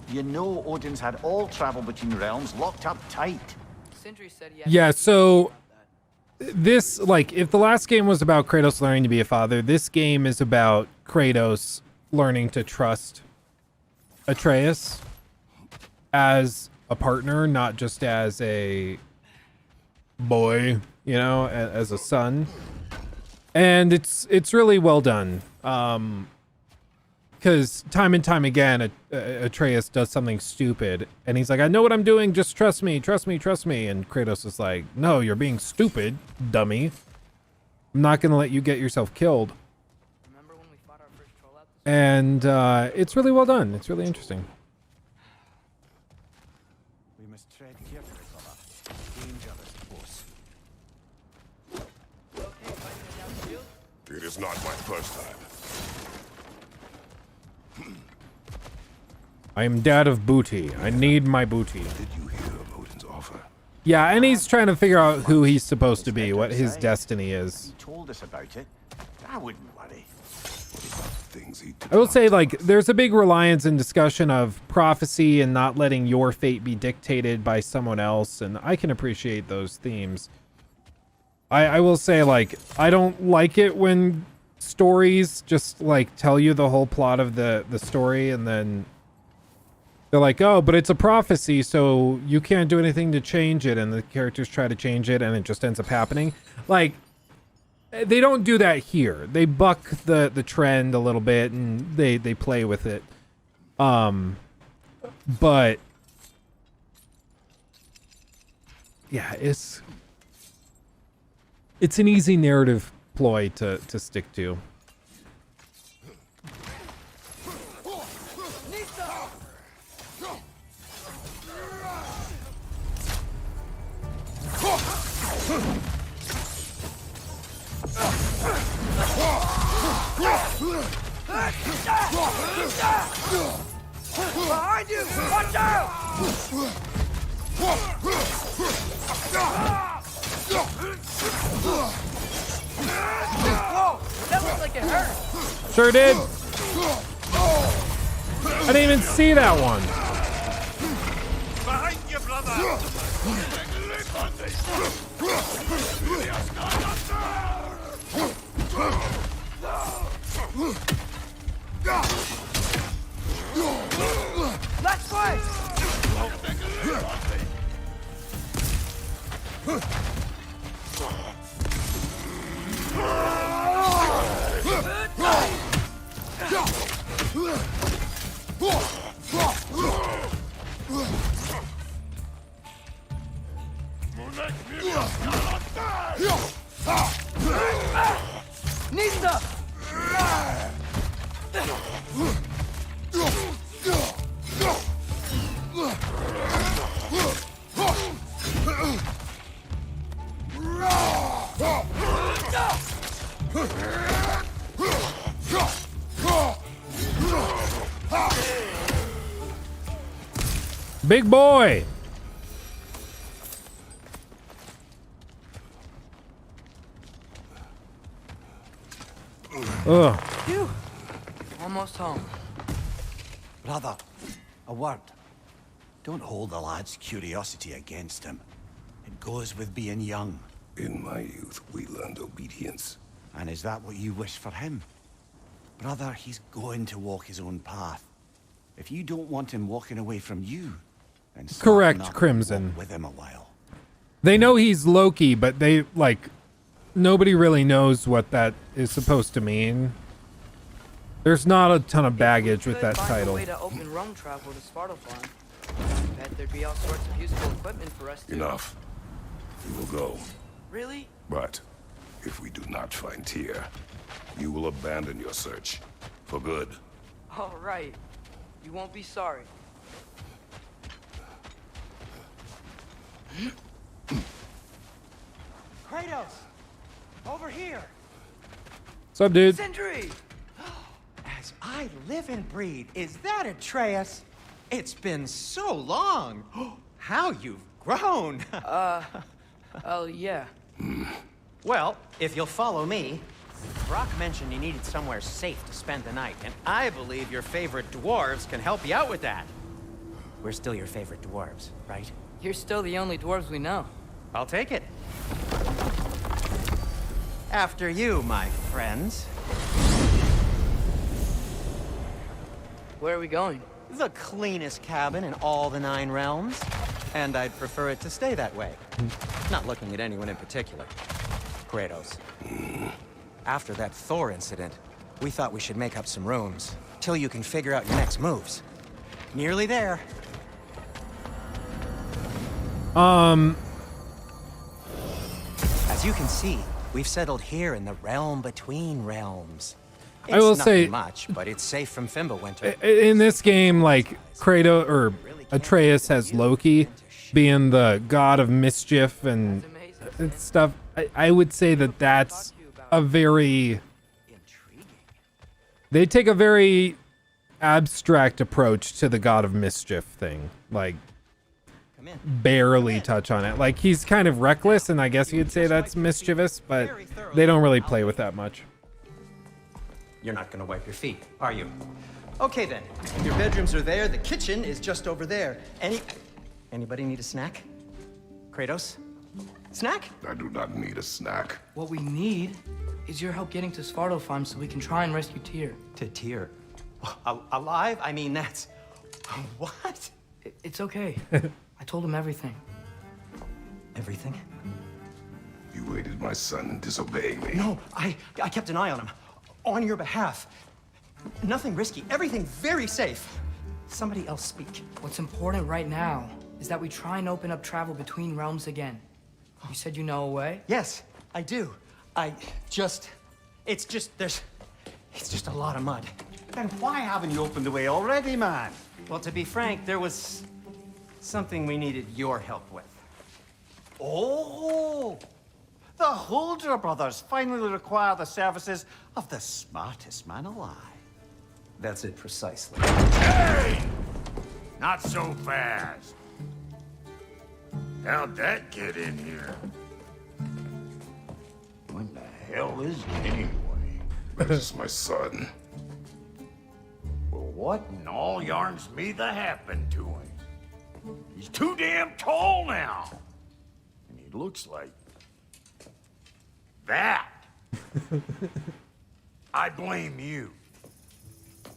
You know Odin's had all travel between realms locked up tight. Sindri said he had Yeah, so this, like, if the last game was about Kratos learning to be a father, this game is about Kratos learning to trust Atreus as a partner, not just as a boy, you know, as a son. And it's really well done. Because time and time again, Atreus does something stupid, and he's like, I know what I'm doing, just trust me, trust me, trust me. And Kratos is like, no, you're being stupid, dummy. I'm not going to let you get yourself killed. Remember when we fought our first troll out? And it's really well done. It's really interesting. We must tread carefully, brother. Danger is close. It is not my first time. I am dad of booty. I need my booty. Did you hear of Odin's offer? Yeah, and he's trying to figure out who he's supposed to be, what his destiny is. He told us about it. I wouldn't worry. Things he did I will not say, like, there's a big reliance and discussion of prophecy and not letting your fate be dictated by someone else, and I can appreciate those themes. I will say, like, I don't like it when stories just, like, tell you the whole plot of the story, and then they're like, oh, but it's a prophecy, so you can't do anything to change it, and the characters try to change it, and it just ends up happening. Like, they don't do that here. They buck the trend a little bit, and they play with it. But yeah, it's an easy narrative ploy to stick to. Behind you! Watch out! Whoa! That looked like it hurt! Sure did. I didn't even see that one. Behind you, brother! Let's fight! Big boy. Ugh. Phew. Almost home. Brother, a word. Don't hold the lad's curiosity against him. It goes with being young. In my youth, we learned obedience. And is that what you wish for him? Brother, he's going to walk his own path. If you don't want him walking away from you, then Correct, smarten up and Crimson. walk with him a while. They know he's Loki, but they, like, nobody really knows what that is supposed to mean. There's not a ton of baggage with that Find title. a way to open roam travel to Svartalfheim. Bet there'd be all sorts of useful equipment for us to... Enough. We will go. Really? But if we do not find Tyr, you will abandon your search. For good. All right. You won't be sorry. Kratos! Over here! What's up, dude? Sindri! As I live and breathe, is that Atreus? It's been so long. How you've grown. Oh, yeah. Well, if you'll follow me, Brock mentioned you needed somewhere safe to spend the night, and I believe your favorite dwarves can help you out with that. We're still your favorite dwarves, right? You're still the only dwarves we know. I'll take it. After you, my friends. Where are we going? The cleanest cabin in all the 9 realms. And I'd prefer it to stay that way. Not looking at anyone in particular. Kratos. After that Thor incident, we thought we should make up some rooms, till you can figure out your next moves. Nearly there. As you can see, we've settled here in the realm between realms. It's I will nothing say, much, but it's safe from Fimbulwinter. in this game, like, Kratos or Atreus has Loki being the god of mischief and stuff. I would say that that's a very... They take a very abstract approach to the god of mischief thing. Like, barely touch on it. Like, he's kind of reckless, and I guess you'd say that's mischievous, but they don't really play with that much. You're not gonna wipe your feet, are you? Okay then, your bedrooms are there, the kitchen is just over there. Anybody need a snack? Kratos? Snack? I do not need a snack. What we need is your help getting to Svartalfheim so we can try and rescue Tyr. To Tyr? Alive? I mean, that's... What? It's okay. I told him everything. Everything? You aided my son in disobeying me. No, I kept an eye on him. On your behalf. Nothing risky, everything very safe. Somebody else speak. What's important right now is that we try and open up travel between realms again. You said you know a way? Yes, I do. It's just a lot of mud. Then why haven't you opened the way already, man? Well, to be frank, there was something we needed your help with. Oh! The Holder brothers finally require the services of the smartest man alive. That's it precisely. Hey! Not so fast. How'd that get in here? What the hell is it anyway? That is my son. Well, what in all yarns me that happened to him? He's too damn tall now. And he looks like... that. I blame you.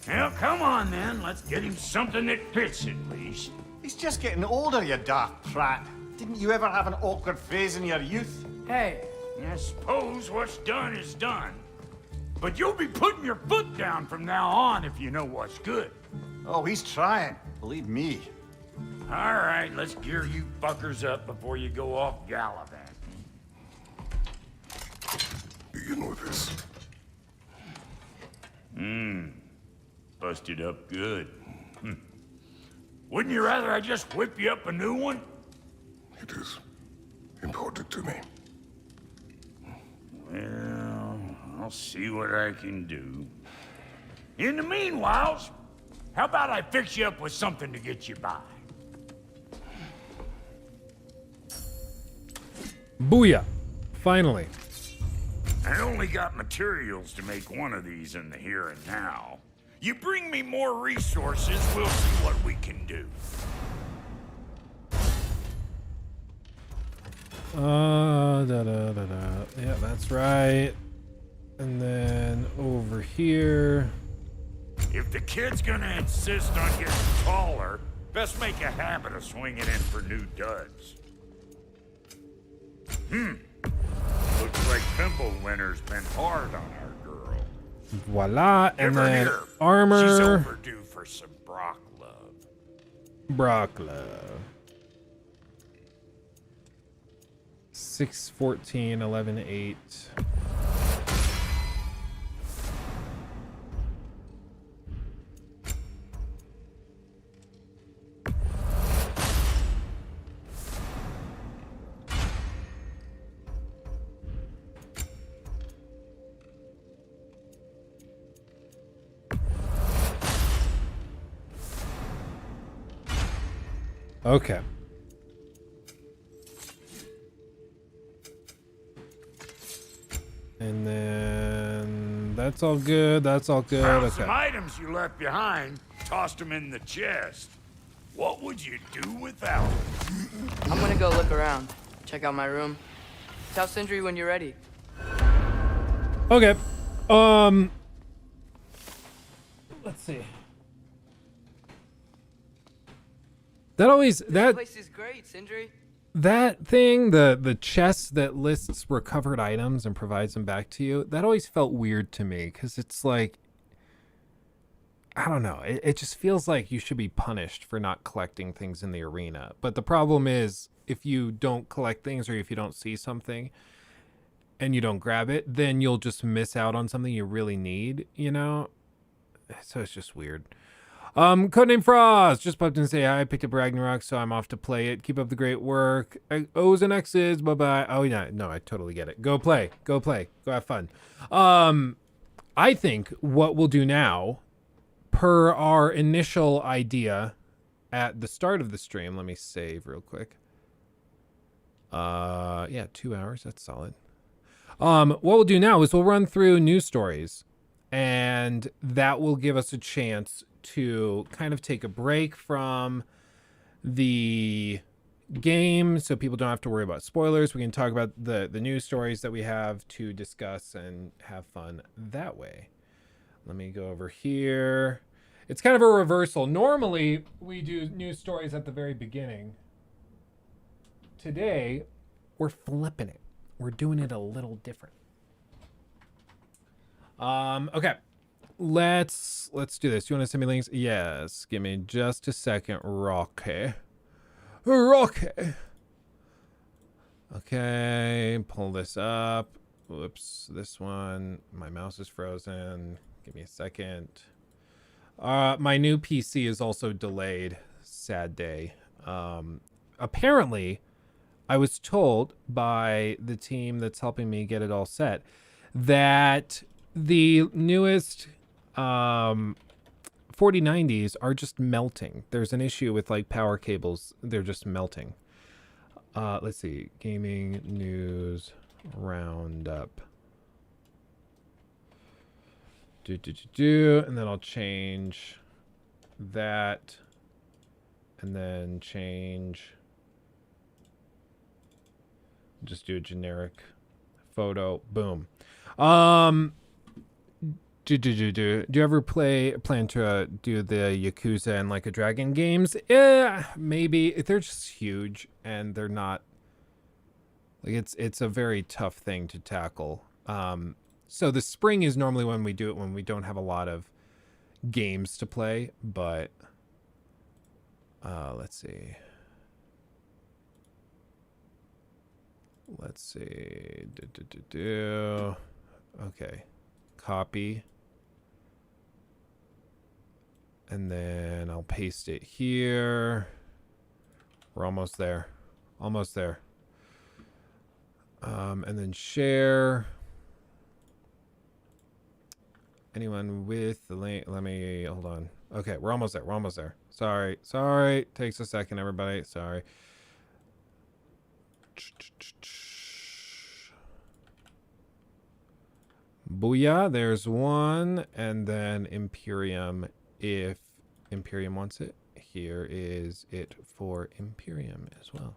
Well, come on then. Let's get him something that fits at least. He's just getting older, you dark prat. Didn't you ever have an awkward phase in your youth? Hey. I suppose what's done is done. But you'll be putting your foot down from now on if you know what's good. Oh, he's trying. Believe me. All right, let's gear you fuckers up before you go off gallivanting. Begin with this. Busted up good. Wouldn't you rather I just whip you up a new one? It is important to me. Well, I'll see what I can do. In the meanwhile, how about I fix you up with something to get you by? Booyah. Finally. I only got materials to make one of these in the here and now. You bring me more resources, we'll see what we can do. Yeah, that's right. And then over here. If the kid's gonna insist on getting taller, best make a habit of swinging in for new duds. Looks like Winter's been hard on our girl. Voila. And Give her then here. armor. She's overdue for some Brock love. Brock love. 6, 14, 11, 8. Okay. And then that's all good. That's all good. Found Okay. some items you left behind, tossed them in the chest. What would you do without them? I'm gonna go look around. Check out my room. Tell Sindri when you're ready. Okay. Let's see. This place is great, Sindri. That thing, the chest that lists recovered items and provides them back to you, that always felt weird to me because it's like, I don't know. It just feels like you should be punished for not collecting things in the arena. But the problem is, if you don't collect things or if you don't see something and you don't grab it, then you'll just miss out on something you really need, you know? So it's just weird. Codename Frost just popped in to say hi. I picked up Ragnarok, so I'm off to play it. Keep up the great work. O's and X's. Bye bye. Oh yeah, no, I totally get it. Go play. Go play. Go have fun. I think what we'll do now, per our initial idea at the start of the stream, let me save real quick. Yeah, 2 hours. That's solid. What we'll do now is we'll run through news stories, and that will give us a chance to kind of take a break from the game so people don't have to worry about spoilers. We can talk about the news stories that we have to discuss and have fun that way. Let me go over here. It's kind of a reversal. Normally, we do news stories at the very beginning. Today, we're flipping it. We're doing it a little different. Okay. Let's do this. You want to send me links? Yes. Give me just a second, Rocky. Okay, pull this up. Whoops, this one. My mouse is frozen. Give me a second. My new PC is also delayed. Sad day. Apparently, I was told by the team that's helping me get it all set that the newest 4090s are just melting. There's an issue with like power cables. They're just melting. Let's see. Gaming news roundup. And then I'll change that. And then change. Just do a generic photo. Boom. Do you ever plan to do the Yakuza and Like a Dragon games? Yeah, maybe. They're just huge and they're not like it's a very tough thing to tackle. So the spring is normally when we do it when we don't have a lot of games to play, but let's see. Okay. Copy. And then I'll paste it here. We're almost there. Almost there. And then share. Anyone with the link? Let me hold on. Okay, we're almost there. We're almost there. Sorry. Takes a second, everybody. Sorry. Booyah, there's one, and then Imperium, if Imperium wants it. Here is it for Imperium as well.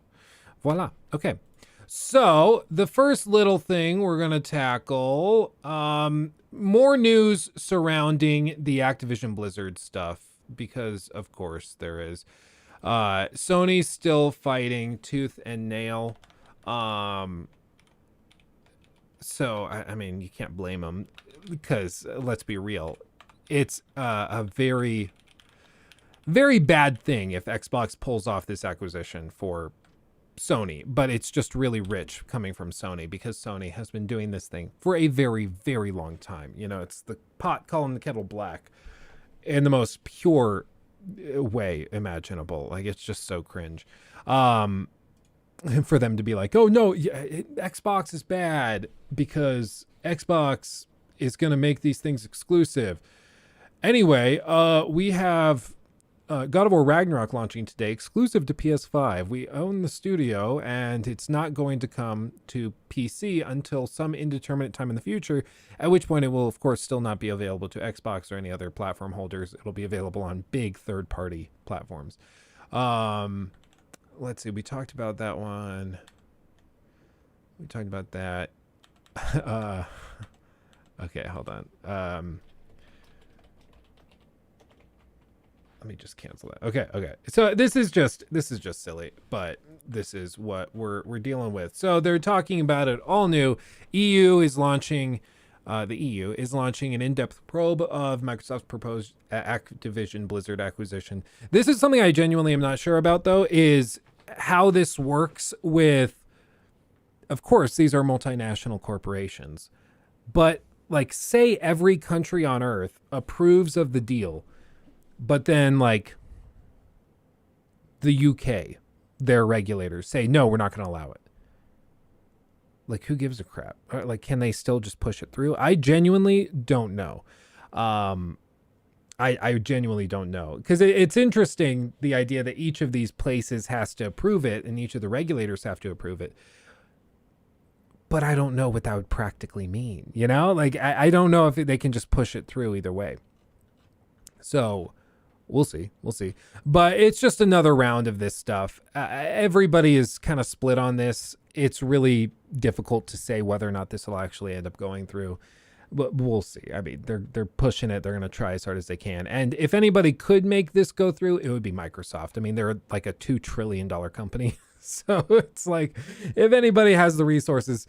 Voila. Okay. So the first little thing we're going to tackle, more news surrounding the Activision Blizzard stuff, because of course there is. Sony's still fighting tooth and nail. So, I mean, you can't blame them, because let's be real. It's a very, very bad thing if Xbox pulls off this acquisition for Sony, but it's just really rich coming from Sony, because Sony has been doing this thing for a very, very long time. You know, it's the pot calling the kettle black in the most pure way imaginable. Like, it's just so cringe. For them to be like, oh no, Xbox is bad because Xbox is going to make these things exclusive. Anyway, we have God of War Ragnarok launching today, exclusive to PS5. We own the studio, and it's not going to come to PC until some indeterminate time in the future, at which point it will, of course, still not be available to Xbox or any other platform holders. It'll be available on big third-party platforms. Let's see, we talked about that one. We talked about that. Okay, hold on. Let me just cancel that. Okay. So this is just silly, but this is what we're dealing with. So they're talking about it all new. The EU is launching an in-depth probe of Microsoft's proposed Activision Blizzard acquisition. This is something I genuinely am not sure about, though, is how this works with, of course, these are multinational corporations, but like, say every country on earth approves of the deal, but then like the UK, their regulators say, no, we're not going to allow it. Like, who gives a crap? Like, can they still just push it through? I genuinely don't know. I genuinely don't know, because it's interesting, the idea that each of these places has to approve it and each of the regulators have to approve it. But I don't know what that would practically mean. You know, like, I don't know if they can just push it through either way. So we'll see. But it's just another round of this stuff. Everybody is kind of split on this. It's really difficult to say whether or not this will actually end up going through. But we'll see. I mean, they're pushing it. They're going to try as hard as they can. And if anybody could make this go through, it would be Microsoft. I mean, they're like a $2 trillion company. So it's like, if anybody has the resources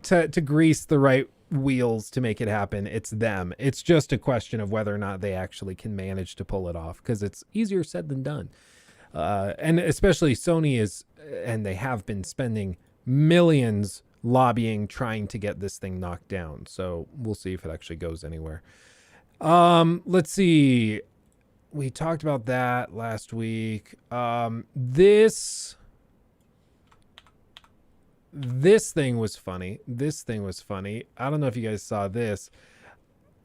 to grease the right wheels to make it happen, it's them. It's just a question of whether or not they actually can manage to pull it off, because it's easier said than done. And especially Sony is, and they have been spending millions lobbying, trying to get this thing knocked down. So we'll see if it actually goes anywhere. Let's see. We talked about that last week. This thing was funny. I don't know if you guys saw this.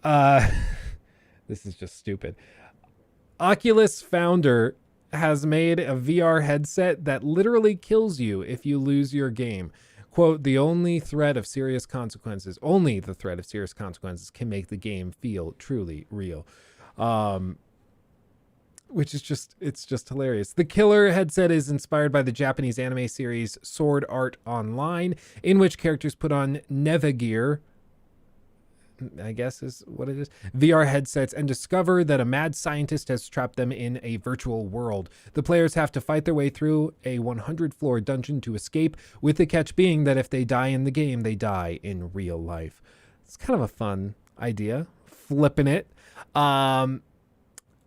This is just stupid. Oculus founder has made a VR headset that literally kills you if you lose your game. Quote, the only threat of serious consequences can make the game feel truly real. Which is it's just hilarious. The killer headset is inspired by the Japanese anime series Sword Art Online, in which characters put on Neva gear, I guess is what it is, VR headsets, and discover that a mad scientist has trapped them in a virtual world. The players have to fight their way through a 100-floor dungeon to escape, with the catch being that if they die in the game, they die in real life. It's kind of a fun idea, flipping it.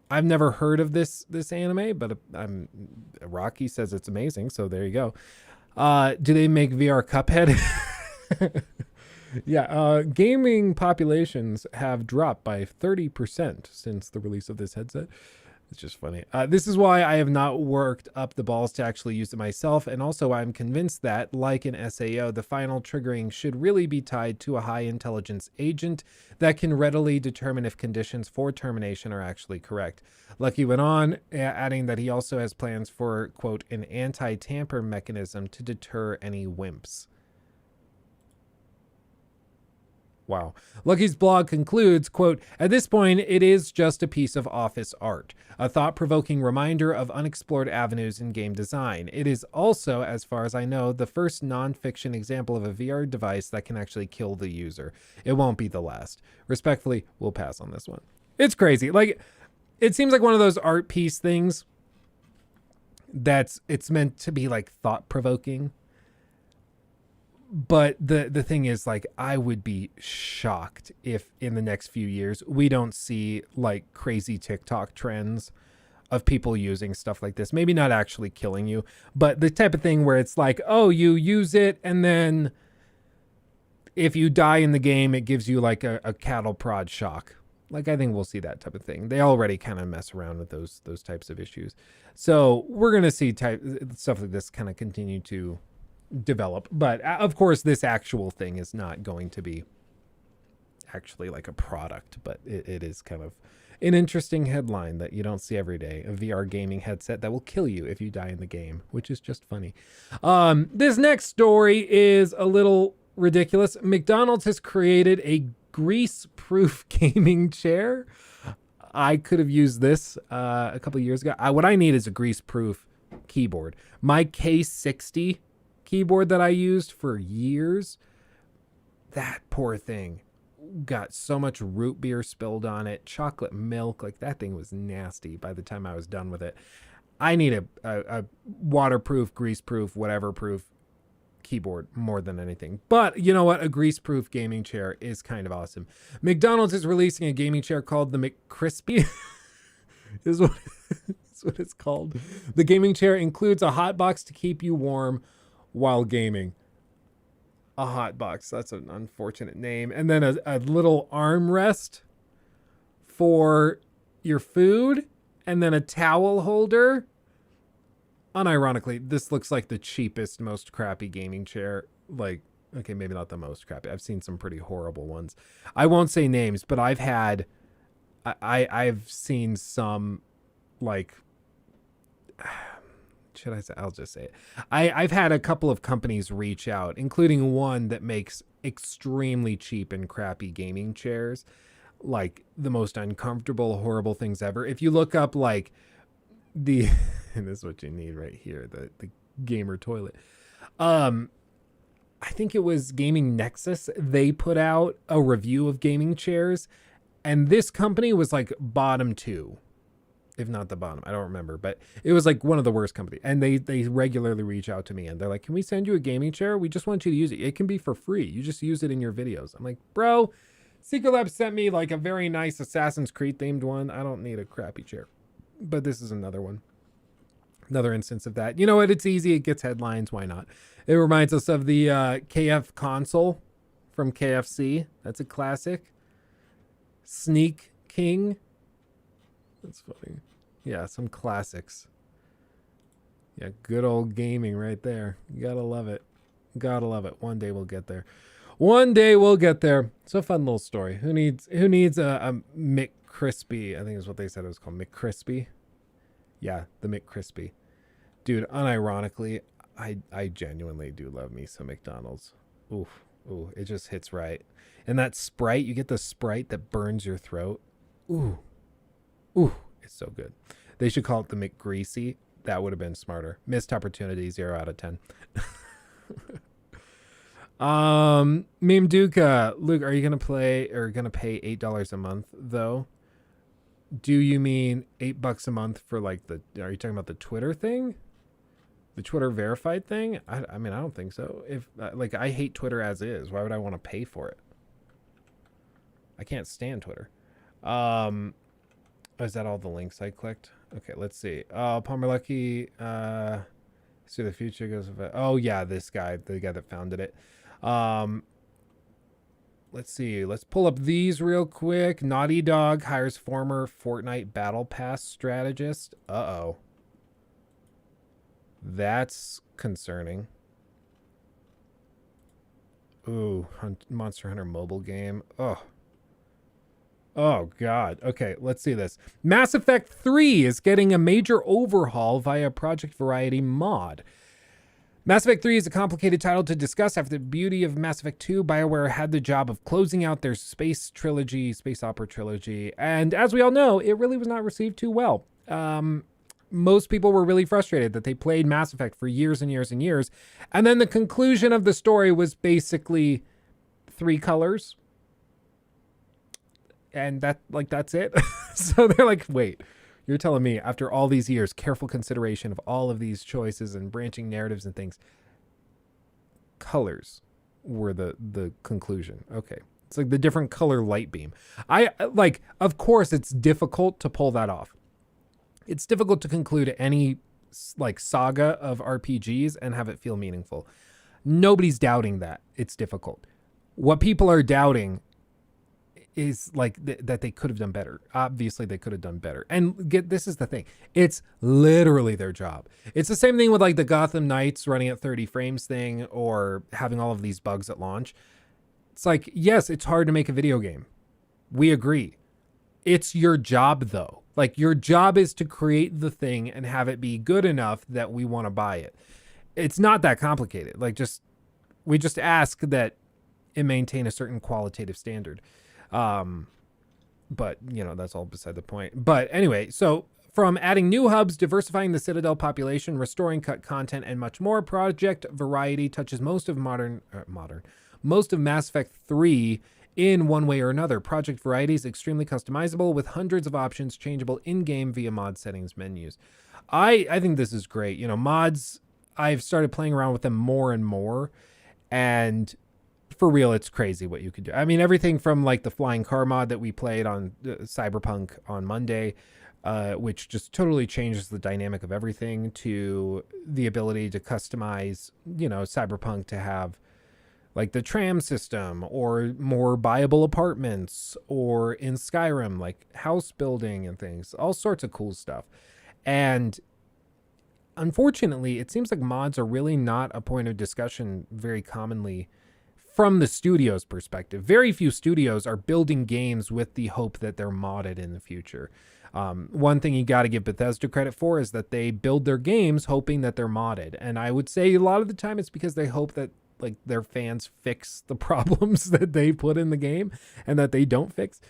I've never heard of this anime, but Rocky says it's amazing, so there you go. Do they make VR Cuphead? Yeah, gaming populations have dropped by 30% since the release of this headset. It's just funny. This is why I have not worked up the balls to actually use it myself. And also I'm convinced that, like an SAO, the final triggering should really be tied to a high intelligence agent that can readily determine if conditions for termination are actually correct. Lucky went on, adding that he also has plans for, quote, an anti-tamper mechanism to deter any wimps. Wow. Lucky's blog concludes, quote, at this point, it is just a piece of office art, a thought-provoking reminder of unexplored avenues in game design. It is also, as far as I know, the first non-fiction example of a VR device that can actually kill the user. It won't be the last. Respectfully, we'll pass on this one. It's crazy. Like, it seems like one of those art piece things it's meant to be like thought-provoking. But the thing is, like, I would be shocked if in the next few years we don't see like crazy TikTok trends of people using stuff like this. Maybe not actually killing you, but the type of thing where it's like, oh, you use it and then if you die in the game, it gives you like a cattle prod shock. Like, I think we'll see that type of thing. They already kind of mess around with those types of issues. So we're going to see stuff like this kind of continue to develop. But of course, this actual thing is not going to be actually like a product, but it is kind of an interesting headline that you don't see every day. A VR gaming headset that will kill you if you die in the game, which is just funny. This next story is a little ridiculous. McDonald's has created a grease-proof gaming chair. I could have used this a couple of years ago. What I need is a grease-proof keyboard. My K60 keyboard that I used for years, that poor thing got so much root beer spilled on it, chocolate milk, like that thing was nasty by the time I was done with it. I need a waterproof, grease-proof, whatever-proof keyboard more than anything. But you know what? A grease-proof gaming chair is kind of awesome. McDonald's is releasing a gaming chair called the McCrispy. is what it's called. The gaming chair includes a hot box to keep you warm while gaming. A hot box. That's an unfortunate name. And then a little armrest for your food. And then a towel holder. Unironically, this looks like the cheapest, most crappy gaming chair. Like, okay, maybe not the most crappy. I've seen some pretty horrible ones. I won't say names, but I've seen some, like, should I say? I'll just say it. I've had a couple of companies reach out, including one that makes extremely cheap and crappy gaming chairs, like the most uncomfortable, horrible things ever. If you look up like and this is what you need right here, the gamer toilet. I think it was Gaming Nexus. They put out a review of gaming chairs, and this company was like bottom 2. If not the bottom, I don't remember, but it was like one of the worst companies. And they regularly reach out to me and they're like, can we send you a gaming chair? We just want you to use it. It can be for free. You just use it in your videos. I'm like, bro, Secret Lab sent me like a very nice Assassin's Creed themed one. I don't need a crappy chair. But this is another one. Another instance of that. You know what? It's easy. It gets headlines. Why not? It reminds us of the KF console from KFC. That's a classic. Sneak King. That's funny. Yeah, some classics. Yeah, good old gaming right there. You gotta love it. Gotta love it. One day we'll get there. One day we'll get there. It's a fun little story. Who needs a McCrispy? I think is what they said it was called. McCrispy. Yeah, the McCrispy. Dude, unironically, I genuinely do love me some McDonald's. Ooh, it just hits right. And that Sprite, you get the Sprite that burns your throat. Ooh, it's so good. They should call it the McGreasy. That would have been smarter. Missed opportunity, 0 out of 10. Meme Duca, Luke, are you gonna pay $8 a month though? Do you mean $8 a month for like are you talking about the Twitter thing? The Twitter verified thing? I mean, I don't think so. If like, I hate Twitter as is. Why would I want to pay for it? I can't stand Twitter. Is that all the links I clicked? Okay, let's see. Palmer Lucky, see the future goes with it. Oh yeah, this guy, the guy that founded it. let's see. Let's pull up these real quick. Naughty Dog hires former Fortnite Battle Pass strategist. Uh-oh. That's concerning. Ooh, Monster Hunter mobile game. Oh, God. Okay, let's see this. Mass Effect 3 is getting a major overhaul via Project Variety mod. Mass Effect 3 is a complicated title to discuss. After the beauty of Mass Effect 2, BioWare had the job of closing out their space opera trilogy. And as we all know, it really was not received too well. Most people were really frustrated that they played Mass Effect for years and years and years. And then the conclusion of the story was basically 3 colors. And that's it. So they're like, wait, you're telling me after all these years, careful consideration of all of these choices and branching narratives and things, colors were the conclusion. Okay. It's like the different color light beam. Of course it's difficult to pull that off. It's difficult to conclude any saga of RPGs and have it feel meaningful. Nobody's doubting that it's difficult. What people are doubting is that they could have done better. Obviously they could have done better. And this is the thing. It's literally their job. It's the same thing with the Gotham Knights running at 30 frames thing or having all of these bugs at launch. It's yes, it's hard to make a video game. We agree. It's your job though. Your job is to create the thing and have it be good enough that we want to buy it. It's not that complicated. We just ask that it maintain a certain qualitative standard. But that's all beside the point. But anyway, so from adding new hubs, diversifying the Citadel population, restoring cut content, and much more, Project Variety touches most of Mass Effect 3 in one way or another. Project Variety is extremely customizable with hundreds of options changeable in-game via mod settings menus. I think this is great. Mods, I've started playing around with them more and more, and for real, it's crazy what you could do. I mean, everything from the flying car mod that we played on Cyberpunk on Monday, which just totally changes the dynamic of everything, to the ability to customize, Cyberpunk to have the tram system or more buyable apartments, or in Skyrim, house building and things, all sorts of cool stuff. And unfortunately, it seems like mods are really not a point of discussion very commonly from the studio's perspective. Very few studios are building games with the hope that they're modded in the future. One thing you got to give Bethesda credit for is that they build their games hoping that they're modded. And I would say a lot of the time it's because they hope that their fans fix the problems that they put in the game and that they don't fix.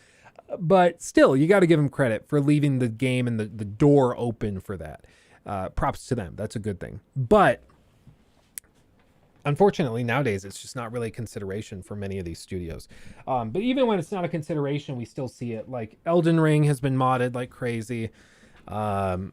But still, you got to give them credit for leaving the game and the door open for that. Props to them. That's a good thing. But unfortunately, nowadays, it's just not really a consideration for many of these studios. But even when it's not a consideration, we still see it. Elden Ring has been modded like crazy. Even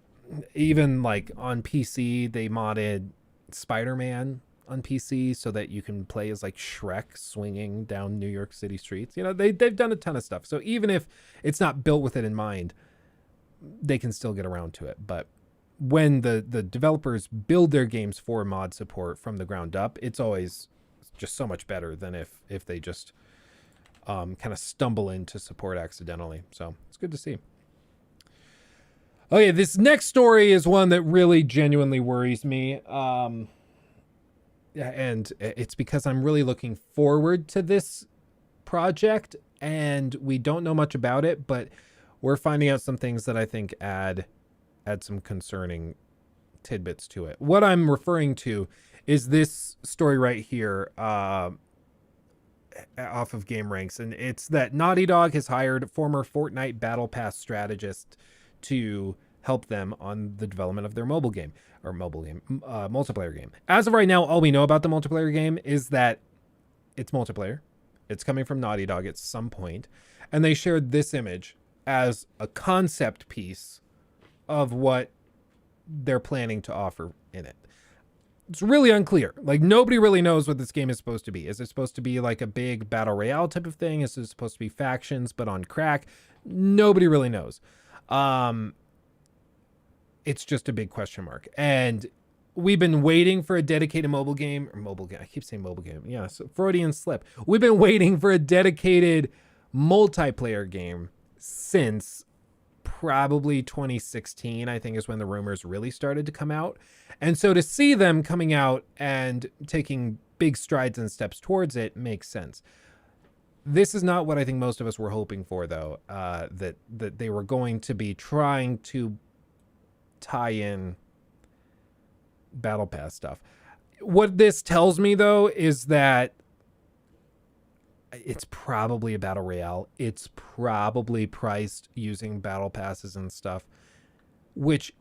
on PC, they modded Spider-Man on PC so that you can play as Shrek swinging down New York City streets. They've done a ton of stuff. So even if it's not built with it in mind, they can still get around to it. But when the developers build their games for mod support from the ground up, it's always just so much better than if they just kind of stumble into support accidentally. So it's good to see. Okay, this next story is one that really genuinely worries me. And it's because I'm really looking forward to this project, and we don't know much about it, but we're finding out some things that I think add some concerning tidbits to it. What I'm referring to is this story right here, off of GameRanks, and it's that Naughty Dog has hired former Fortnite Battle Pass strategist to help them on the development of their multiplayer game. As of right now, all we know about the multiplayer game is that it's multiplayer. It's coming from Naughty Dog at some point, and they shared this image as a concept piece of what they're planning to offer in it. It's really unclear. Nobody really knows what this game is supposed to be. Is it supposed to be a big battle royale type of thing? Is it supposed to be factions but on crack? Nobody really knows. It's just a big question mark. And we've been waiting for a dedicated mobile game. I keep saying mobile game. Yeah, so Freudian slip. We've been waiting for a dedicated multiplayer game since probably 2016, I think, is when the rumors really started to come out. And so to see them coming out and taking big strides and steps towards it makes sense. This is not what I think most of us were hoping for, though, that they were going to be trying to tie in Battle Pass stuff. What this tells me, though, is that it's probably a battle royale. It's probably priced using battle passes and stuff, which,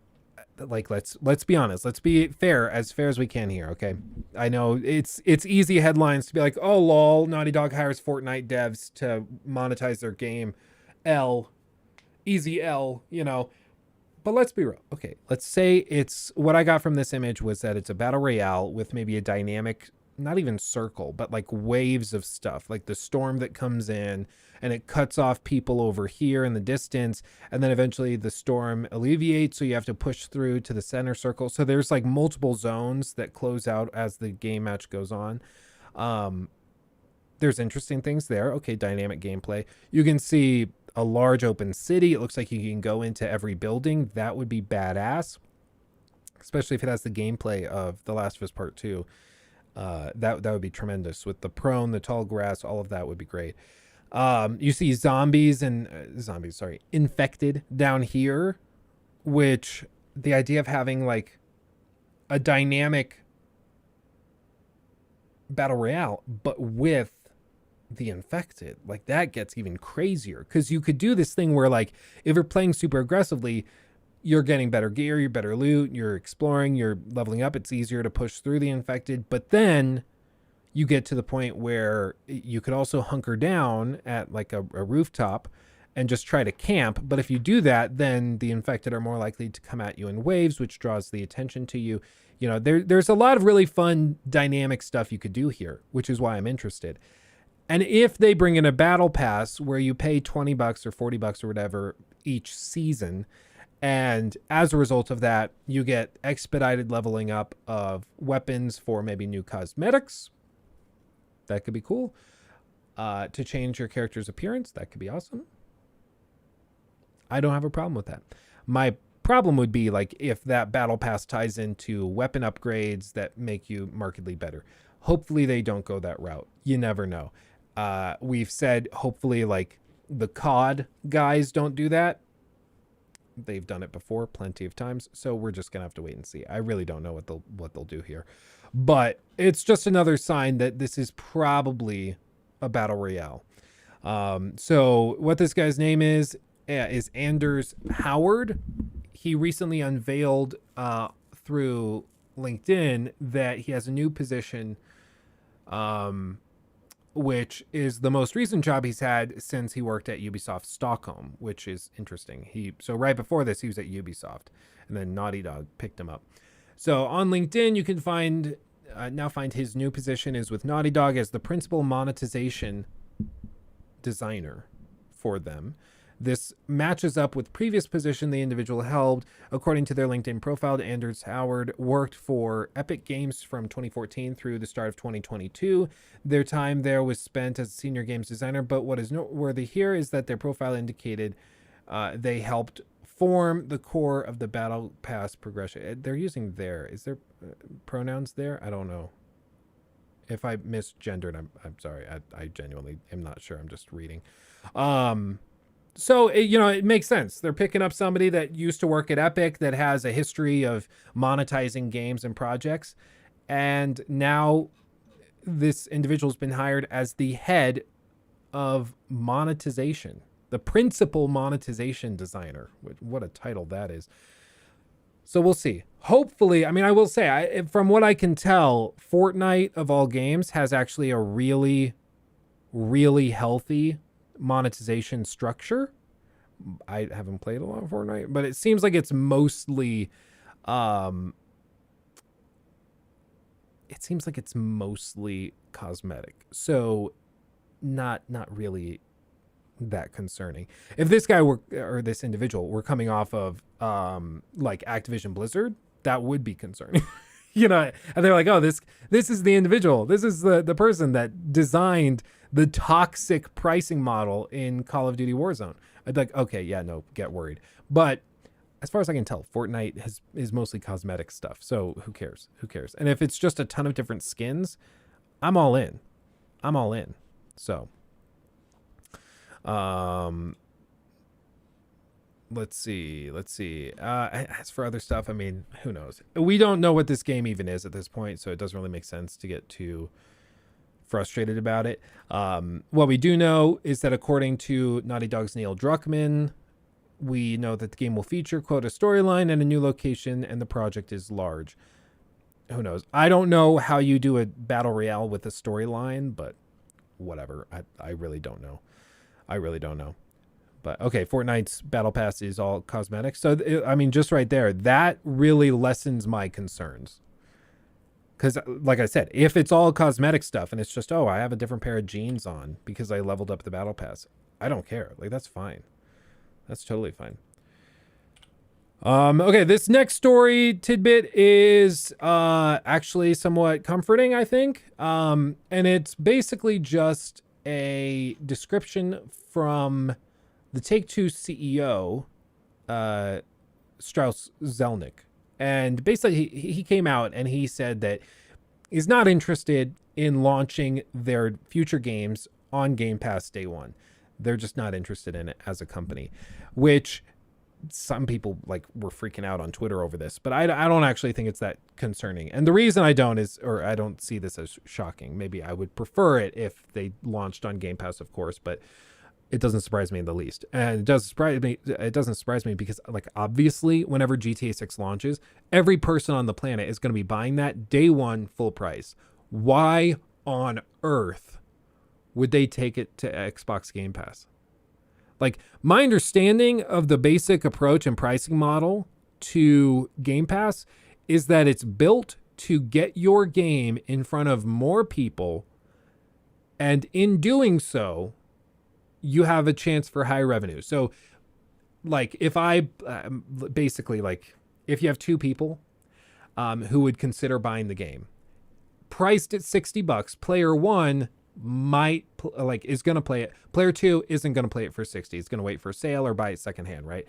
like, let's be honest. Let's be fair as we can here, okay? I know it's easy headlines to be like, oh, lol, Naughty Dog hires Fortnite devs to monetize their game. Easy L, you know. But let's be real. Okay, let's say it's, what I got from this image was that it's a battle royale with maybe a dynamic, not even circle, but like waves of stuff, like the storm that comes in and it cuts off people over here in the distance, and then eventually the storm alleviates, so you have to push through to the center circle. So there's like multiple zones that close out as the game match goes on. There's interesting things there. Okay, dynamic gameplay. You can see a large open city. It looks like you can go into every building. That would be badass, especially if it has the gameplay of The Last of Us Part 2. That would be tremendous with the prone, the tall grass, all of that would be great. You see infected down here, which the idea of having like a dynamic battle royale, but with the infected, like that gets even crazier, because you could do this thing where, like, if you're playing super aggressively, you're getting better gear, you're better loot, you're exploring, you're leveling up, it's easier to push through the infected. But then you get to the point where you could also hunker down at like a rooftop and just try to camp. But if you do that, then the infected are more likely to come at you in waves, which draws the attention to you. You know, there's a lot of really fun dynamic stuff you could do here, which is why I'm interested. And if they bring in a battle pass where you pay $20 or $40 or whatever each season, and as a result of that, you get expedited leveling up of weapons for maybe new cosmetics, that could be cool. To change your character's appearance, that could be awesome. I don't have a problem with that. My problem would be like if that battle pass ties into weapon upgrades that make you markedly better. Hopefully they don't go that route. You never know. We've said hopefully like the COD guys don't do that. They've done it before plenty of times, so we're just gonna have to wait and see. I really don't know what they'll do here, but it's just another sign that this is probably a battle royale. So what this guy's name is Anders Howard. He recently unveiled through LinkedIn that he has a new position, which is the most recent job he's had since he worked at Ubisoft Stockholm, which is interesting. So right before this, he was at Ubisoft, and then Naughty Dog picked him up. So on LinkedIn, you can find his new position is with Naughty Dog as the principal monetization designer for them. This matches up with previous position the individual held. According to their LinkedIn profile, Anders Howard worked for Epic Games from 2014 through the start of 2022. Their time there was spent as a senior games designer, but what is noteworthy here is that their profile indicated they helped form the core of the Battle Pass progression. They're using there. Is there pronouns there? I don't know. If I misgendered, I'm sorry. I genuinely am not sure. I'm just reading. So, it makes sense. They're picking up somebody that used to work at Epic that has a history of monetizing games and projects. And now this individual's been hired as the head of monetization, the principal monetization designer. What a title that is. So we'll see. Hopefully, I will say, from what I can tell, Fortnite of all games has actually a really, really healthy monetization structure. I haven't played a lot of Fortnite, but it seems like it's mostly cosmetic. So not really that concerning. If this guy or this individual were coming off of like Activision Blizzard, that would be concerning. And they're like, oh, this is the individual. This is the person that designed the toxic pricing model in Call of Duty Warzone. I'd be like, okay, yeah, no, get worried. But as far as I can tell, Fortnite is mostly cosmetic stuff. So who cares? Who cares? And if it's just a ton of different skins, I'm all in. So, let's see. As for other stuff, I mean, who knows? We don't know what this game even is at this point, so it doesn't really make sense to get too frustrated about it. What we do know is that according to Naughty Dog's Neil Druckmann, we know that the game will feature, quote, a storyline and a new location, and the project is large. Who knows? I don't know how you do a battle royale with a storyline, but whatever. I really don't know. But okay, Fortnite's battle pass is all cosmetic. So, I mean, just right there, that really lessens my concerns. Because, like I said, if it's all cosmetic stuff and it's just, oh, I have a different pair of jeans on because I leveled up the battle pass, I don't care. Like, that's fine. That's totally fine. Okay, this next story tidbit is actually somewhat comforting, I think. And it's basically just a description from the Take-Two CEO, Strauss Zelnick. And basically, he came out and he said that he's not interested in launching their future games on Game Pass day one. They're just not interested in it as a company, which some people were freaking out on Twitter over this, but I don't actually think it's that concerning. And the reason I don't I don't see this as shocking. Maybe I would prefer it if they launched on Game Pass, of course, but it doesn't surprise me in the least. And it doesn't surprise me because, obviously, whenever GTA 6 launches, every person on the planet is going to be buying that day one full price. Why on earth would they take it to Xbox Game Pass? My understanding of the basic approach and pricing model to Game Pass is that it's built to get your game in front of more people, and in doing so, you have a chance for high revenue. So, if I if you have two people who would consider buying the game, priced at $60, player one might is going to play it. Player two isn't going to play it for 60. It's going to wait for a sale or buy it secondhand, right?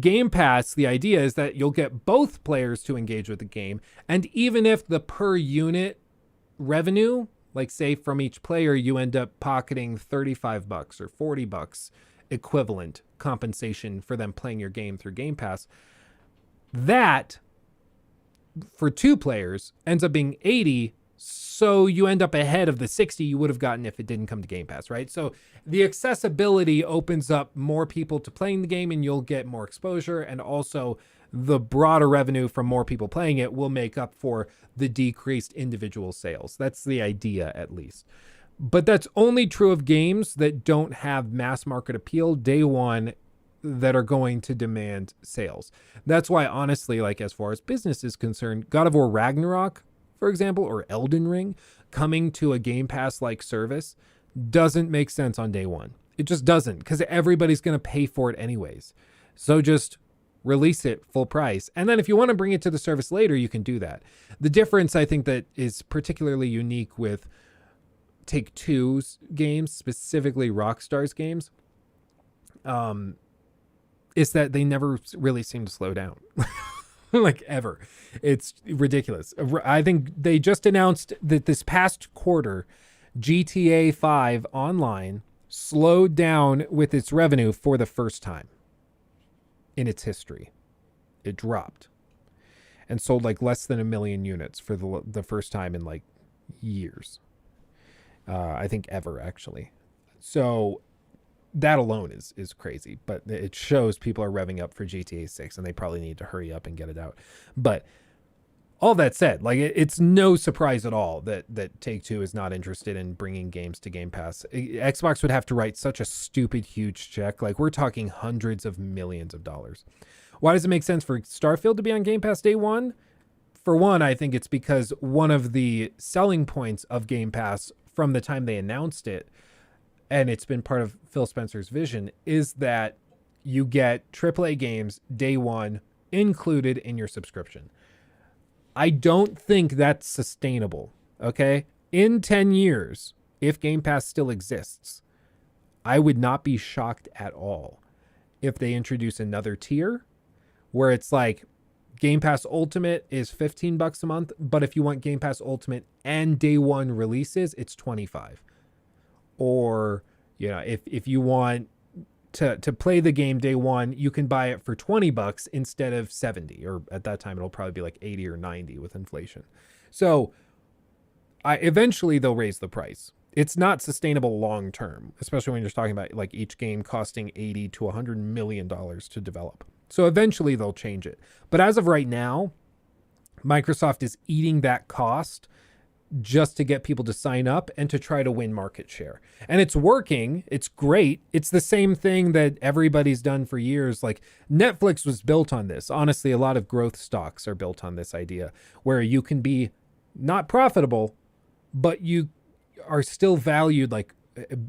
Game Pass, the idea is that you'll get both players to engage with the game. And even if the per unit revenue, say from each player, you end up pocketing $35 or $40 equivalent compensation for them playing your game through Game Pass, that for two players ends up being $80. So you end up ahead of the 60 you would have gotten if it didn't come to Game Pass, right? So the accessibility opens up more people to playing the game, and you'll get more exposure. And also the broader revenue from more people playing it will make up for the decreased individual sales. That's the idea, at least. But that's only true of games that don't have mass market appeal day one, that are going to demand sales. That's why, honestly, as far as business is concerned, God of War Ragnarok, for example, or Elden Ring, coming to a Game Pass-like service doesn't make sense on day one. It just doesn't, because everybody's going to pay for it anyways. So just release it full price. And then if you want to bring it to the service later, you can do that. The difference, I think, that is particularly unique with Take-Two's games, specifically Rockstar's games, is that they never really seem to slow down. Ever. It's ridiculous. I think they just announced that this past quarter, GTA 5 Online slowed down with its revenue for the first time in its history. It dropped and sold less than 1 million units for the first time in years. I think ever, actually. So that alone is crazy, but it shows people are revving up for GTA 6, and they probably need to hurry up and get it out. But all that said, it's no surprise at all that Take-Two is not interested in bringing games to Game Pass. Xbox would have to write such a stupid, huge check. We're talking hundreds of millions of dollars. Why does it make sense for Starfield to be on Game Pass day one? For one, I think it's because one of the selling points of Game Pass from the time they announced it, and it's been part of Phil Spencer's vision, is that you get AAA games day one included in your subscription. I don't think that's sustainable. Okay. In 10 years, if Game Pass still exists, I would not be shocked at all if they introduce another tier where it's like Game Pass Ultimate is $15 a month, but if you want Game Pass Ultimate and day one releases, it's $25. Or, if you want to play the game day one, you can buy it for $20 instead of $70, or at that time it'll probably be like $80 or $90 with inflation. So eventually they'll raise the price. It's not sustainable long term, especially when you're talking about like each game costing $80 to $100 million to develop. So eventually they'll change it. But as of right now, Microsoft is eating that cost just to get people to sign up and to try to win market share. And it's working. It's great. It's the same thing that everybody's done for years. Like Netflix was built on this. Honestly, a lot of growth stocks are built on this idea where you can be not profitable, but you are still valued like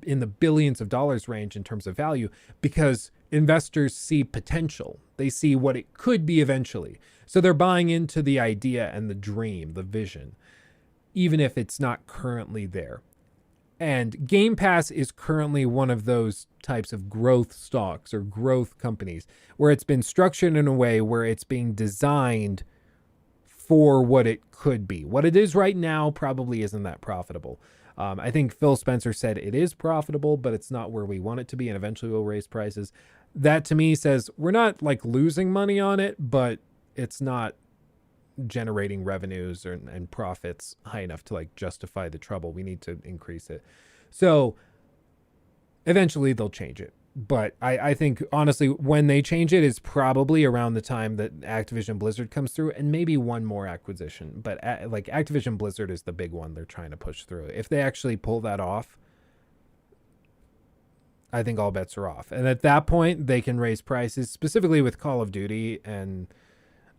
in the billions of dollars range in terms of value because investors see potential. They see what it could be eventually. So they're buying into the idea and the dream, the vision, even if it's not currently there. And Game Pass is currently one of those types of growth stocks or growth companies where it's been structured in a way where it's being designed for what it could be. What it is right now probably isn't that profitable. I think Phil Spencer said it is profitable, but it's not where we want it to be, and eventually we'll raise prices. That to me says we're not like losing money on it, but it's not generating revenues and profits high enough to like justify the trouble. We need to increase it. So eventually they'll change it. But I think, honestly, when they change it is probably around the time that Activision Blizzard comes through and maybe one more acquisition. But like Activision Blizzard is the big one they're trying to push through. If they actually pull that off, I think all bets are off. And at that point, they can raise prices, specifically with Call of Duty. And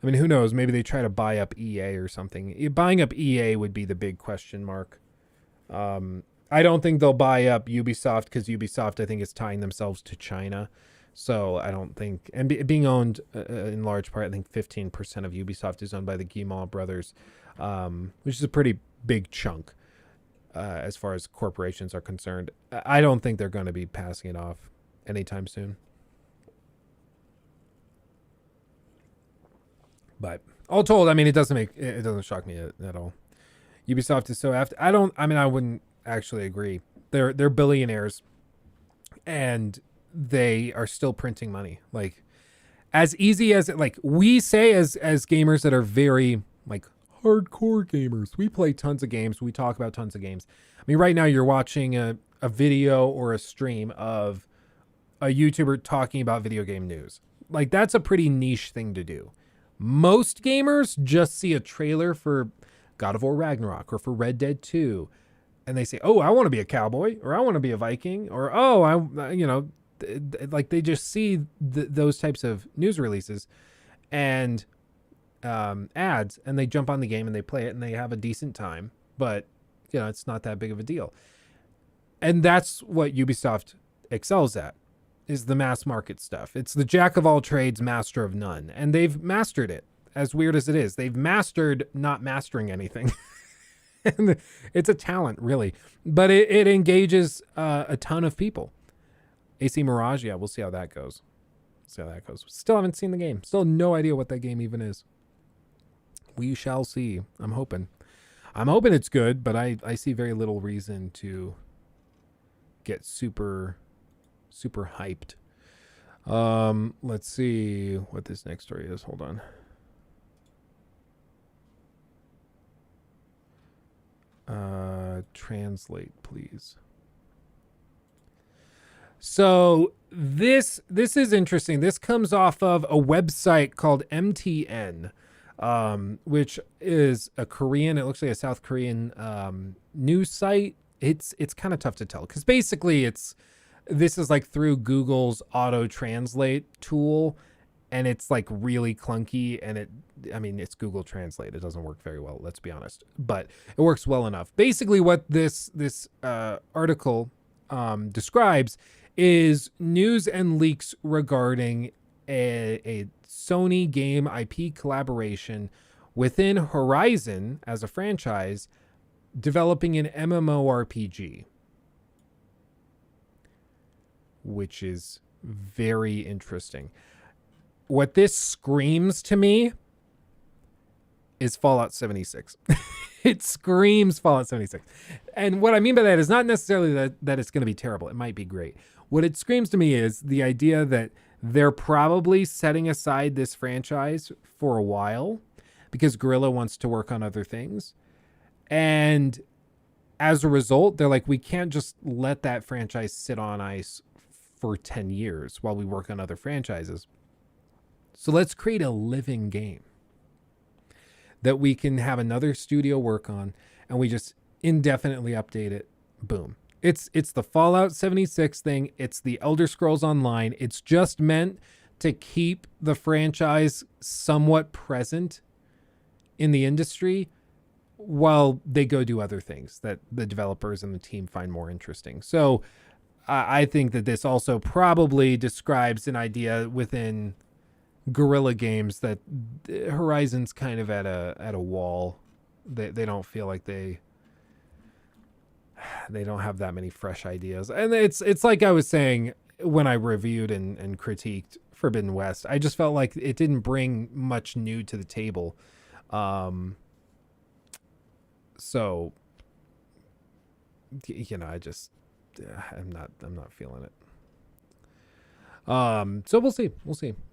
I mean, who knows? Maybe they try to buy up EA or something. Buying up EA would be the big question mark. I don't think they'll buy up Ubisoft because Ubisoft, I think, is tying themselves to China. So I don't think, and being owned in large part, I think 15% of Ubisoft is owned by the Guillemot brothers, which is a pretty big chunk as far as corporations are concerned. I don't think they're going to be passing it off anytime soon. But all told, I mean, it doesn't shock me at all. Ubisoft is so after. I wouldn't actually agree. They're billionaires and they are still printing money. Like as easy as like we say as gamers that are very like hardcore gamers. We play tons of games. We talk about tons of games. I mean, right now you're watching a video or a stream of a YouTuber talking about video game news. Like that's a pretty niche thing to do. Most gamers just see a trailer for God of War Ragnarok or for Red Dead 2. And they say, oh, I want to be a cowboy, or I want to be a Viking, or, oh, like they just see those types of news releases and ads, and they jump on the game and they play it and they have a decent time, but it's not that big of a deal. And that's what Ubisoft excels at, is the mass market stuff. It's the jack of all trades, master of none. And they've mastered it, as weird as it is. They've mastered not mastering anything. And it's a talent, really. But it engages a ton of people. AC Mirage, yeah, we'll see how that goes. Still haven't seen the game. Still no idea what that game even is. We shall see. I'm hoping it's good, but I see very little reason to get super hyped. Let's see what this next story is. Hold on. Translate, please. So this is interesting. This comes off of a website called MTN, which is a Korean, it looks like a South Korean news site. It's kind of tough to tell because basically this is like through Google's auto translate tool, and it's like really clunky, and it's Google Translate. It doesn't work very well, let's be honest, but it works well enough. Basically what this article describes is news and leaks regarding a Sony game IP collaboration within Horizon as a franchise, developing an MMORPG, which is very interesting. What this screams to me is Fallout 76. It screams Fallout 76. And what I mean by that is not necessarily that it's going to be terrible. It might be great. What it screams to me is the idea that they're probably setting aside this franchise for a while because Guerrilla wants to work on other things. And as a result, they're like, we can't just let that franchise sit on ice for 10 years while we work on other franchises. So let's create a living game that we can have another studio work on, and we just indefinitely update it. Boom. It's the Fallout 76 thing. It's the Elder Scrolls Online. It's just meant to keep the franchise somewhat present in the industry while they go do other things that the developers and the team find more interesting. So I think that this also probably describes an idea within Guerrilla Games that Horizon's kind of at a wall. They don't feel like they don't have that many fresh ideas. And it's like I was saying when I reviewed and critiqued Forbidden West. I just felt like it didn't bring much new to the table. So you know, I'm not feeling it. So we'll see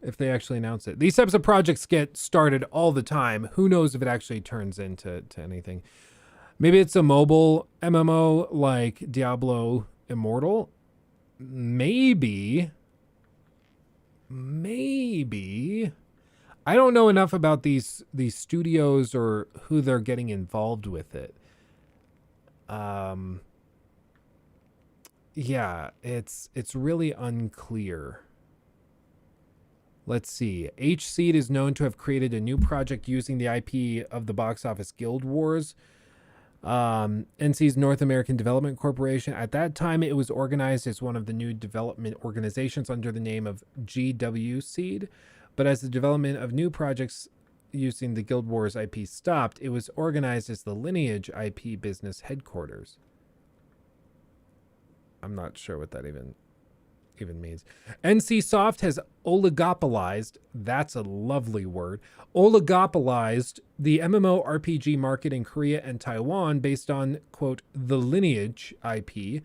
if they actually announce it. These types of projects get started all the time. Who knows if it actually turns into anything? Maybe it's a mobile MMO like Diablo Immortal. Maybe. I don't know enough about these studios or who they're getting involved with it. Yeah, it's really unclear. Let's see. H-Seed is known to have created a new project using the IP of the box office Guild Wars. NC's North American Development Corporation. At that time, it was organized as one of the new development organizations under the name of GW Seed. But as the development of new projects using the Guild Wars IP stopped, it was organized as the Lineage IP business headquarters. I'm not sure what that even means. NCSoft has oligopolized, that's a lovely word, oligopolized the MMORPG market in Korea and Taiwan based on, quote, the Lineage IP.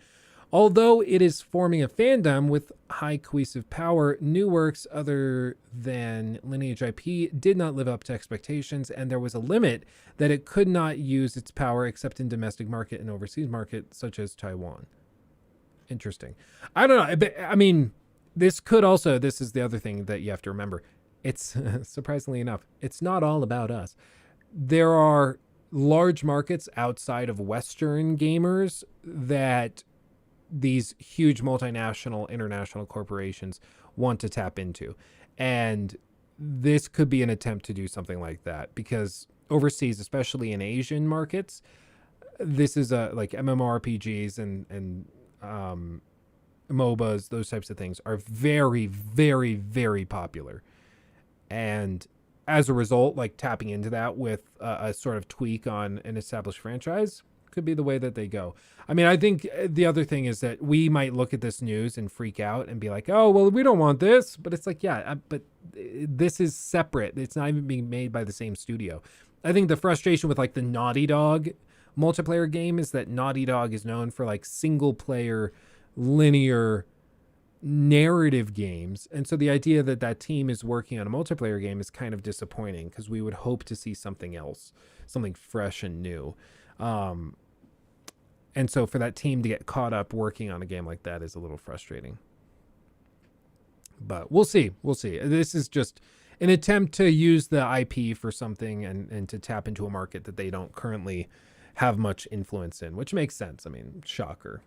Although it is forming a fandom with high cohesive power, new works other than Lineage IP did not live up to expectations, and there was a limit that it could not use its power except in domestic market and overseas market, such as Taiwan. Interesting. I don't know. I mean, this is the other thing that you have to remember. It's surprisingly enough, it's not all about us. There are large markets outside of Western gamers that these huge multinational, international corporations want to tap into. And this could be an attempt to do something like that because overseas, especially in Asian markets, this is like MMORPGs and MOBAs, those types of things are very, very, very popular. And as a result, like tapping into that with a sort of tweak on an established franchise could be the way that they go. I mean, I think the other thing is that we might look at this news and freak out and be like, oh, well, we don't want this. But it's like, yeah, but this is separate. It's not even being made by the same studio. I think the frustration with like the Naughty Dog multiplayer game is that Naughty Dog is known for like single player linear narrative games, and so the idea that that team is working on a multiplayer game is kind of disappointing because we would hope to see something else, something fresh and new, and so for that team to get caught up working on a game like that is a little frustrating. But we'll see. This is just an attempt to use the IP for something and to tap into a market that they don't currently have much influence in, which makes sense. I mean, shocker.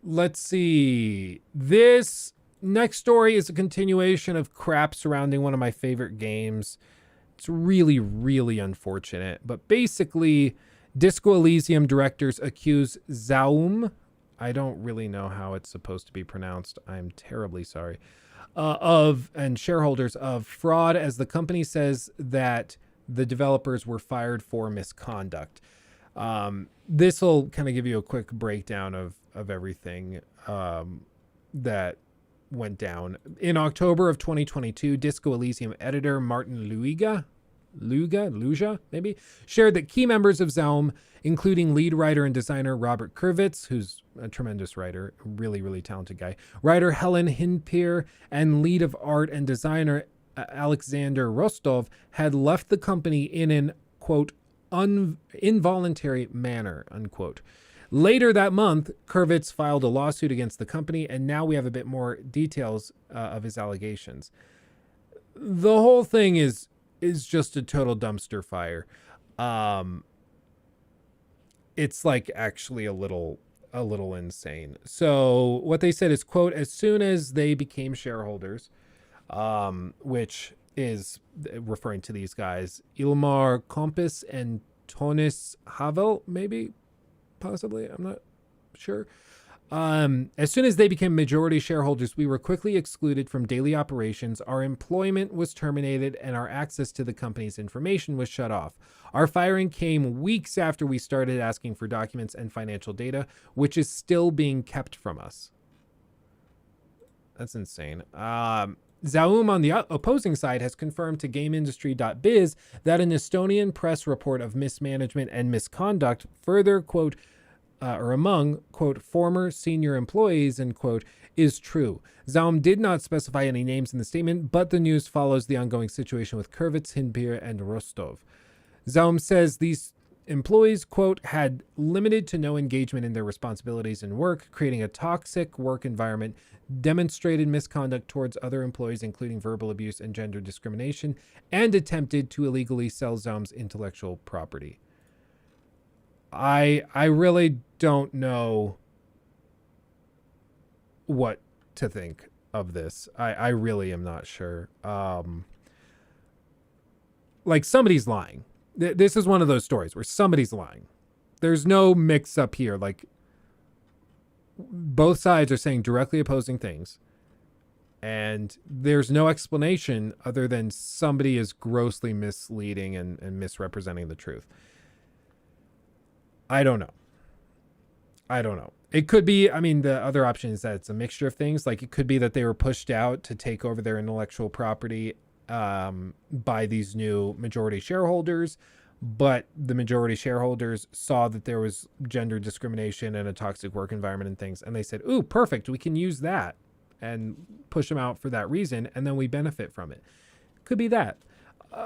Let's see. This next story is a continuation of crap surrounding one of my favorite games. It's really, really unfortunate. But basically, Disco Elysium directors accuse Zaum, I don't really know how it's supposed to be pronounced, I'm terribly sorry, and shareholders of fraud, as the company says that the developers were fired for misconduct. This will kind of give you a quick breakdown of everything that went down. In October of 2022, Disco Elysium editor Martin Luiga, maybe, shared that key members of Zaum, including lead writer and designer Robert Kurvitz, who's a tremendous writer, really, really talented guy, writer Helen Hindpier, and lead of art and designer Alexander Rostov, had left the company in an, quote, involuntary manner, unquote. Later that month, Kurvitz filed a lawsuit against the company, and now we have a bit more details of his allegations. The whole thing is just a total dumpster fire. It's like actually a little insane. So what they said is, quote, as soon as they became shareholders, which is referring to these guys, Ilmar Kompis and Tonis Havel, maybe, possibly, I'm not sure. As soon as they became majority shareholders, we were quickly excluded from daily operations. Our employment was terminated and our access to the company's information was shut off. Our firing came weeks after we started asking for documents and financial data, which is still being kept from us. That's insane. Zaum, on the opposing side, has confirmed to GameIndustry.biz that an Estonian press report of mismanagement and misconduct further, quote, or among, quote, former senior employees, end quote, is true. Zaum did not specify any names in the statement, but the news follows the ongoing situation with Kurvitz, Hindpier, and Rostov. Zaum says these employees, quote, had limited to no engagement in their responsibilities and work, creating a toxic work environment, demonstrated misconduct towards other employees, including verbal abuse and gender discrimination, and attempted to illegally sell Zaum's intellectual property. I really don't know what to think of this. I really am not sure. Like, somebody's lying. This is one of those stories where somebody's lying. There's no mix up here. Like, both sides are saying directly opposing things, and there's no explanation other than somebody is grossly misleading and misrepresenting the truth. I don't know. It could be, I mean, the other option is that it's a mixture of things. Like, it could be that they were pushed out to take over their intellectual property by these new majority shareholders, but the majority shareholders saw that there was gender discrimination and a toxic work environment and things, and they said, ooh, perfect, we can use that, and push them out for that reason, and then we benefit from it. Could be that.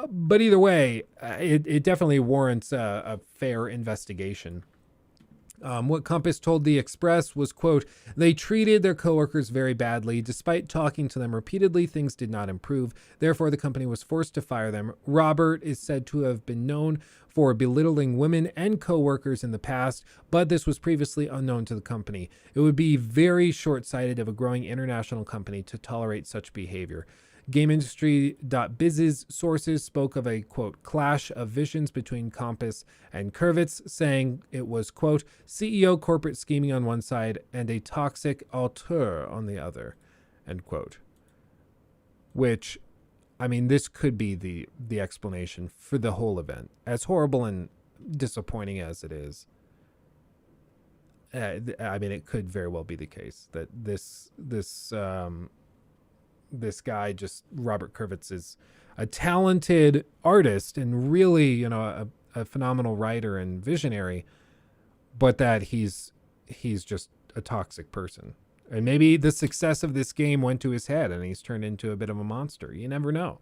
But either way, it definitely warrants a fair investigation. What Compass told the Express was, quote, they treated their coworkers very badly. Despite talking to them repeatedly, things did not improve. Therefore, the company was forced to fire them. Robert is said to have been known for belittling women and coworkers in the past, but this was previously unknown to the company. It would be very short-sighted of a growing international company to tolerate such behavior. GameIndustry.biz's sources spoke of a, quote, clash of visions between Compass and Kurvitz, saying it was, quote, CEO corporate scheming on one side and a toxic auteur on the other, end quote. Which, I mean, this could be the explanation for the whole event. As horrible and disappointing as it is, I mean, it could very well be the case that this guy, just Robert Kurvitz, is a talented artist and really, you know, a phenomenal writer and visionary, but that he's just a toxic person. And maybe the success of this game went to his head and he's turned into a bit of a monster. You never know.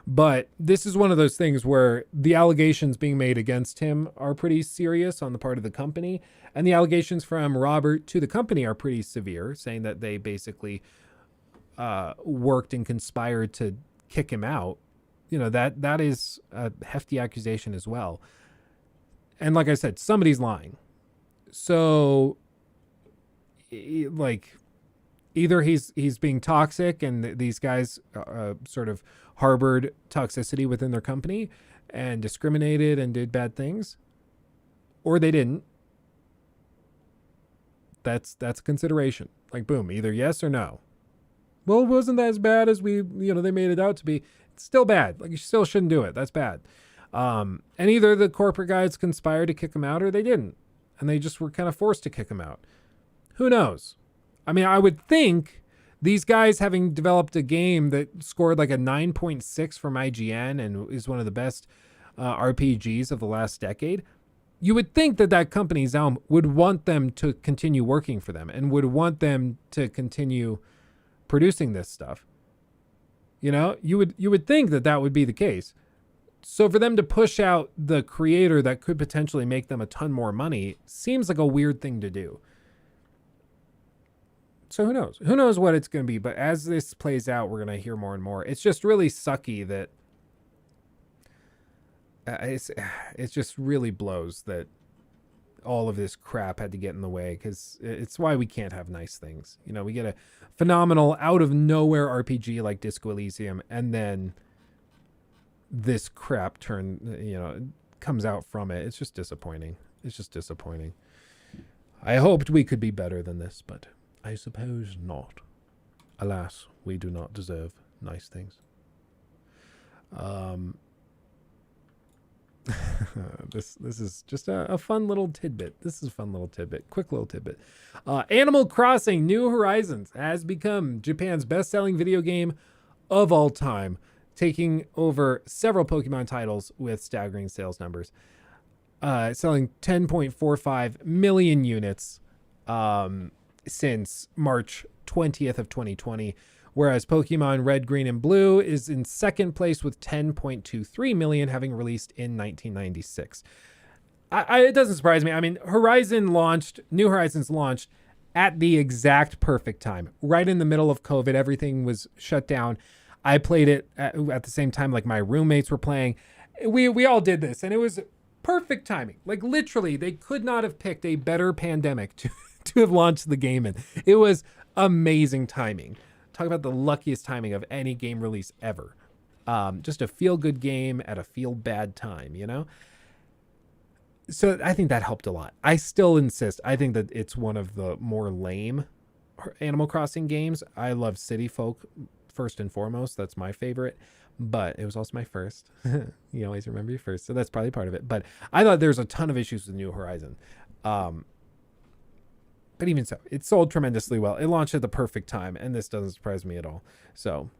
But this is one of those things where the allegations being made against him are pretty serious on the part of the company. And the allegations from Robert to the company are pretty severe, saying that they basically worked and conspired to kick him out. You know, that is a hefty accusation as well. And like I said, somebody's lying. So, like, either he's being toxic and these guys sort of harbored toxicity within their company and discriminated and did bad things, or they didn't. That's a consideration. Like, boom, either yes or no. well, it wasn't as bad as they made it out to be. It's still bad. Like, you still shouldn't do it. That's bad. And either the corporate guys conspired to kick him out or they didn't. And they just were kind of forced to kick him out. Who knows? I mean, I would think these guys, having developed a game that scored like a 9.6 from IGN and is one of the best RPGs of the last decade, you would think that that company, Zalm, would want them to continue working for them and would want them to continue producing this stuff. You know, you would think that that would be the case. So for them to push out the creator that could potentially make them a ton more money seems like a weird thing to do. So who knows? Who knows what it's going to be? But as this plays out, we're going to hear more and more. It's just really sucky that it just really blows that all of this crap had to get in the way, because it's why we can't have nice things. You know, we get a phenomenal out of nowhere RPG like Disco Elysium, and then this crap comes out from it. It's just disappointing. It's just disappointing. I hoped we could be better than this, but I suppose not. Alas, we do not deserve nice things. This is just a fun little tidbit. This is a fun little tidbit. Quick little tidbit. Animal Crossing New Horizons has become Japan's best-selling video game of all time, taking over several Pokemon titles with staggering sales numbers. Selling 10.45 million units since March 20th of 2020. Whereas Pokemon Red, Green, and Blue is in second place with 10.23 million, having released in 1996. It doesn't surprise me. I mean, New Horizons launched at the exact perfect time. Right in the middle of COVID, everything was shut down. I played it at the same time, like my roommates were playing. We all did this, and it was perfect timing. Like, literally, they could not have picked a better pandemic to have launched the game in. It was amazing timing. Talk about the luckiest timing of any game release ever. Just a feel-good game at a feel-bad time, you know? So I think that helped a lot. I still insist. I think that it's one of the more lame Animal Crossing games. I love City Folk first and foremost. That's my favorite. But it was also my first. You always remember your first. So that's probably part of it. But I thought there's a ton of issues with New Horizon. But even so, it sold tremendously well. It launched at the perfect time, and this doesn't surprise me at all. So,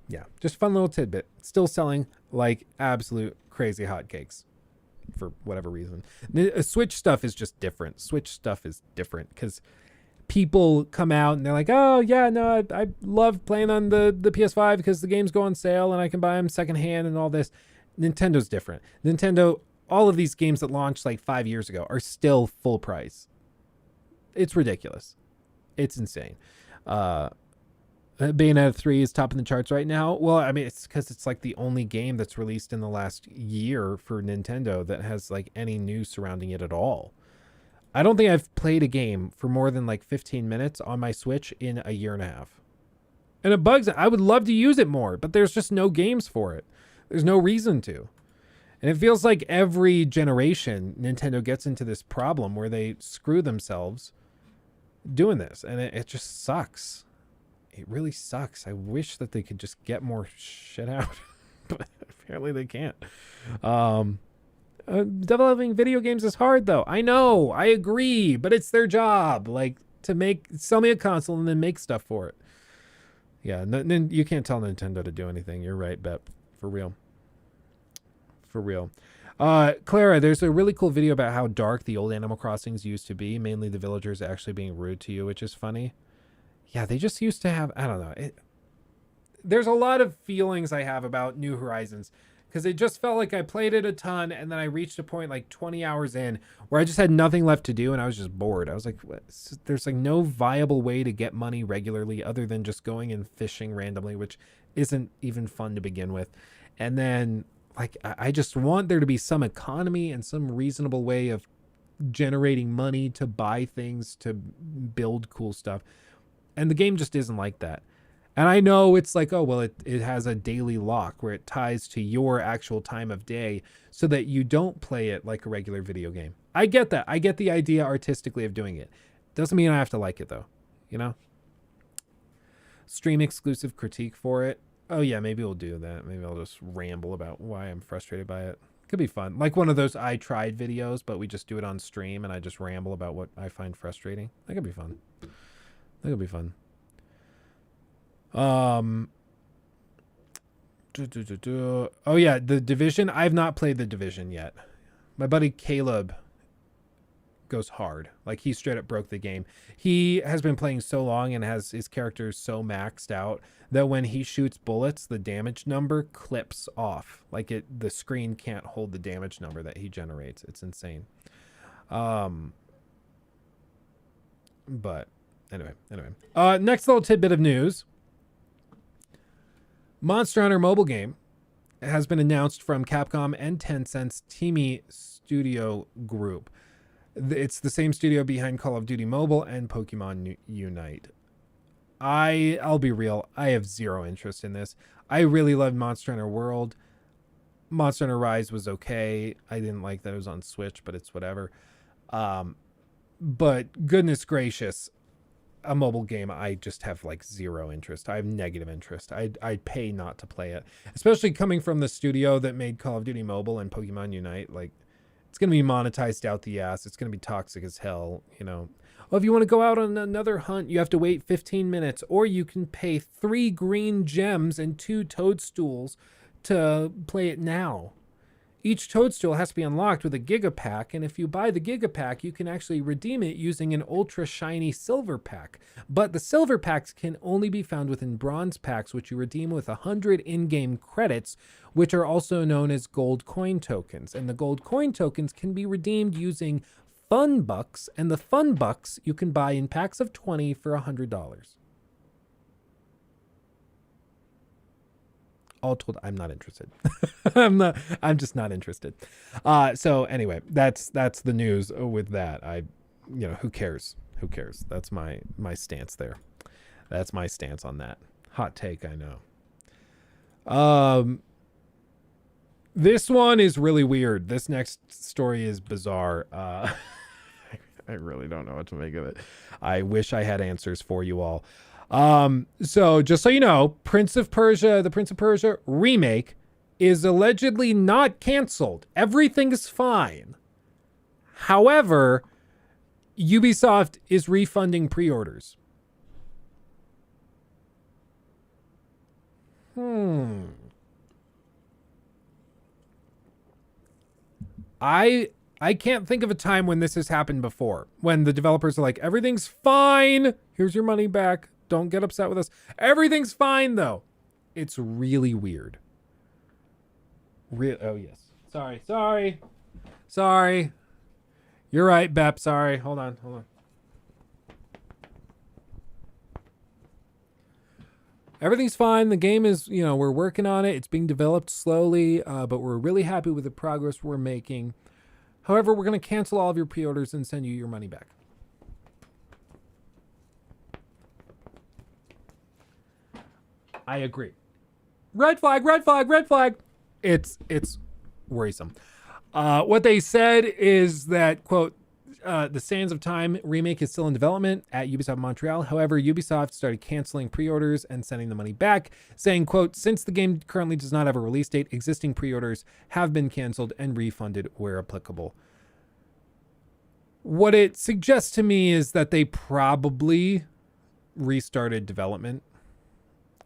yeah, just fun little tidbit. Still selling like absolute crazy hotcakes for whatever reason. The Switch stuff is just different. Switch stuff is different because people come out and they're like, oh, yeah, no, I love playing on the PS5 because the games go on sale and I can buy them secondhand and all this. Nintendo's different. Nintendo, all of these games that launched like 5 years ago are still full price. It's ridiculous. It's insane. Bayonetta 3 is topping the charts right now. Well, I mean, it's because it's like the only game that's released in the last year for Nintendo that has like any news surrounding it at all. I don't think I've played a game for more than like 15 minutes on my Switch in a year and a half. And it bugs. I would love to use it more, but there's just no games for it. There's no reason to. And it feels like every generation Nintendo gets into this problem where they screw themselves doing this, and it just sucks. It really sucks. I wish that they could just get more shit out, but apparently they can't. Developing video games is hard, though. I know, I agree, but it's their job, like, to sell me a console and then make stuff for it. Yeah, you can't tell Nintendo to do anything. You're right, Bep. For real. For real. Clara, there's a really cool video about how dark the old Animal Crossings used to be, mainly the villagers actually being rude to you, which is funny. Yeah, they just used to have, I don't know. There's a lot of feelings I have about New Horizons, because it just felt like I played it a ton, and then I reached a point like 20 hours in where I just had nothing left to do, and I was just bored. I was like, what? There's like no viable way to get money regularly other than just going and fishing randomly, which isn't even fun to begin with. And then like, I just want there to be some economy and some reasonable way of generating money to buy things, to build cool stuff. And the game just isn't like that. And I know it's like, oh, well, it has a daily lock where it ties to your actual time of day so that you don't play it like a regular video game. I get that. I get the idea artistically of doing it. Doesn't mean I have to like it, though. You know? Stream exclusive critique for it. Oh yeah, maybe we'll do that. Maybe I'll just ramble about why I'm frustrated by it. Could be fun. Like one of those I tried videos, but we just do it on stream and I just ramble about what I find frustrating. That could be fun. That could be fun. Oh yeah, The Division. I've not played The Division yet. My buddy Caleb goes hard. Like he straight up broke the game. He has been playing so long and has his characters so maxed out that when he shoots bullets, the damage number clips off. Like the screen can't hold the damage number that he generates. It's insane. But anyway. Next little tidbit of news. Monster Hunter mobile game has been announced from Capcom and Tencent's Teamy Studio Group. It's the same studio behind Call of Duty Mobile and Pokemon Unite. I'll be real, I have zero interest in this. I really loved Monster Hunter World. Monster Hunter Rise was okay. I didn't like that it was on Switch, but it's whatever. But goodness gracious, a mobile game, I just have like zero interest. I have negative interest. I'd pay not to play it, especially coming from the studio that made Call of Duty Mobile and Pokemon Unite. Like, it's going to be monetized out the ass. It's going to be toxic as hell, you know. Oh, if you want to go out on another hunt, you have to wait 15 minutes, or you can pay 3 green gems and 2 toadstools to play it now. Each toadstool has to be unlocked with a Giga Pack, and if you buy the Giga Pack, you can actually redeem it using an ultra shiny silver pack. But the silver packs can only be found within bronze packs, which you redeem with 100 in-game credits, which are also known as gold coin tokens. And the gold coin tokens can be redeemed using Fun Bucks, and the Fun Bucks you can buy in packs of 20 for $100. All told, I'm not interested. I'm just not interested. So anyway, that's the news with that. Who cares? Who cares? That's my stance there. That's my stance on that. Hot take, I know. This one is really weird. This next story is bizarre. I really don't know what to make of it. I wish I had answers for you all. So just so you know, the Prince of Persia remake is allegedly not canceled. Everything is fine. However, Ubisoft is refunding pre-orders. I can't think of a time when this has happened before. When the developers are like, everything's fine. Here's your money back. Don't get upset with us. Everything's fine, though. It's really weird. Oh, yes. Sorry. You're right, Bep. Sorry. Hold on. Everything's fine. The game is, we're working on it. It's being developed slowly, but we're really happy with the progress we're making. However, we're going to cancel all of your pre-orders and send you your money back. I agree. Red flag. It's worrisome. What they said is that, quote, the Sands of Time remake is still in development at Ubisoft Montreal. However, Ubisoft started canceling pre-orders and sending the money back, saying, quote, since the game currently does not have a release date, existing pre-orders have been canceled and refunded where applicable. What it suggests to me is that they probably restarted development,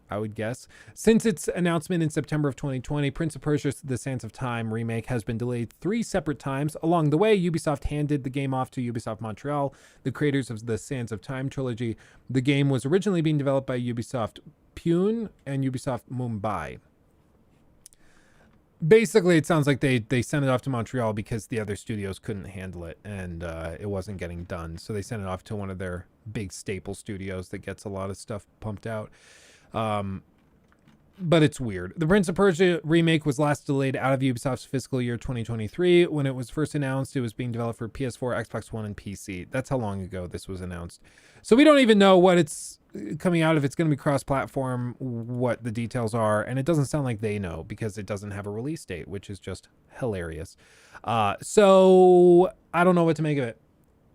I would guess. Since its announcement in September of 2020, Prince of Persia: The Sands of Time remake has been delayed 3 separate times. Along the way, Ubisoft handed the game off to Ubisoft Montreal, the creators of the Sands of Time trilogy. The game was originally being developed by Ubisoft Pune and Ubisoft Mumbai. Basically, it sounds like they sent it off to Montreal because the other studios couldn't handle it, and it wasn't getting done. So they sent it off to one of their big staple studios that gets a lot of stuff pumped out. But it's weird. The Prince of Persia remake was last delayed out of Ubisoft's fiscal year 2023. When it was first announced, it was being developed for PS4, Xbox One, and PC. That's how long ago this was announced. So we don't even know what it's coming out, if it's going to be cross-platform, what the details are, and it doesn't sound like they know because it doesn't have a release date, which is just hilarious. So I don't know what to make of it.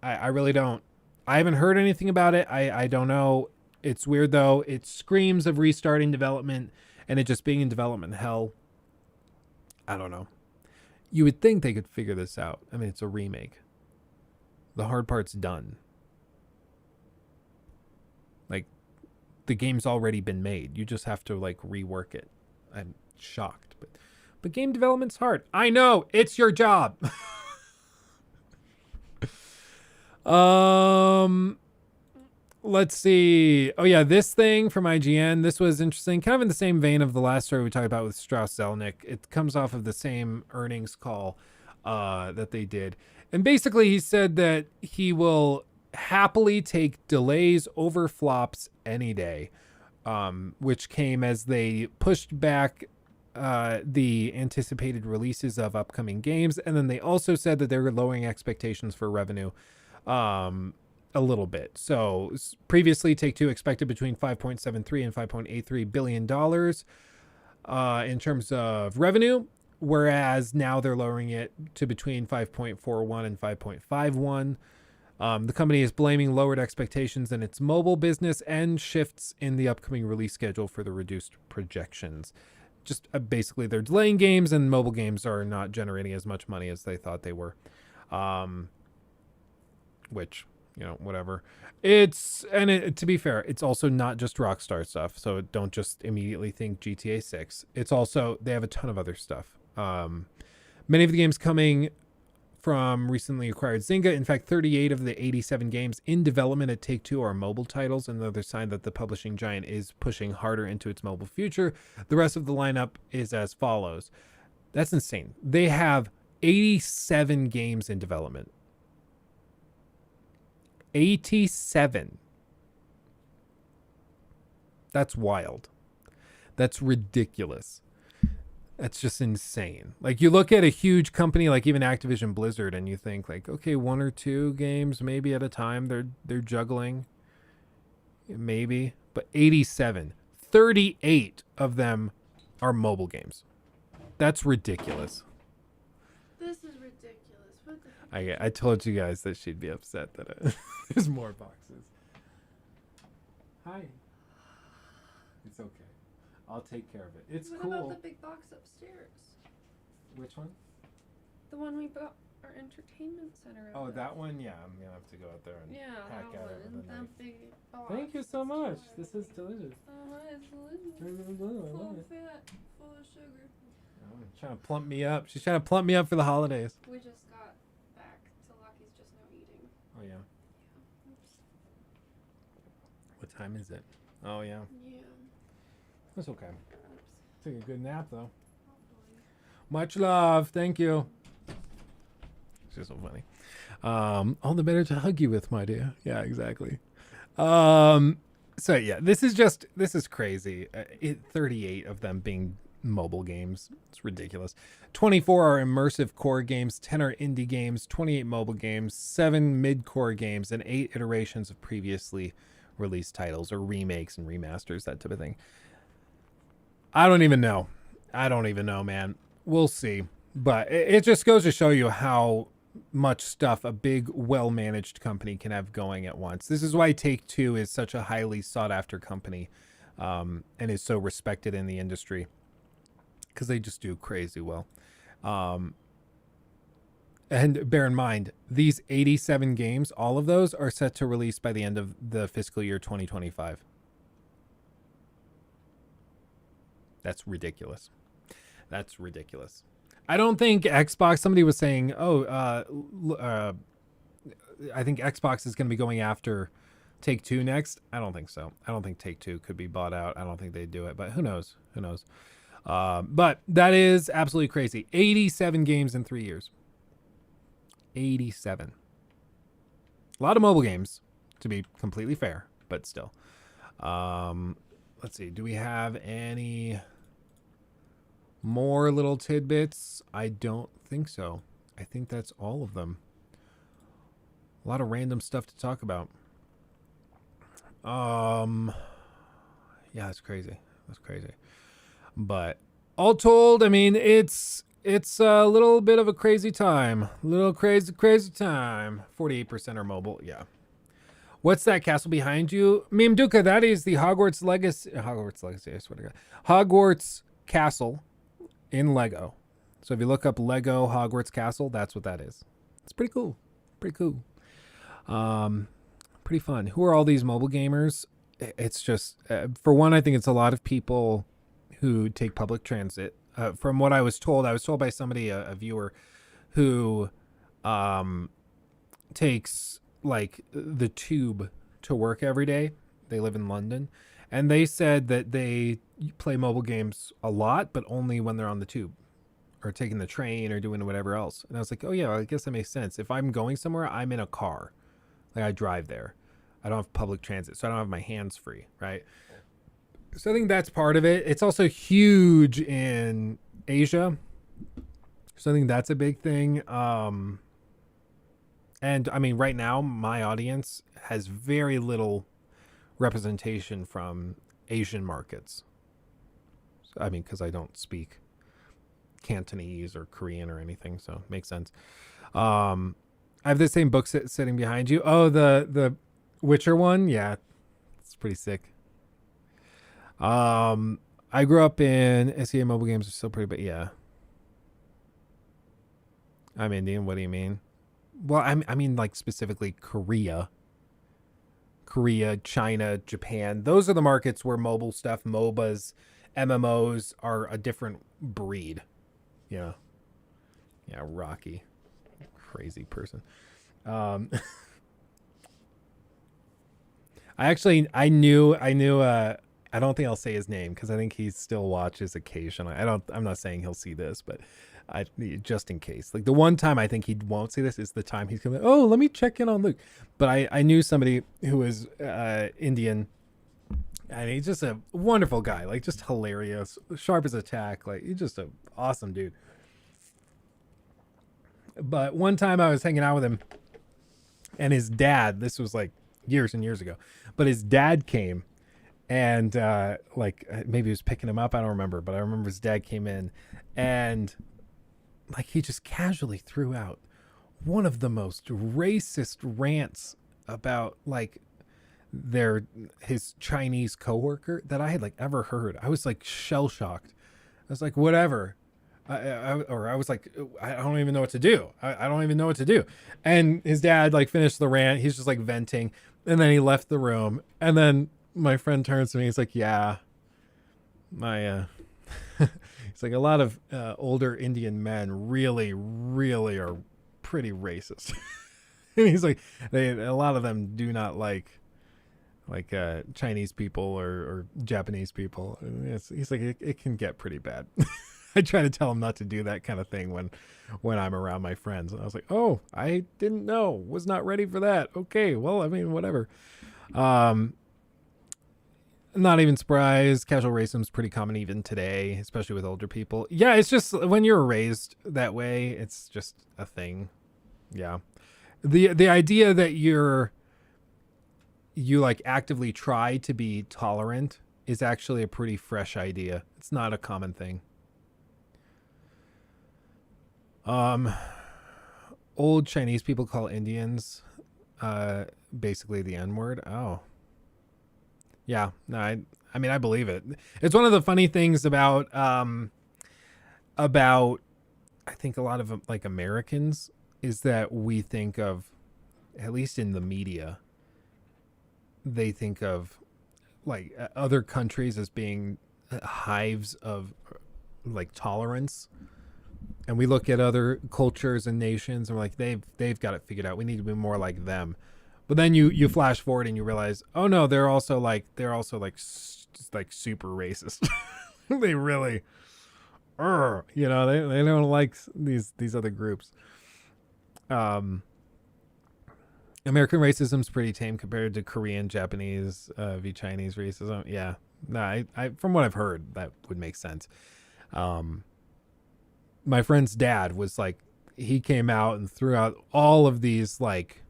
I really don't. I haven't heard anything about it. I don't know. It's weird though. It screams of restarting development and it just being in development hell. I don't know. You would think they could figure this out. I mean, it's a remake. The hard part's done. Like, the game's already been made. You just have to like rework it. I'm shocked, but game development's hard. I know, it's your job. Let's see. Oh yeah, this thing from IGN. This was interesting. Kind of in the same vein of the last story we talked about with Strauss Zelnick. It comes off of the same earnings call that they did. And basically he said that he will happily take delays over flops any day, which came as they pushed back the anticipated releases of upcoming games. And then they also said that they were lowering expectations for revenue a little bit. So previously Take-Two expected between $5.73 and $5.83 billion in terms of revenue, whereas now they're lowering it to between 5.41 and 5.51. The company is blaming lowered expectations in its mobile business and shifts in the upcoming release schedule for the reduced projections. Just basically they're delaying games, and mobile games are not generating as much money as they thought they were. Which, you know, whatever. To be fair, it's also not just Rockstar stuff. So don't just immediately think GTA 6. It's also, they have a ton of other stuff. Many of the games coming from recently acquired Zynga. In fact, 38 of the 87 games in development at Take-Two are mobile titles, another sign that the publishing giant is pushing harder into its mobile future. The rest of the lineup is as follows. That's insane. They have 87 games in development. 87. That's wild. That's ridiculous. That's just insane. Like, you look at a huge company like even Activision Blizzard and you think like, okay, 1 or 2 games maybe at a time they're juggling. Maybe. But 87. 38 of them are mobile games. That's ridiculous. This is ridiculous. What the I told you guys that she'd be upset that there's more boxes. Hi. It's okay. I'll take care of it. It's what cool. What about the big box upstairs? Which one? The one we bought our entertainment center. Oh, that one? Yeah, I'm gonna have to go out there and hack that at it. one. That big box. Thank you so much. This is delicious. It's delicious. I love it. Fat, full of sugar. Oh, trying to plump me up. She's trying to plump me up for the holidays. We just got back to Lucky's just now eating. Oh yeah. Oops. What time is it? Oh yeah. Yeah. That's okay. Oops. Took a good nap though. Probably. Much love. Thank you. She's so funny. All the better to hug you with, my dear. Yeah, exactly. So yeah, this is crazy. 38 of them being mobile games. It's ridiculous. 24 are immersive core games, 10 are indie games, 28 mobile games, 7 mid-core games, and 8 iterations of previously released titles or remakes and remasters, that type of thing. I don't even know, man. We'll see. But it just goes to show you how much stuff a big, well-managed company can have going at once. This is why Take-Two is such a highly sought-after company, and is so respected in the industry, because they just do crazy well. And bear in mind, these 87 games, all of those are set to release by the end of the fiscal year 2025. That's ridiculous. That's ridiculous. I don't think Xbox, somebody was saying, I think Xbox is going to be going after Take-Two next. I don't think so. I don't think Take-Two could be bought out. I don't think they'd do it, but who knows? Who knows? But that is absolutely crazy. 87 games in 3 years. 87. A lot of mobile games, to be completely fair, but still. Let's see. Do we have any more little tidbits? I don't think so. I think that's all of them. A lot of random stuff to talk about. Yeah, that's crazy. That's crazy. But all told, I mean, it's a little bit of a crazy time. Little crazy time. 48% are mobile. Yeah. What's that castle behind you? Meme Duca, that is the Hogwarts Legacy. Hogwarts Legacy, I swear to God. Hogwarts Castle in Lego. So if you look up Lego Hogwarts Castle, that's what that is. It's pretty cool. Pretty cool. Pretty fun. Who are all these mobile gamers? It's just, for one, I think it's a lot of people who take public transit. From what I was told by somebody, a viewer, who takes like the tube to work every day. They live in London, and they said that they play mobile games a lot, but only when they're on the tube or taking the train or doing whatever else. And I was like, oh yeah, I guess that makes sense. If I'm going somewhere, I'm in a car, like I drive there. I don't have public transit, so I don't have my hands free, right? So I think that's part of it. It's also huge in Asia, so I think that's a big thing. And I mean, right now, my audience has very little representation from Asian markets. So, I mean, because I don't speak Cantonese or Korean or anything, so it makes sense. I have the same book sitting behind you. Oh, the Witcher one? Yeah, it's pretty sick. I grew up in SEA mobile games are still pretty, but yeah. I'm Indian. What do you mean? Well, I mean, like, specifically Korea, China, Japan. Those are the markets where mobile stuff, MOBAs, MMOs are a different breed. Yeah. Yeah, Rocky. Crazy person. I knew, I don't think I'll say his name because I think he still watches occasionally. I'm not saying he'll see this, but just in case. Like the one time I think he won't see this is the time he's coming, oh, let me check in on Luke. But I knew somebody who was Indian, and he's just a wonderful guy, like just hilarious, sharp as a tack. Like he's just an awesome dude. But one time I was hanging out with him, and his dad, this was like years and years ago, but his dad came and maybe he was picking him up. I don't remember, but I remember his dad came in and like he just casually threw out one of the most racist rants about like his Chinese coworker that I had like ever heard. I was like shell shocked. I was like, whatever. I was like, I don't even know what to do. I don't even know what to do. And his dad like finished the rant. He's just like venting, and then he left the room. And then my friend turns to me. He's like, yeah, he's like, a lot of older Indian men really are pretty racist. And he's like, a lot of them do not like Chinese people or Japanese people. And he's like, it can get pretty bad. I try to tell him not to do that kind of thing when I'm around my friends. And I was like, oh, I didn't know, was not ready for that. Okay, well, I mean, whatever. Not even surprised. Casual racism is pretty common even today, especially with older people. Yeah, it's just when you're raised that way, it's just a thing. Yeah. The idea that you like actively try to be tolerant is actually a pretty fresh idea. It's not a common thing. Old Chinese people call Indians basically the N-word. Oh. Yeah, no, I mean, I believe it. It's one of the funny things about I think a lot of like Americans is that we think of, at least in the media, they think of like other countries as being hives of like tolerance. And we look at other cultures and nations and we're like, they've got it figured out. We need to be more like them. But then you flash forward and you realize, oh no, they're also like super racist. They really, they don't like these other groups. American racism is pretty tame compared to Korean, Japanese, v Chinese racism. Yeah, no, I from what I've heard, that would make sense. My friend's dad was like, he came out and threw out all of these like.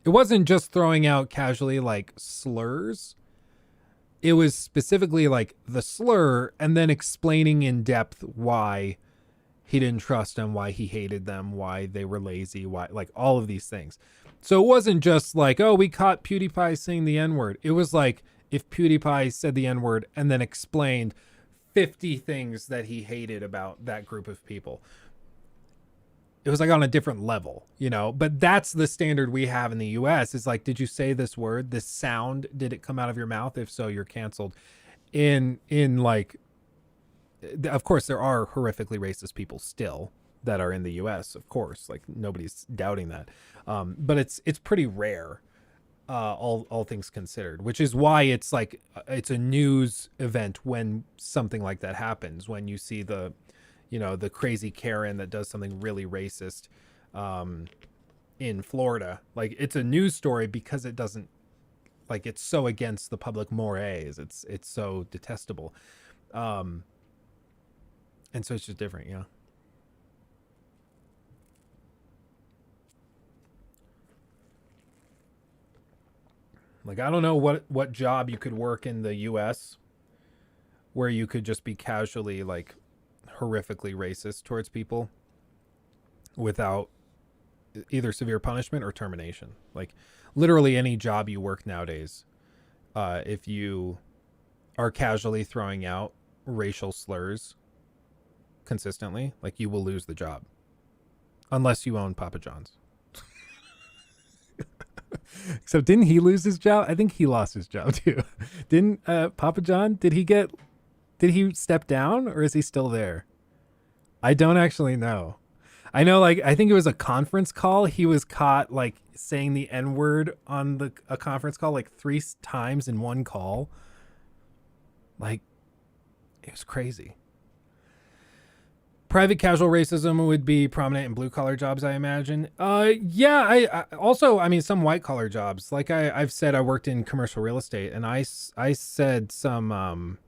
It wasn't just throwing out casually like slurs. It was specifically like the slur and then explaining in depth why he didn't trust them, why he hated them, why they were lazy, why, like all of these things. So it wasn't just like, oh, we caught PewDiePie saying the N-word. It was like if PewDiePie said the N-word and then explained 50 things that he hated about that group of people. It was like on a different level, you know, but that's the standard we have in the US. Is like, did you say this word, this sound, did it come out of your mouth? If so, you're canceled. In like, of course, there are horrifically racist people still that are in the US, of course, like nobody's doubting that. But it's pretty rare, all things considered, which is why it's like, it's a news event when something like that happens, when you see the, you know, the crazy Karen that does something really racist in Florida. Like, it's a news story because it doesn't, like, it's so against the public mores. It's so detestable. And so it's just different, yeah. Like, I don't know what job you could work in the US where you could just be casually, like, horrifically racist towards people without either severe punishment or termination. Like, literally any job you work nowadays, if you are casually throwing out racial slurs consistently, like, you will lose the job unless you own Papa John's. Except, didn't he lose his job? I think he lost his job too. Didn't Papa John, did he step down, or is he still there? I don't actually know. I know, like, I think it was a conference call. He was caught, like, saying the N-word on a conference call, like, 3 times in one call. Like, it was crazy. Private casual racism would be prominent in blue collar jobs, I imagine. Yeah, I also, I mean, some white collar jobs. Like I've said, I worked in commercial real estate, and I said some,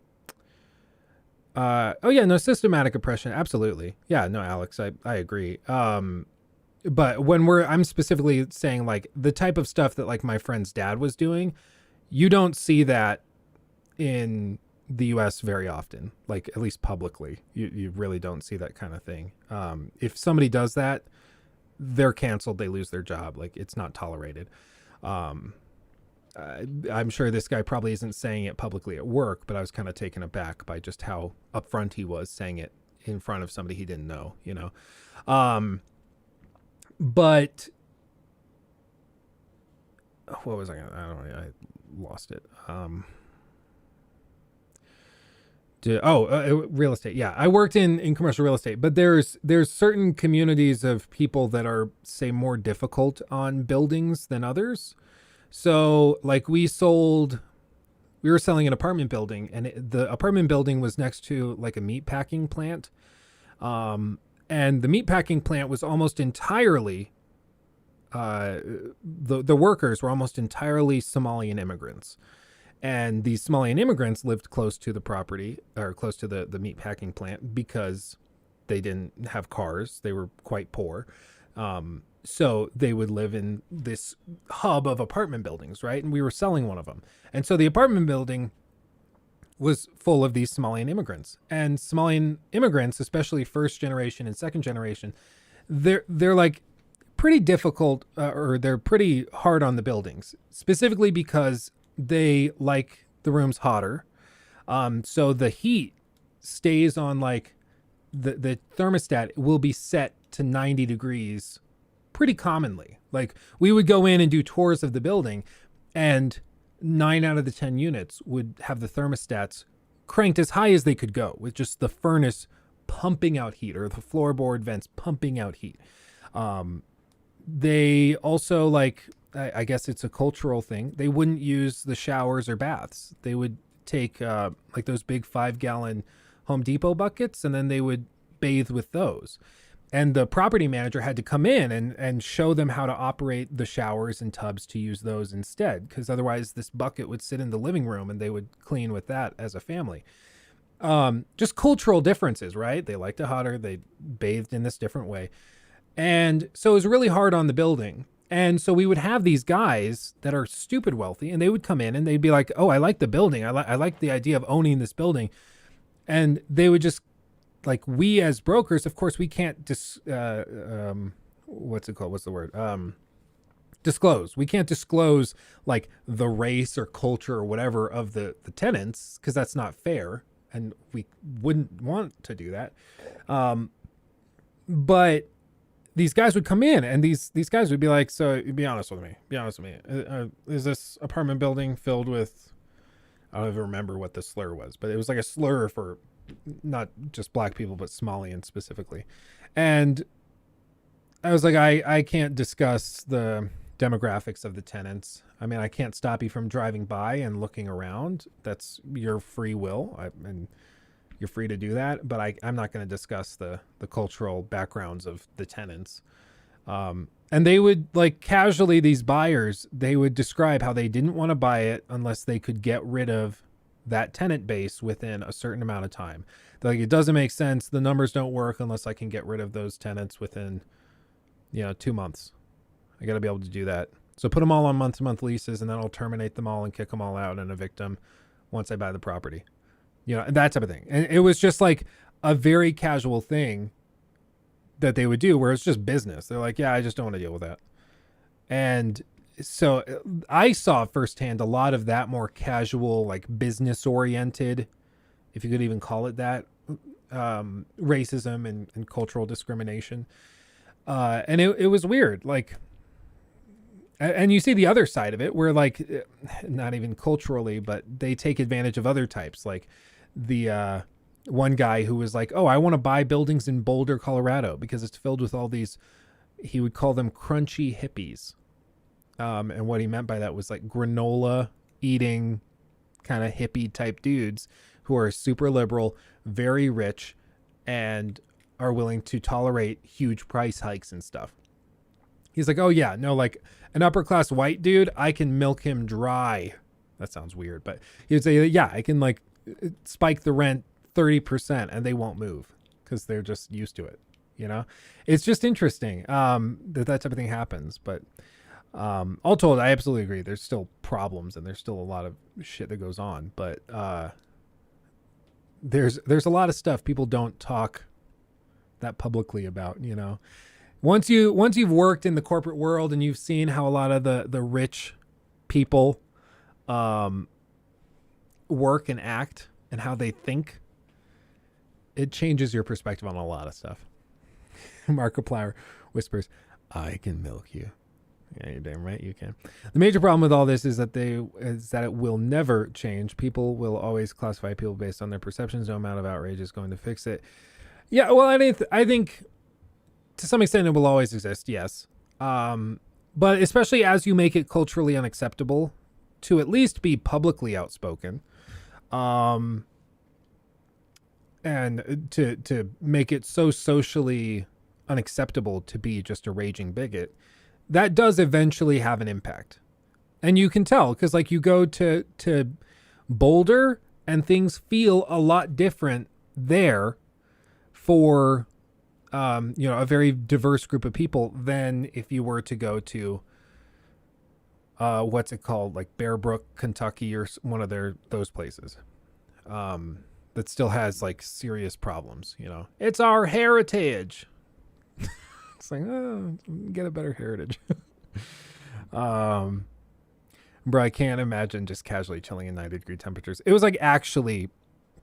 oh yeah, no, systematic oppression. Absolutely. Yeah, no, Alex, I agree. But when I'm specifically saying, like, the type of stuff that, like, my friend's dad was doing, you don't see that in the US very often, like, at least publicly. You really don't see that kind of thing. If somebody does that, they're canceled, they lose their job. Like, it's not tolerated. I'm sure this guy probably isn't saying it publicly at work, but I was kind of taken aback by just how upfront he was saying it in front of somebody he didn't know, you know? But what was I don't know, I lost it. Real estate. Yeah, I worked in commercial real estate, but there's certain communities of people that are, say, more difficult on buildings than others. So, like, we were selling an apartment building, and the apartment building was next to, like, a meat packing plant. And the meat packing plant was almost entirely, the workers were almost entirely Somalian immigrants. And these Somalian immigrants lived close to the property, or close to the meat packing plant, because they didn't have cars. They were quite poor. So they would live in this hub of apartment buildings, right? And we were selling one of them. And so the apartment building was full of these Somalian immigrants. And Somalian immigrants, especially first generation and second generation, they're like pretty difficult, or they're pretty hard on the buildings, specifically because they like the rooms hotter. So the heat stays on, like, the thermostat will be set to 90 degrees pretty commonly. Like, we would go in and do tours of the building, and 9 out of the 10 units would have the thermostats cranked as high as they could go, with just the furnace pumping out heat, or the floorboard vents pumping out heat. They also, like, I guess it's a cultural thing, they wouldn't use the showers or baths. They would take like those big 5-gallon Home Depot buckets, and then they would bathe with those. And the property manager had to come in and show them how to operate the showers and tubs to use those instead, because otherwise this bucket would sit in the living room and they would clean with that as a family. Just cultural differences, right? They liked it hotter, they bathed in this different way. And so it was really hard on the building. And so we would have these guys that are stupid wealthy, and they would come in and they'd be like, oh, I like the building. I like the idea of owning this building. And they would just, like, we as brokers, of course, we can't what's it called? What's the word? disclose. We can't disclose like the race or culture or whatever of the tenants, because that's not fair, and we wouldn't want to do that. But these guys would come in, and these guys would be like, so be honest with me. Is this apartment building filled with, I don't even remember what the slur was, but it was like a slur for not just black people, but Somalians specifically. And I was like, I can't discuss the demographics of the tenants. I mean, I can't stop you from driving by and looking around. That's your free will. And you're free to do that, but I'm not going to discuss the cultural backgrounds of the tenants. And they would, like, casually, these buyers, they would describe how they didn't want to buy it unless they could get rid of that tenant base within a certain amount of time. They're like, it doesn't make sense. The numbers don't work unless I can get rid of those tenants within, 2 months. I got to be able to do that. So put them all on month-to-month leases, and then I'll terminate them all and kick them all out and evict them once I buy the property. That type of thing. And it was just like a very casual thing that they would do, where it's just business. They're like, yeah, I just don't want to deal with that. And so I saw firsthand a lot of that more casual, like business oriented, if you could even call it that, racism and cultural discrimination. And it was weird. Like, and you see the other side of it, where, like, not even culturally, but they take advantage of other types. Like the one guy who was like, oh, I want to buy buildings in Boulder, Colorado, because it's filled with all these, he would call them crunchy hippies. And what he meant by that was like granola eating kind of hippie type dudes who are super liberal, very rich, and are willing to tolerate huge price hikes and stuff. He's like, oh yeah, no, like an upper class white dude, I can milk him dry. That sounds weird, but he would say, yeah, I can like spike the rent 30% and they won't move because they're just used to it. It's just interesting that type of thing happens. But all told, I absolutely agree. There's still problems and there's still a lot of shit that goes on. But there's a lot of stuff people don't talk that publicly about. Once you've worked in the corporate world and you've seen how a lot of the rich people work and act and how they think, it changes your perspective on a lot of stuff. Markiplier whispers, I can milk you. Yeah, you're damn right you can. The major problem with all this is that it will never change. People will always classify people based on their perceptions. No amount of outrage is going to fix it. Yeah, well, I think to some extent it will always exist, yes. But especially as you make it culturally unacceptable to at least be publicly outspoken, and to make it so socially unacceptable to be just a raging bigot, that does eventually have an impact. And you can tell, because like you go to Boulder and things feel a lot different there for a very diverse group of people than if you were to go to what's it called, like Bear Brook, Kentucky, or one of those places that still has like serious problems. It's our heritage. It's like, oh, get a better heritage. Bro, I can't imagine just casually chilling in 90-degree temperatures. It was like actually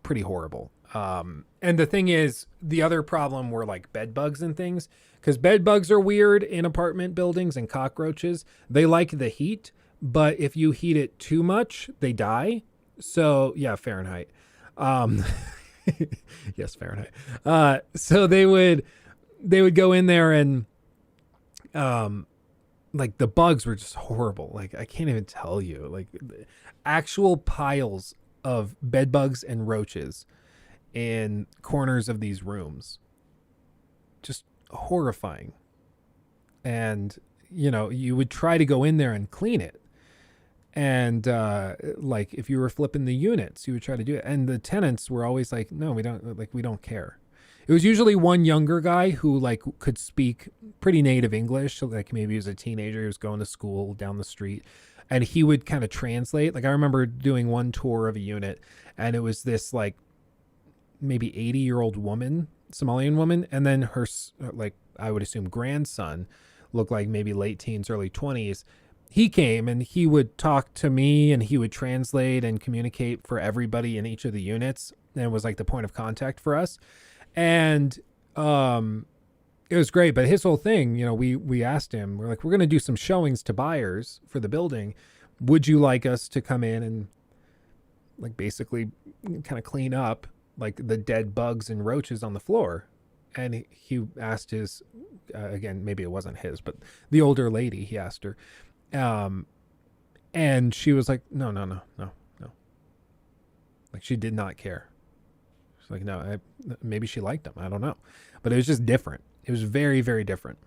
pretty horrible. And the thing is, the other problem were like bed bugs and things, because bed bugs are weird in apartment buildings, and cockroaches, they like the heat, but if you heat it too much, they die. So yeah, Fahrenheit. Yes, Fahrenheit. So they would go in there and like the bugs were just horrible. Like I can't even tell you, like actual piles of bed bugs and roaches in corners of these rooms. Just horrifying. And you would try to go in there and clean it. And like if you were flipping the units, you would try to do it. And the tenants were always like, no, we don't care. It was usually one younger guy who like could speak pretty native English. So like maybe he was a teenager, he was going to school down the street, and he would kind of translate. Like I remember doing one tour of a unit, and it was this like maybe 80-year-old woman, Somalian woman, and then her, like I would assume grandson, looked like maybe late teens, early 20s. He came and he would talk to me and he would translate and communicate for everybody in each of the units, and was like the point of contact for us. And it was great. But his whole thing, you know, we asked him, we're like, we're going to do some showings to buyers for the building. Would you like us to come in and like basically kind of clean up like the dead bugs and roaches on the floor? And he asked his, again, maybe it wasn't his, but the older lady, he asked her. And she was like, no. Like, she did not care. She's like, no, maybe she liked them. I don't know. But it was just different. It was very, very different.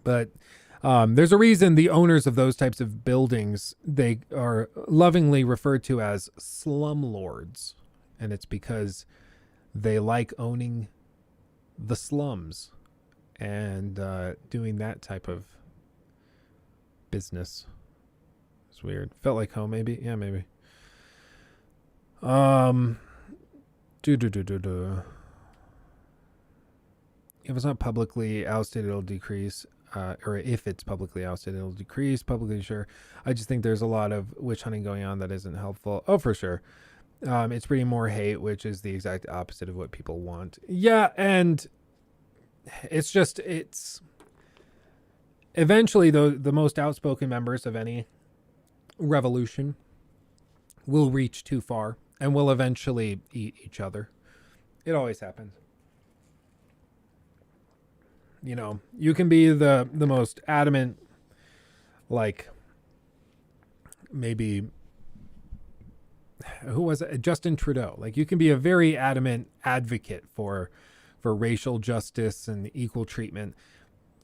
But there's a reason the owners of those types of buildings, they are lovingly referred to as slumlords. And it's because they like owning the slums and doing that type of business. It's weird. Felt like home, maybe. Yeah, maybe. If it's not publicly ousted, it'll decrease. Or if it's publicly ousted, it'll decrease. Publicly, sure. I just think there's a lot of witch hunting going on that isn't helpful. Oh, for sure. It's breeding more hate, which is the exact opposite of what people want. Yeah, and it's just, it's eventually the most outspoken members of any revolution will reach too far and will eventually eat each other. It always happens. You know, you can be the most adamant, like maybe, who was it? Justin Trudeau. Like, you can be a very adamant advocate for racial justice and equal treatment.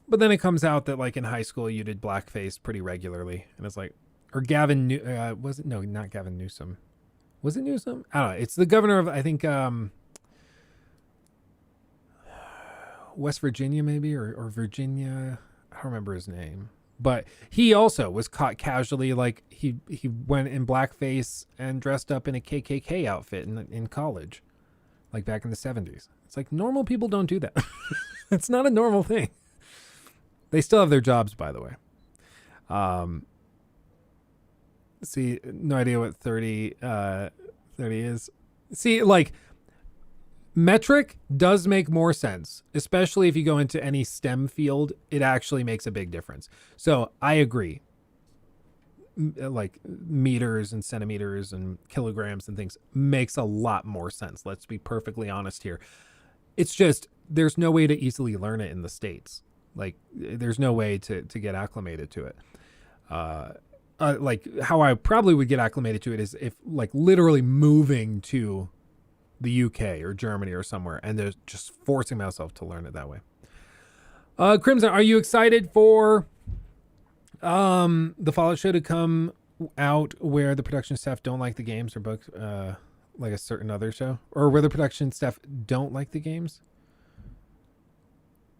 But then it comes out that, like, in high school, you did blackface pretty regularly. And it's like, or Gavin, was it? No, not Gavin Newsom. Was it Newsom? I don't know. It's the governor of, I think, West Virginia, maybe, or Virginia. I don't remember his name. But he also was caught casually, like he went in blackface and dressed up in a KKK outfit in college, like back in the 70s. It's like, normal people don't do that. It's not a normal thing. They still have their jobs, by the way. See, no idea what 30 is. See, like, metric does make more sense, especially if you go into any STEM field. It actually makes a big difference. So I agree. Like, meters and centimeters and kilograms and things makes a lot more sense. Let's be perfectly honest here. It's just, there's no way to easily learn it in the States. Like, there's no way to get acclimated to it. Like, how I probably would get acclimated to it is if, like, literally moving to the UK or Germany or somewhere, and they're just forcing myself to learn it that way. Crimson, are you excited for the Fallout show to come out where the production staff don't like the games or books, like a certain other show, or where the production staff don't like the games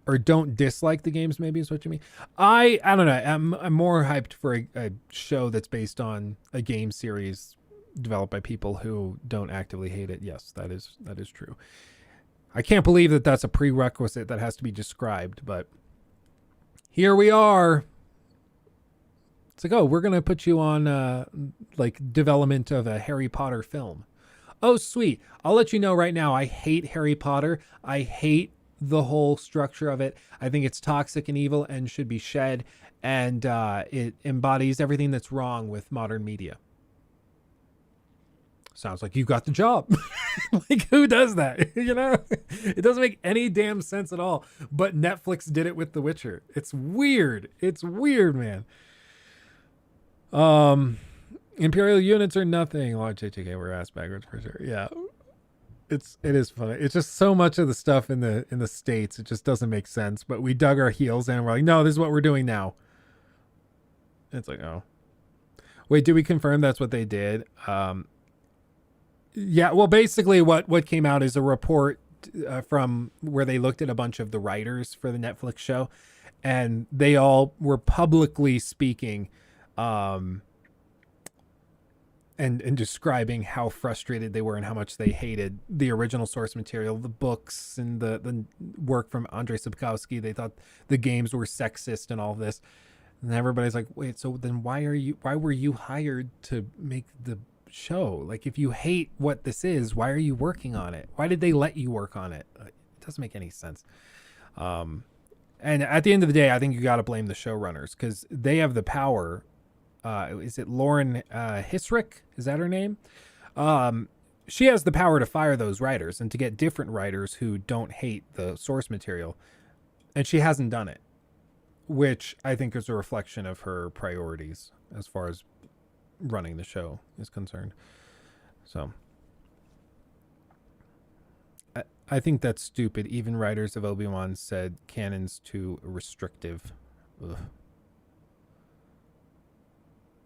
or don't dislike the games, maybe is what you mean? I don't know. I'm more hyped for a show that's based on a game series developed by people who don't actively hate it. Yes, that is true. I can't believe that that's a prerequisite that has to be described, but here we are. It's like, oh, we're going to put you on like development of a Harry Potter film. Oh, sweet. I'll let you know right now, I hate Harry Potter. I hate the whole structure of it. I think it's toxic and evil and should be shed, and it embodies everything that's wrong with modern media. Sounds like you got the job. Like, who does that? You know, it doesn't make any damn sense at all. But Netflix did it with The Witcher. It's weird. It's weird, man. Imperial units are nothing. Oh, JJK, we're ass backwards for sure. Yeah, it is funny. It's just so much of the stuff in the States. It just doesn't make sense. But we dug our heels in and we're like, no, this is what we're doing now. It's like, oh, wait, did we confirm that's what they did? Yeah, well, basically what came out is a report from where they looked at a bunch of the writers for the Netflix show, and they all were publicly speaking and describing how frustrated they were and how much they hated the original source material, the books and the work from Andrei Sapkowski. They thought the games were sexist and all this. And everybody's like, wait, so then why were you hired to make the show? Like, if you hate what this is, why are you working on it? Why did they let you work on it? It doesn't make any sense. And at the end of the day, I think you got to blame the showrunners, because they have the power. Is it Lauren Hisrick? Is that her name? She has the power to fire those writers and to get different writers who don't hate the source material. And she hasn't done it, which I think is a reflection of her priorities as far as running the show is concerned. So I think that's stupid. Even writers of Obi-Wan said canon's too restrictive. Ugh.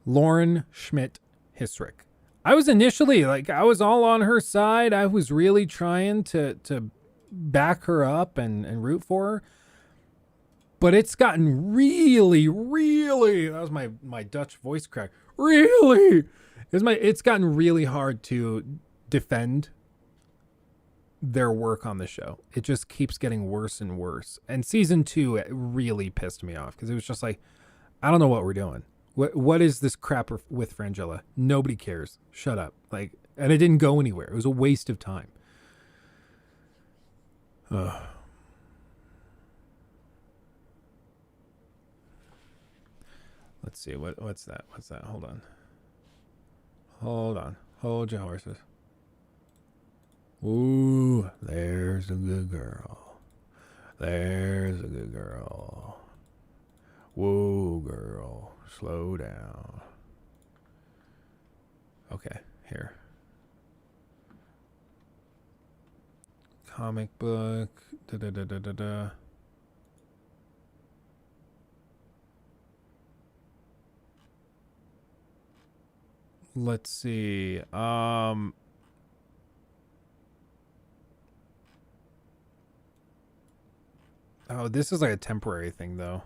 Lauren Schmidt Hisrick. I was initially I was all on her side. I was really trying to back her up and root for her. But it's gotten really, really, that was my Dutch voice crack. Really, it's gotten really hard to defend their work on the show. It just keeps getting worse and worse. And season 2 it really pissed me off, because it was just like, I don't know what we're doing. What is this crap with Frangilla? Nobody cares. Shut up. And it didn't go anywhere. It was a waste of time. Let's see. What's that? What's that? Hold on. Hold your horses. Ooh, there's a good girl. There's a good girl. Whoa, girl. Slow down. Okay, here. Comic book. Da-da-da-da-da-da. Let's see. Oh, this is like a temporary thing, though.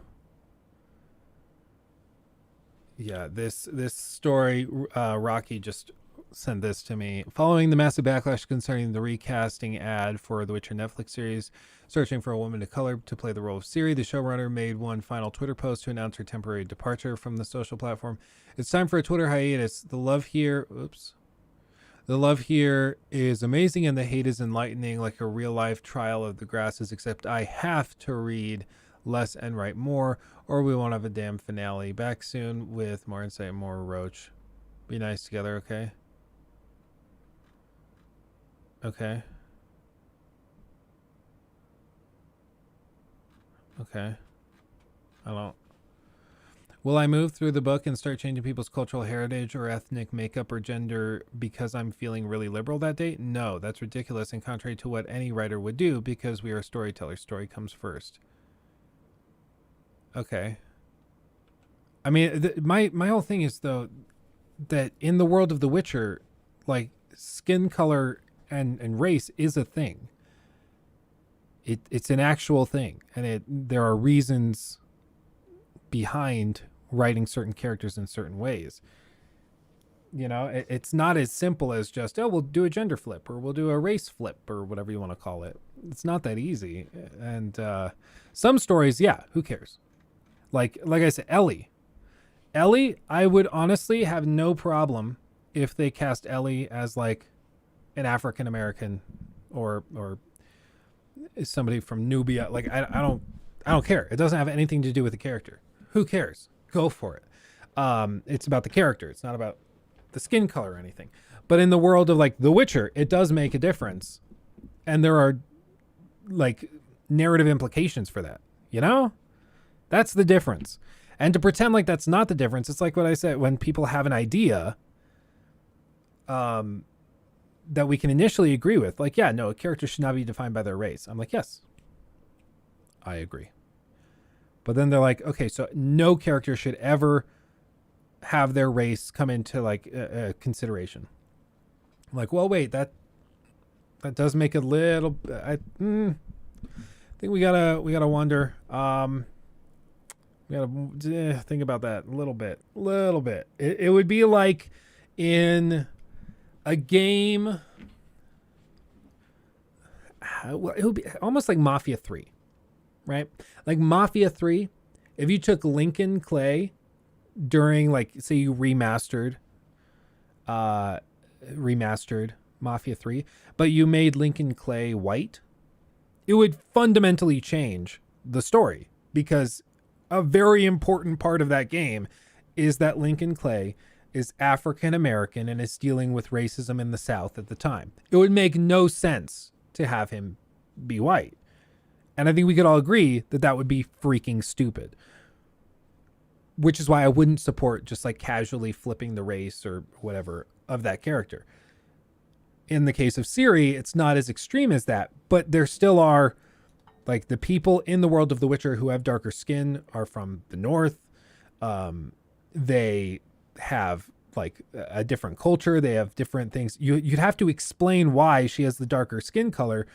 Yeah, this story, Rocky just sent this to me. Following the massive backlash concerning the recasting ad for the Witcher Netflix series, searching for a woman of color to play the role of Ciri, the showrunner made one final Twitter post to announce her temporary departure from the social platform. It's time for a Twitter hiatus. The love here is amazing and the hate is enlightening, like a real life trial of the grasses, except I have to read less and write more, or we won't have a damn finale. Back soon with more insight, more Roach. Be nice together, okay? Okay. Okay. Will I move through the book and start changing people's cultural heritage or ethnic makeup or gender because I'm feeling really liberal that day? No, that's ridiculous and contrary to what any writer would do, because we are storytellers. Story comes first. Okay. I mean, my whole thing is, though, that in the world of The Witcher, skin color and race is a thing. It's an actual thing, and there are reasons behind writing certain characters in certain ways. You know, it's not as simple as just, we'll do a gender flip or we'll do a race flip or whatever you want to call it. It's not that easy. And some stories, yeah, who cares? Like I said, Ellie, I would honestly have no problem if they cast Ellie as an African American or somebody from Nubia. I don't care. It doesn't have anything to do with the character. Who cares? Go for it. It's about the character. It's not about the skin color or anything. But in the world of The Witcher, it does make a difference. And there are narrative implications for that. You know? That's the difference. And to pretend like that's not the difference, it's like what I said, when people have an idea that we can initially agree with. A character should not be defined by their race. I'm like, yes, I agree. But then they're like, okay, so no character should ever have their race come into a consideration. I'm like, well, wait, that does make a little. I think we gotta wonder. We gotta think about that a little bit. It would be like in a game, well, it would be almost like Mafia 3, right? Like Mafia 3, if you took Lincoln Clay during, like, say you remastered Mafia 3, but you made Lincoln Clay white, it would fundamentally change the story, because a very important part of that game is that Lincoln Clay is African American and is dealing with racism in the South at the time. It would make no sense to have him be white. And I think we could all agree that that would be freaking stupid. Which is why I wouldn't support just like casually flipping the race or whatever of that character. In the case of Ciri, it's not as extreme as that, but there still are, like, the people in the world of The Witcher who have darker skin are from the North. They have like a different culture. They have different things. You'd have to explain why she has the darker skin color.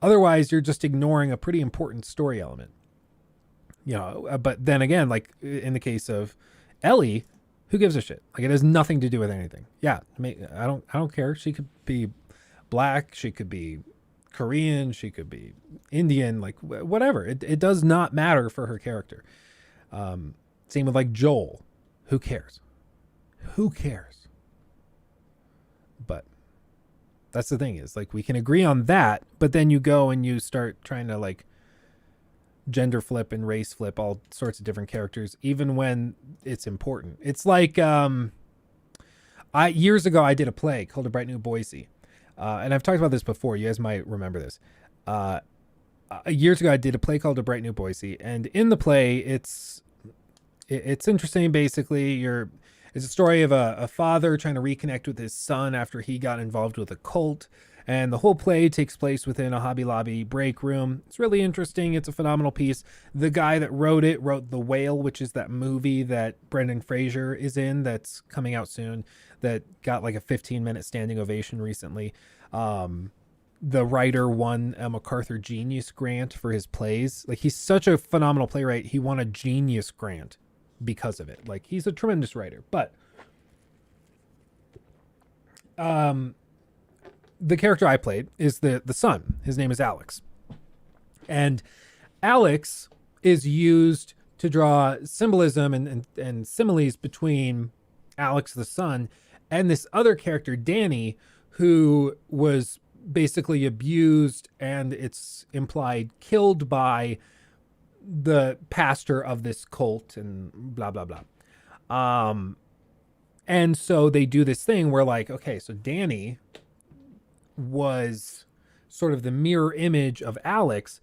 Otherwise, you're just ignoring a pretty important story element. You know, but then again, like in the case of Ellie, who gives a shit? Like, it has nothing to do with anything. Yeah, I don't care. She could be black. She could be Korean. She could be Indian. Like, whatever. It does not matter for her character. Same with like Joel. Who cares? Who cares? But that's the thing, is like, we can agree on that, but then you go and you start trying to like gender flip and race flip all sorts of different characters, even when it's important. It's like, years ago I did a play called A Bright New Boise. And I've talked about this before. You guys might remember this. Years ago I did a play called A Bright New Boise. And in the play, it's interesting. Basically, it's a story of a father trying to reconnect with his son after he got involved with a cult. And the whole play takes place within a Hobby Lobby break room. It's really interesting. It's a phenomenal piece. The guy that wrote it wrote The Whale, which is that movie that Brendan Fraser is in that's coming out soon, that got like a 15-minute standing ovation recently. The writer won a MacArthur Genius Grant for his plays. Like, he's such a phenomenal playwright. He won a Genius Grant because of it. Like, he's a tremendous writer. But the character I played is the son. His name is Alex. And Alex is used to draw symbolism and similes between Alex the son and this other character, Danny, who was basically abused and, it's implied, killed by the pastor of this cult and blah, blah, blah. And so they do this thing where, like, okay, so Danny was sort of the mirror image of Alex,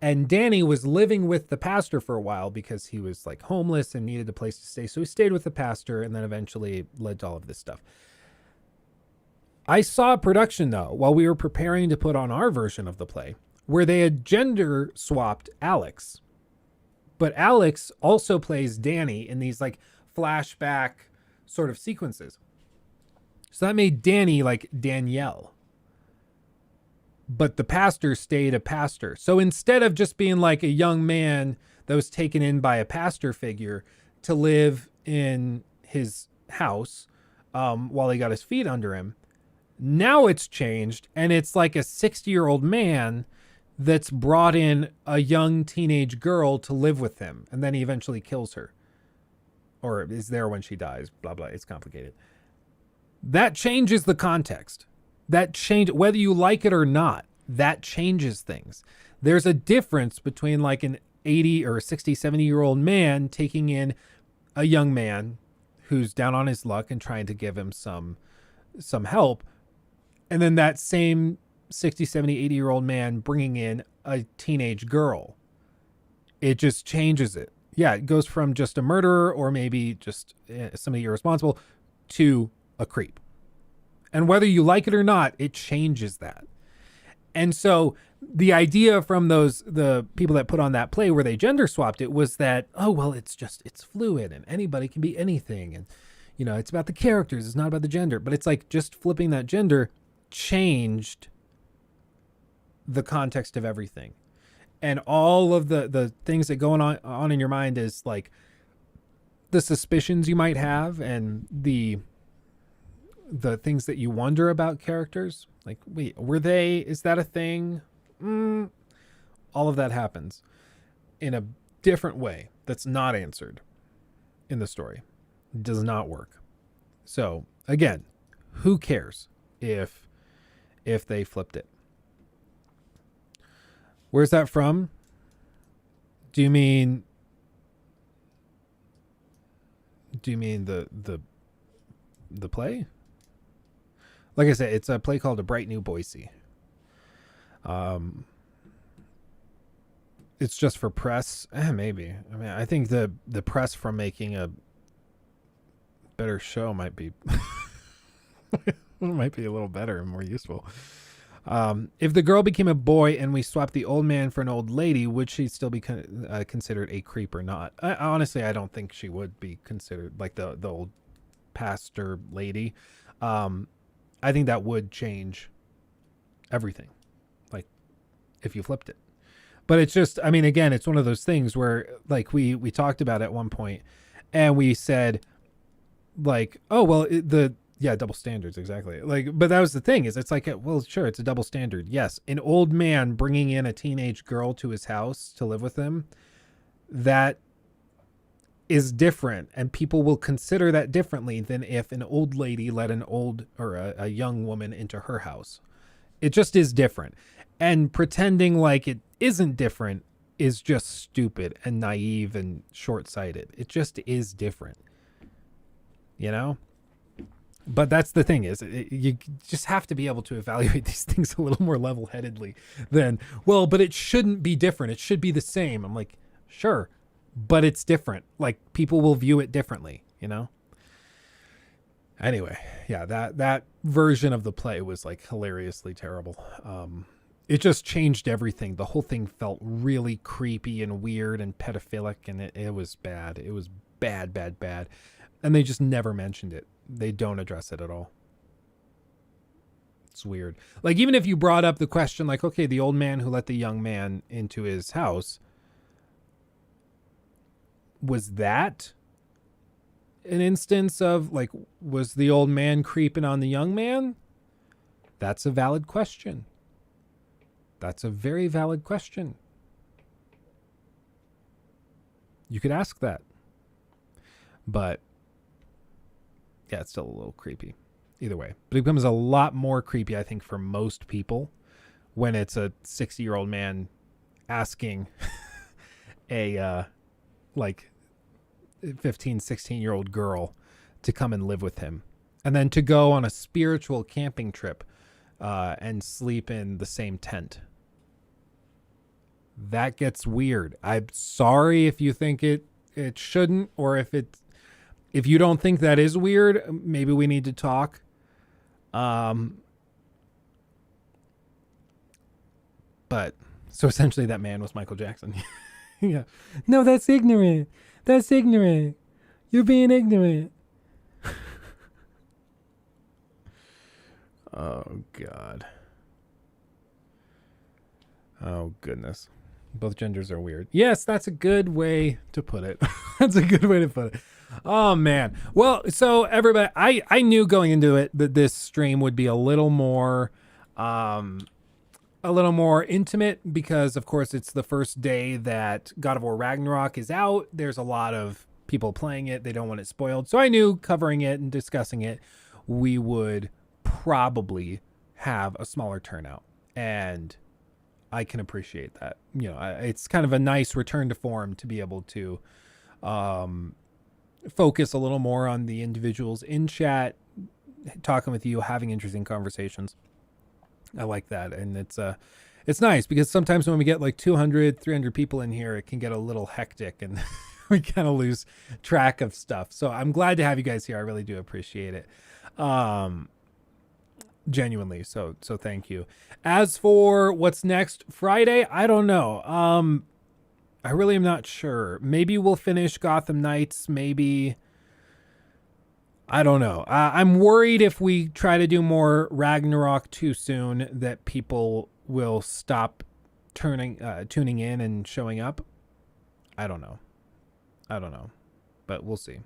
and Danny was living with the pastor for a while because he was like homeless and needed a place to stay. So he stayed with the pastor, and then eventually led to all of this stuff. I saw a production, though, while we were preparing to put on our version of the play, where they had gender swapped Alex. But Alex also plays Danny in these like flashback sort of sequences. So that made Danny like Danielle. But the pastor stayed a pastor. So instead of just being like a young man that was taken in by a pastor figure to live in his house while he got his feet under him, now it's changed, and it's like a 60-year-old man that's brought in a young teenage girl to live with him, and then he eventually kills her. Or is there when she dies, blah, blah. It's complicated. That changes the context. That change, whether you like it or not, that changes things. There's a difference between like an 80 or 60, 70-year-old man taking in a young man who's down on his luck and trying to give him some help. And then that same 60, 70, 80-year-old man bringing in a teenage girl. It just changes it. Yeah, it goes from just a murderer or maybe just somebody irresponsible to a creep. And whether you like it or not, it changes that. And so the idea from the people that put on that play where they gender swapped it was that, oh, well, it's fluid and anybody can be anything. And, you know, it's about the characters. It's not about the gender. But it's like just flipping that gender changed the context of everything. And all of the things that go on in your mind is like the suspicions you might have and the the things that you wonder about characters. Like, wait, is that a thing? All of that happens in a different way that's not answered in the story. It does not work. So again, who cares if they flipped it? Where's that from? Do you mean the play? Like I said, it's a play called A Bright New Boise. It's just for press. Maybe. I mean, I think the press from making a better show might be might be a little better and more useful. If the girl became a boy and we swapped the old man for an old lady, would she still be considered a creep or not? Honestly, I don't think she would be considered, like the old pastor lady. I think that would change everything, like if you flipped it. But it's just, I mean, again, it's one of those things where, like, we talked about at one point, and we said, like, oh, well, double standards, exactly. Like, but that was the thing, is it's like, well, sure, it's a double standard. Yes, an old man bringing in a teenage girl to his house to live with him, that is different, and people will consider that differently than if an old lady let an old or a young woman into her house. It just is different. And pretending like it isn't different is just stupid and naive and short-sighted. It just is different, you know? But that's the thing, is you just have to be able to evaluate these things a little more level-headedly than, well, but it shouldn't be different. It should be the same. I'm like, sure, but it's different. Like, people will view it differently, you know? Anyway, yeah, that version of the play was like hilariously terrible. It just changed everything. The whole thing felt really creepy and weird and pedophilic, and it was bad. It was bad. And they just never mentioned it. They don't address it at all. It's weird. Like, even if you brought up the question, like, okay, the old man who let the young man into his house, was that an instance of, like, was the old man creeping on the young man? That's a valid question. That's a very valid question. You could ask that. But yeah, it's still a little creepy. Either way. But it becomes a lot more creepy, I think, for most people when it's a 60-year-old man asking a like 15, 16-year-old girl to come and live with him. And then to go on a spiritual camping trip and sleep in the same tent. That gets weird. I'm sorry if you think it shouldn't, or if you don't think that is weird, maybe we need to talk. But so essentially that man was Michael Jackson. Yeah. No, that's ignorant. That's ignorant. You're being ignorant. Oh, God. Oh, goodness. Both genders are weird. Yes, that's a good way to put it. That's a good way to put it. Oh, man. Well, so everybody, I knew going into it that this stream would be a little more intimate because, of course, it's the first day that God of War Ragnarok is out. There's a lot of people playing it. They don't want it spoiled. So I knew covering it and discussing it, we would probably have a smaller turnout. And I can appreciate that. You know, it's kind of a nice return to form to be able to focus a little more on the individuals in chat, talking with you, having interesting conversations. I like that. And it's nice because sometimes when we get like 200, 300 people in here, it can get a little hectic and we kind of lose track of stuff. So I'm glad to have you guys here. I really do appreciate it. Genuinely. So thank you. As for what's next Friday, I don't know. I really am not sure. Maybe we'll finish Gotham Knights. Maybe, I don't know. I'm worried if we try to do more Ragnarok too soon that people will stop tuning in and showing up. I don't know. But we'll see.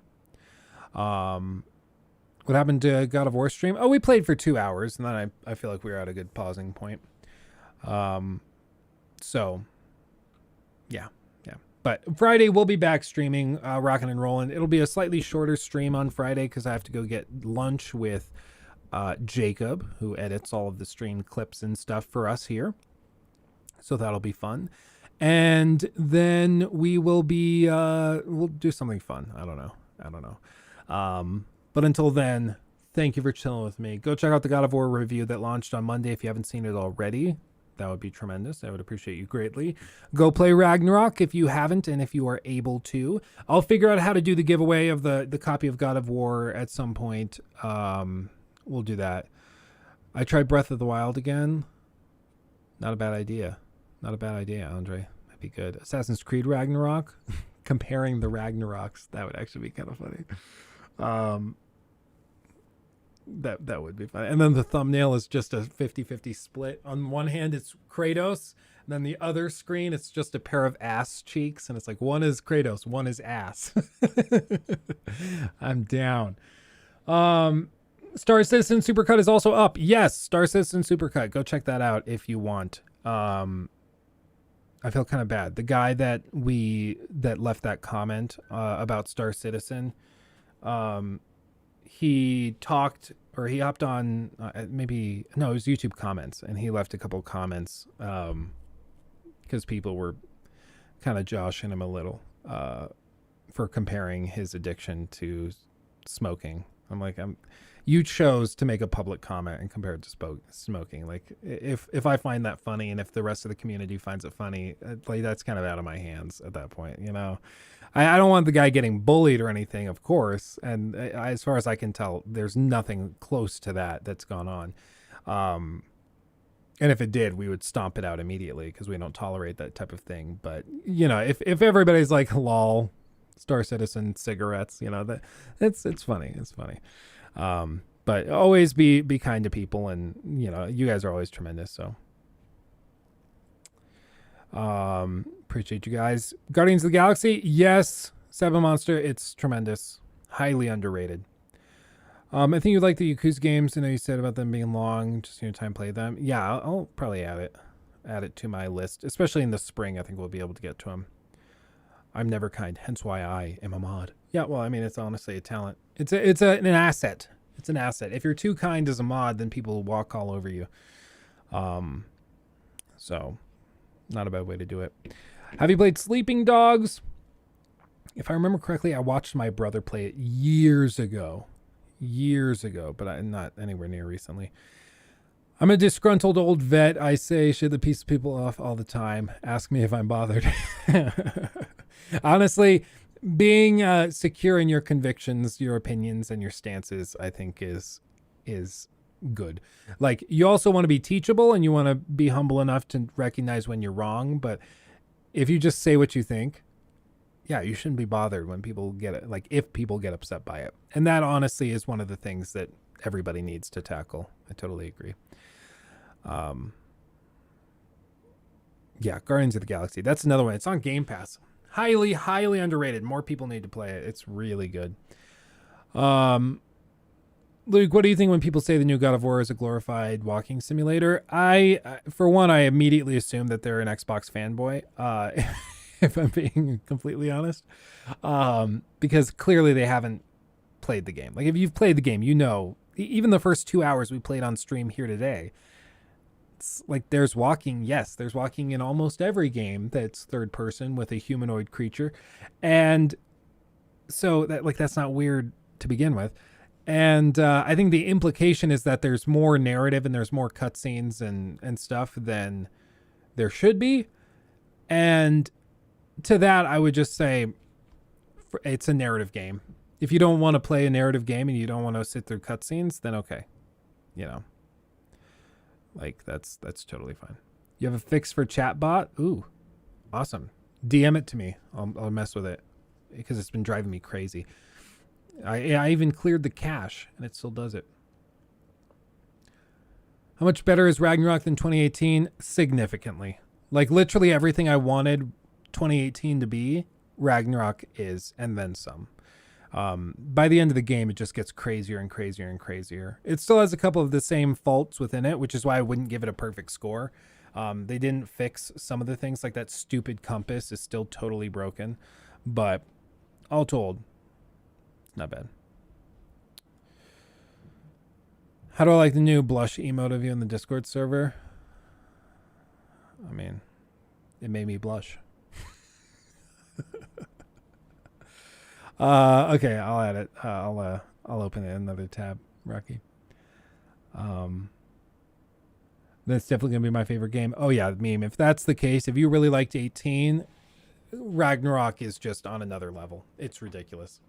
What happened to God of War stream? Oh, we played for 2 hours, and then I feel like we were at a good pausing point. So, yeah. But Friday, we'll be back streaming, rocking and rolling. It'll be a slightly shorter stream on Friday because I have to go get lunch with Jacob, who edits all of the stream clips and stuff for us here. So that'll be fun. And then we will be, we'll do something fun. I don't know. But until then, thank you for chilling with me. Go check out the God of War review that launched on Monday if you haven't seen it already. That would be tremendous. I would appreciate you greatly. Go play Ragnarok if you haven't and if you are able to. I'll figure out how to do the giveaway of the copy of God of War at some point. We'll do that. I tried Breath of the Wild again. Not a bad idea. Andre. That'd be good. Assassin's Creed Ragnarok. Comparing the Ragnaroks. That would actually be kind of funny. That would be fun. And then the thumbnail is just a 50-50 split. On one hand, it's Kratos. And then the other screen, it's just a pair of ass cheeks. And it's like, one is Kratos, one is ass. I'm down. Star Citizen Supercut is also up. Yes, Star Citizen Supercut. Go check that out if you want. I feel kind of bad. The guy that left that comment about Star Citizen, he hopped on it was YouTube comments, and he left a couple of comments because people were kind of joshing him a little for comparing his addiction to smoking. I'm like, you chose to make a public comment and compare it to smoking. Like, if I find that funny, and if the rest of the community finds it funny, like, that's kind of out of my hands at that point, you know. I don't want the guy getting bullied or anything, of course. And as far as I can tell, there's nothing close to that's gone on. And if it did, we would stomp it out immediately because we don't tolerate that type of thing. But, you know, if everybody's like, lol, Star Citizen cigarettes, you know, it's funny. It's funny. But always be kind to people, and, you know, you guys are always tremendous. So, appreciate you guys. Guardians of the Galaxy. Yes. Seven Monster. It's tremendous. Highly underrated. I think you like the Yakuza games. I know you said about them being long, just in your time play them. Yeah, I'll probably add it to my list, especially in the spring. I think we'll be able to get to them. I'm never kind, hence why I am a mod. Yeah, well, I mean, it's honestly a talent. It's an asset. It's an asset. If you're too kind as a mod, then people will walk all over you. So, not a bad way to do it. Have you played Sleeping Dogs? If I remember correctly, I watched my brother play it years ago, but I'm not anywhere near recently. I'm a disgruntled old vet. I say, shit the piece of people off all the time. Ask me if I'm bothered. Honestly, being secure in your convictions, your opinions, and your stances, I think is good. Like, you also want to be teachable, and you want to be humble enough to recognize when you're wrong. But if you just say what you think, yeah, you shouldn't be bothered when people get it. Like, if people get upset by it. And that honestly is one of the things that everybody needs to tackle. I totally agree. Yeah, Guardians of the Galaxy. That's another one. It's on Game Pass. Highly, highly underrated. More people need to play it. It's really good. Luke, what do you think when people say the new God of War is a glorified walking simulator? For one, I immediately assume that they're an Xbox fanboy, if I'm being completely honest, because clearly they haven't played the game. Like, if you've played the game, you know, even the first 2 hours we played on stream here today, it's like there's walking. Yes, there's walking in almost every game that's third person with a humanoid creature. And so that's not weird to begin with. And I think the implication is that there's more narrative and there's more cutscenes and stuff than there should be. And to that, I would just say it's a narrative game. If you don't want to play a narrative game and you don't want to sit through cutscenes, then okay. You know, like that's totally fine. You have a fix for chatbot? Ooh, awesome. DM it to me. I'll mess with it because it's been driving me crazy. I even cleared the cache and it still does it. How much better is Ragnarok than 2018? Significantly. Like, literally everything I wanted 2018 to be, Ragnarok is, and then some. By the end of the game, it just gets crazier and crazier and crazier. It still has a couple of the same faults within it, which is why I wouldn't give it a perfect score. They didn't fix some of the things, like that stupid compass is still totally broken. But all told, it's not bad. How do I like the new blush emote of you in the Discord server? I mean, it made me blush. Okay, I'll add it. I'll open it in another tab, Rocky. That's definitely gonna be my favorite game. Oh yeah, meme. If that's the case, if you really liked 18, Ragnarok is just on another level. It's ridiculous.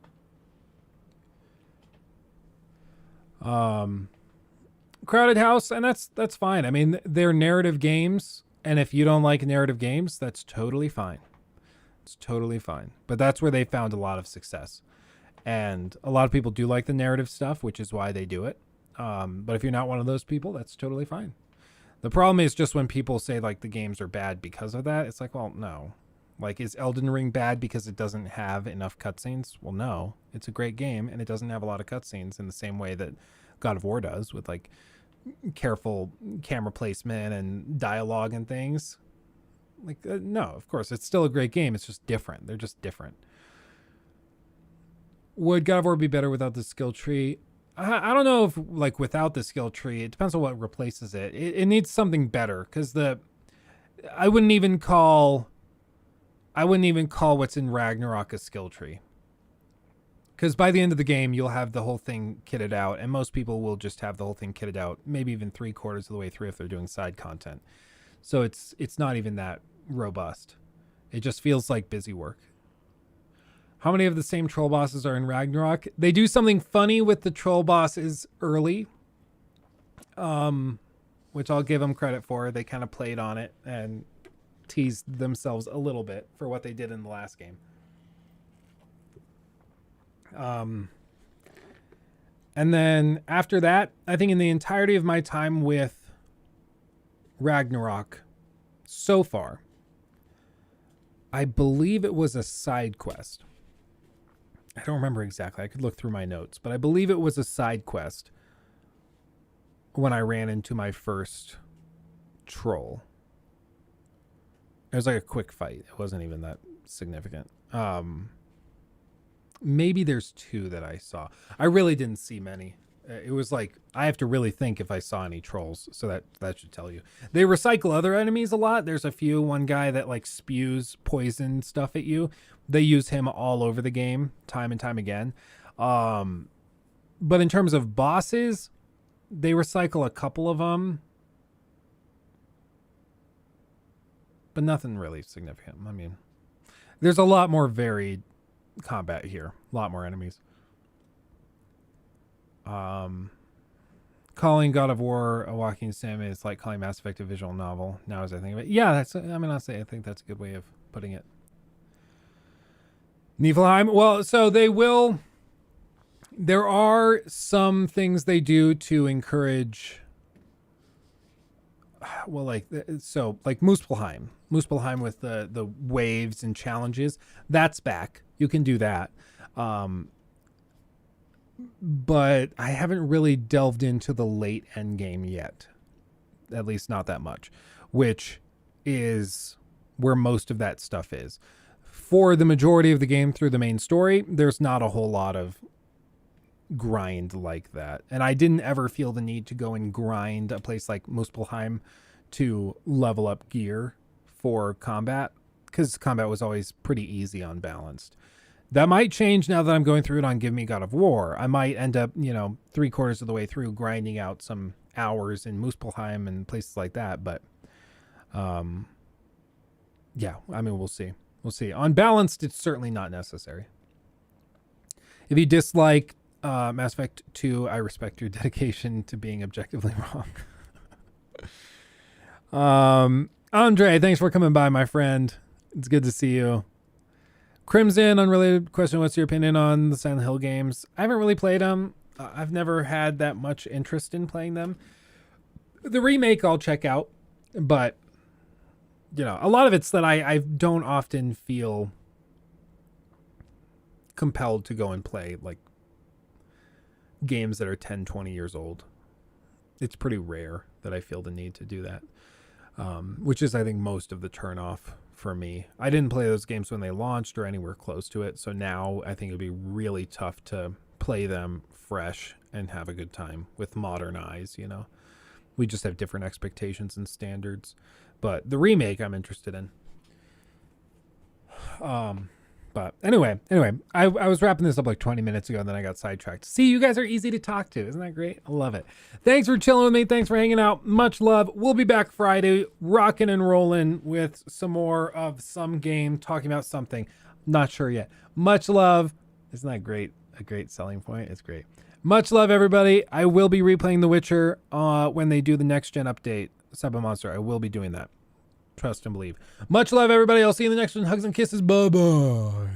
Crowded House, and that's fine. I mean, they're narrative games, and if you don't like narrative games, that's totally fine. It's totally fine. But that's where they found a lot of success. And a lot of people do like the narrative stuff, which is why they do it. But if you're not one of those people, that's totally fine. The problem is just when people say like the games are bad because of that, it's like, well, no. Like, is Elden Ring bad because it doesn't have enough cutscenes? Well, no. It's a great game, and it doesn't have a lot of cutscenes in the same way that God of War does, with like careful camera placement and dialogue and things. Like, no, of course, it's still a great game. It's just different. They're just different. Would God of War be better without the skill tree? I don't know if, like, without the skill tree, it depends on what replaces it. It needs something better, because I wouldn't even call what's in Ragnarok a skill tree. Because by the end of the game, you'll have the whole thing kitted out, and most people will just have the whole thing kitted out, maybe even 3/4 of the way through if they're doing side content. So it's not even that robust. It just feels like busy work. How many of the same troll bosses are in Ragnarok? They do something funny with the troll bosses early, which I'll give them credit for. They kind of played on it and teased themselves a little bit for what they did in the last game. And then after that, I think in the entirety of my time with Ragnarok so far, I believe it was a side quest. I don't remember exactly. I could look through my notes, but I believe it was a side quest when I ran into my first troll. It was like a quick fight. It wasn't even that significant. Maybe there's 2 that I saw. I really didn't see many. It was like, I have to really think if I saw any trolls. So that should tell you. They recycle other enemies a lot. There's a few. One guy that like spews poison stuff at you. They use him all over the game, time and time again. But in terms of bosses, they recycle a couple of them. But nothing really significant. I mean, there's a lot more varied combat here. A lot more enemies. Calling God of War a walking sim is like calling Mass Effect a visual novel. Now as I think of it. Yeah, I think that's a good way of putting it. Niflheim. Well, so there are some things they do to encourage, well, like Muspelheim with the waves and challenges. That's back. You can do that. But I haven't really delved into the late end game yet. At least not that much, which is where most of that stuff is. For the majority of the game through the main story, there's not a whole lot of grind like that. And I didn't ever feel the need to go and grind a place like Muspelheim to level up gear for combat, because combat was always pretty easy unbalanced. That might change now that I'm going through it on Give Me God of War. I might end up, 3/4 of the way through grinding out some hours in Muspelheim and places like that. But, yeah, I mean, we'll see. We'll see. Unbalanced, it's certainly not necessary. If you dislike Mass Effect 2, I respect your dedication to being objectively wrong. Andre, thanks for coming by, my friend. It's good to see you. Crimson, unrelated question. What's your opinion on the Silent Hill games? I haven't really played them. I've never had that much interest in playing them. The remake I'll check out, but a lot of it's that I don't often feel compelled to go and play like games that are 10, 20 years old. It's pretty rare that I feel the need to do that, which is, I think, most of the turnoff for me. I didn't play those games when they launched or anywhere close to it, so now I think it'd be really tough to play them fresh and have a good time with modern eyes, you know. We just have different expectations and standards. But the remake I'm interested in. But anyway, I was wrapping this up like 20 minutes ago and then I got sidetracked. See, you guys are easy to talk to. Isn't that great? I love it. Thanks for chilling with me. Thanks for hanging out. Much love. We'll be back Friday, rocking and rolling with some more of some game, talking about something. Not sure yet. Much love. Isn't that great? A great selling point. It's great. Much love, everybody. I will be replaying The Witcher when they do the next gen update, Cyber Monster. I will be doing that. Trust and believe. Much love, everybody. I'll see you in the next one. Hugs and kisses. Bye-bye.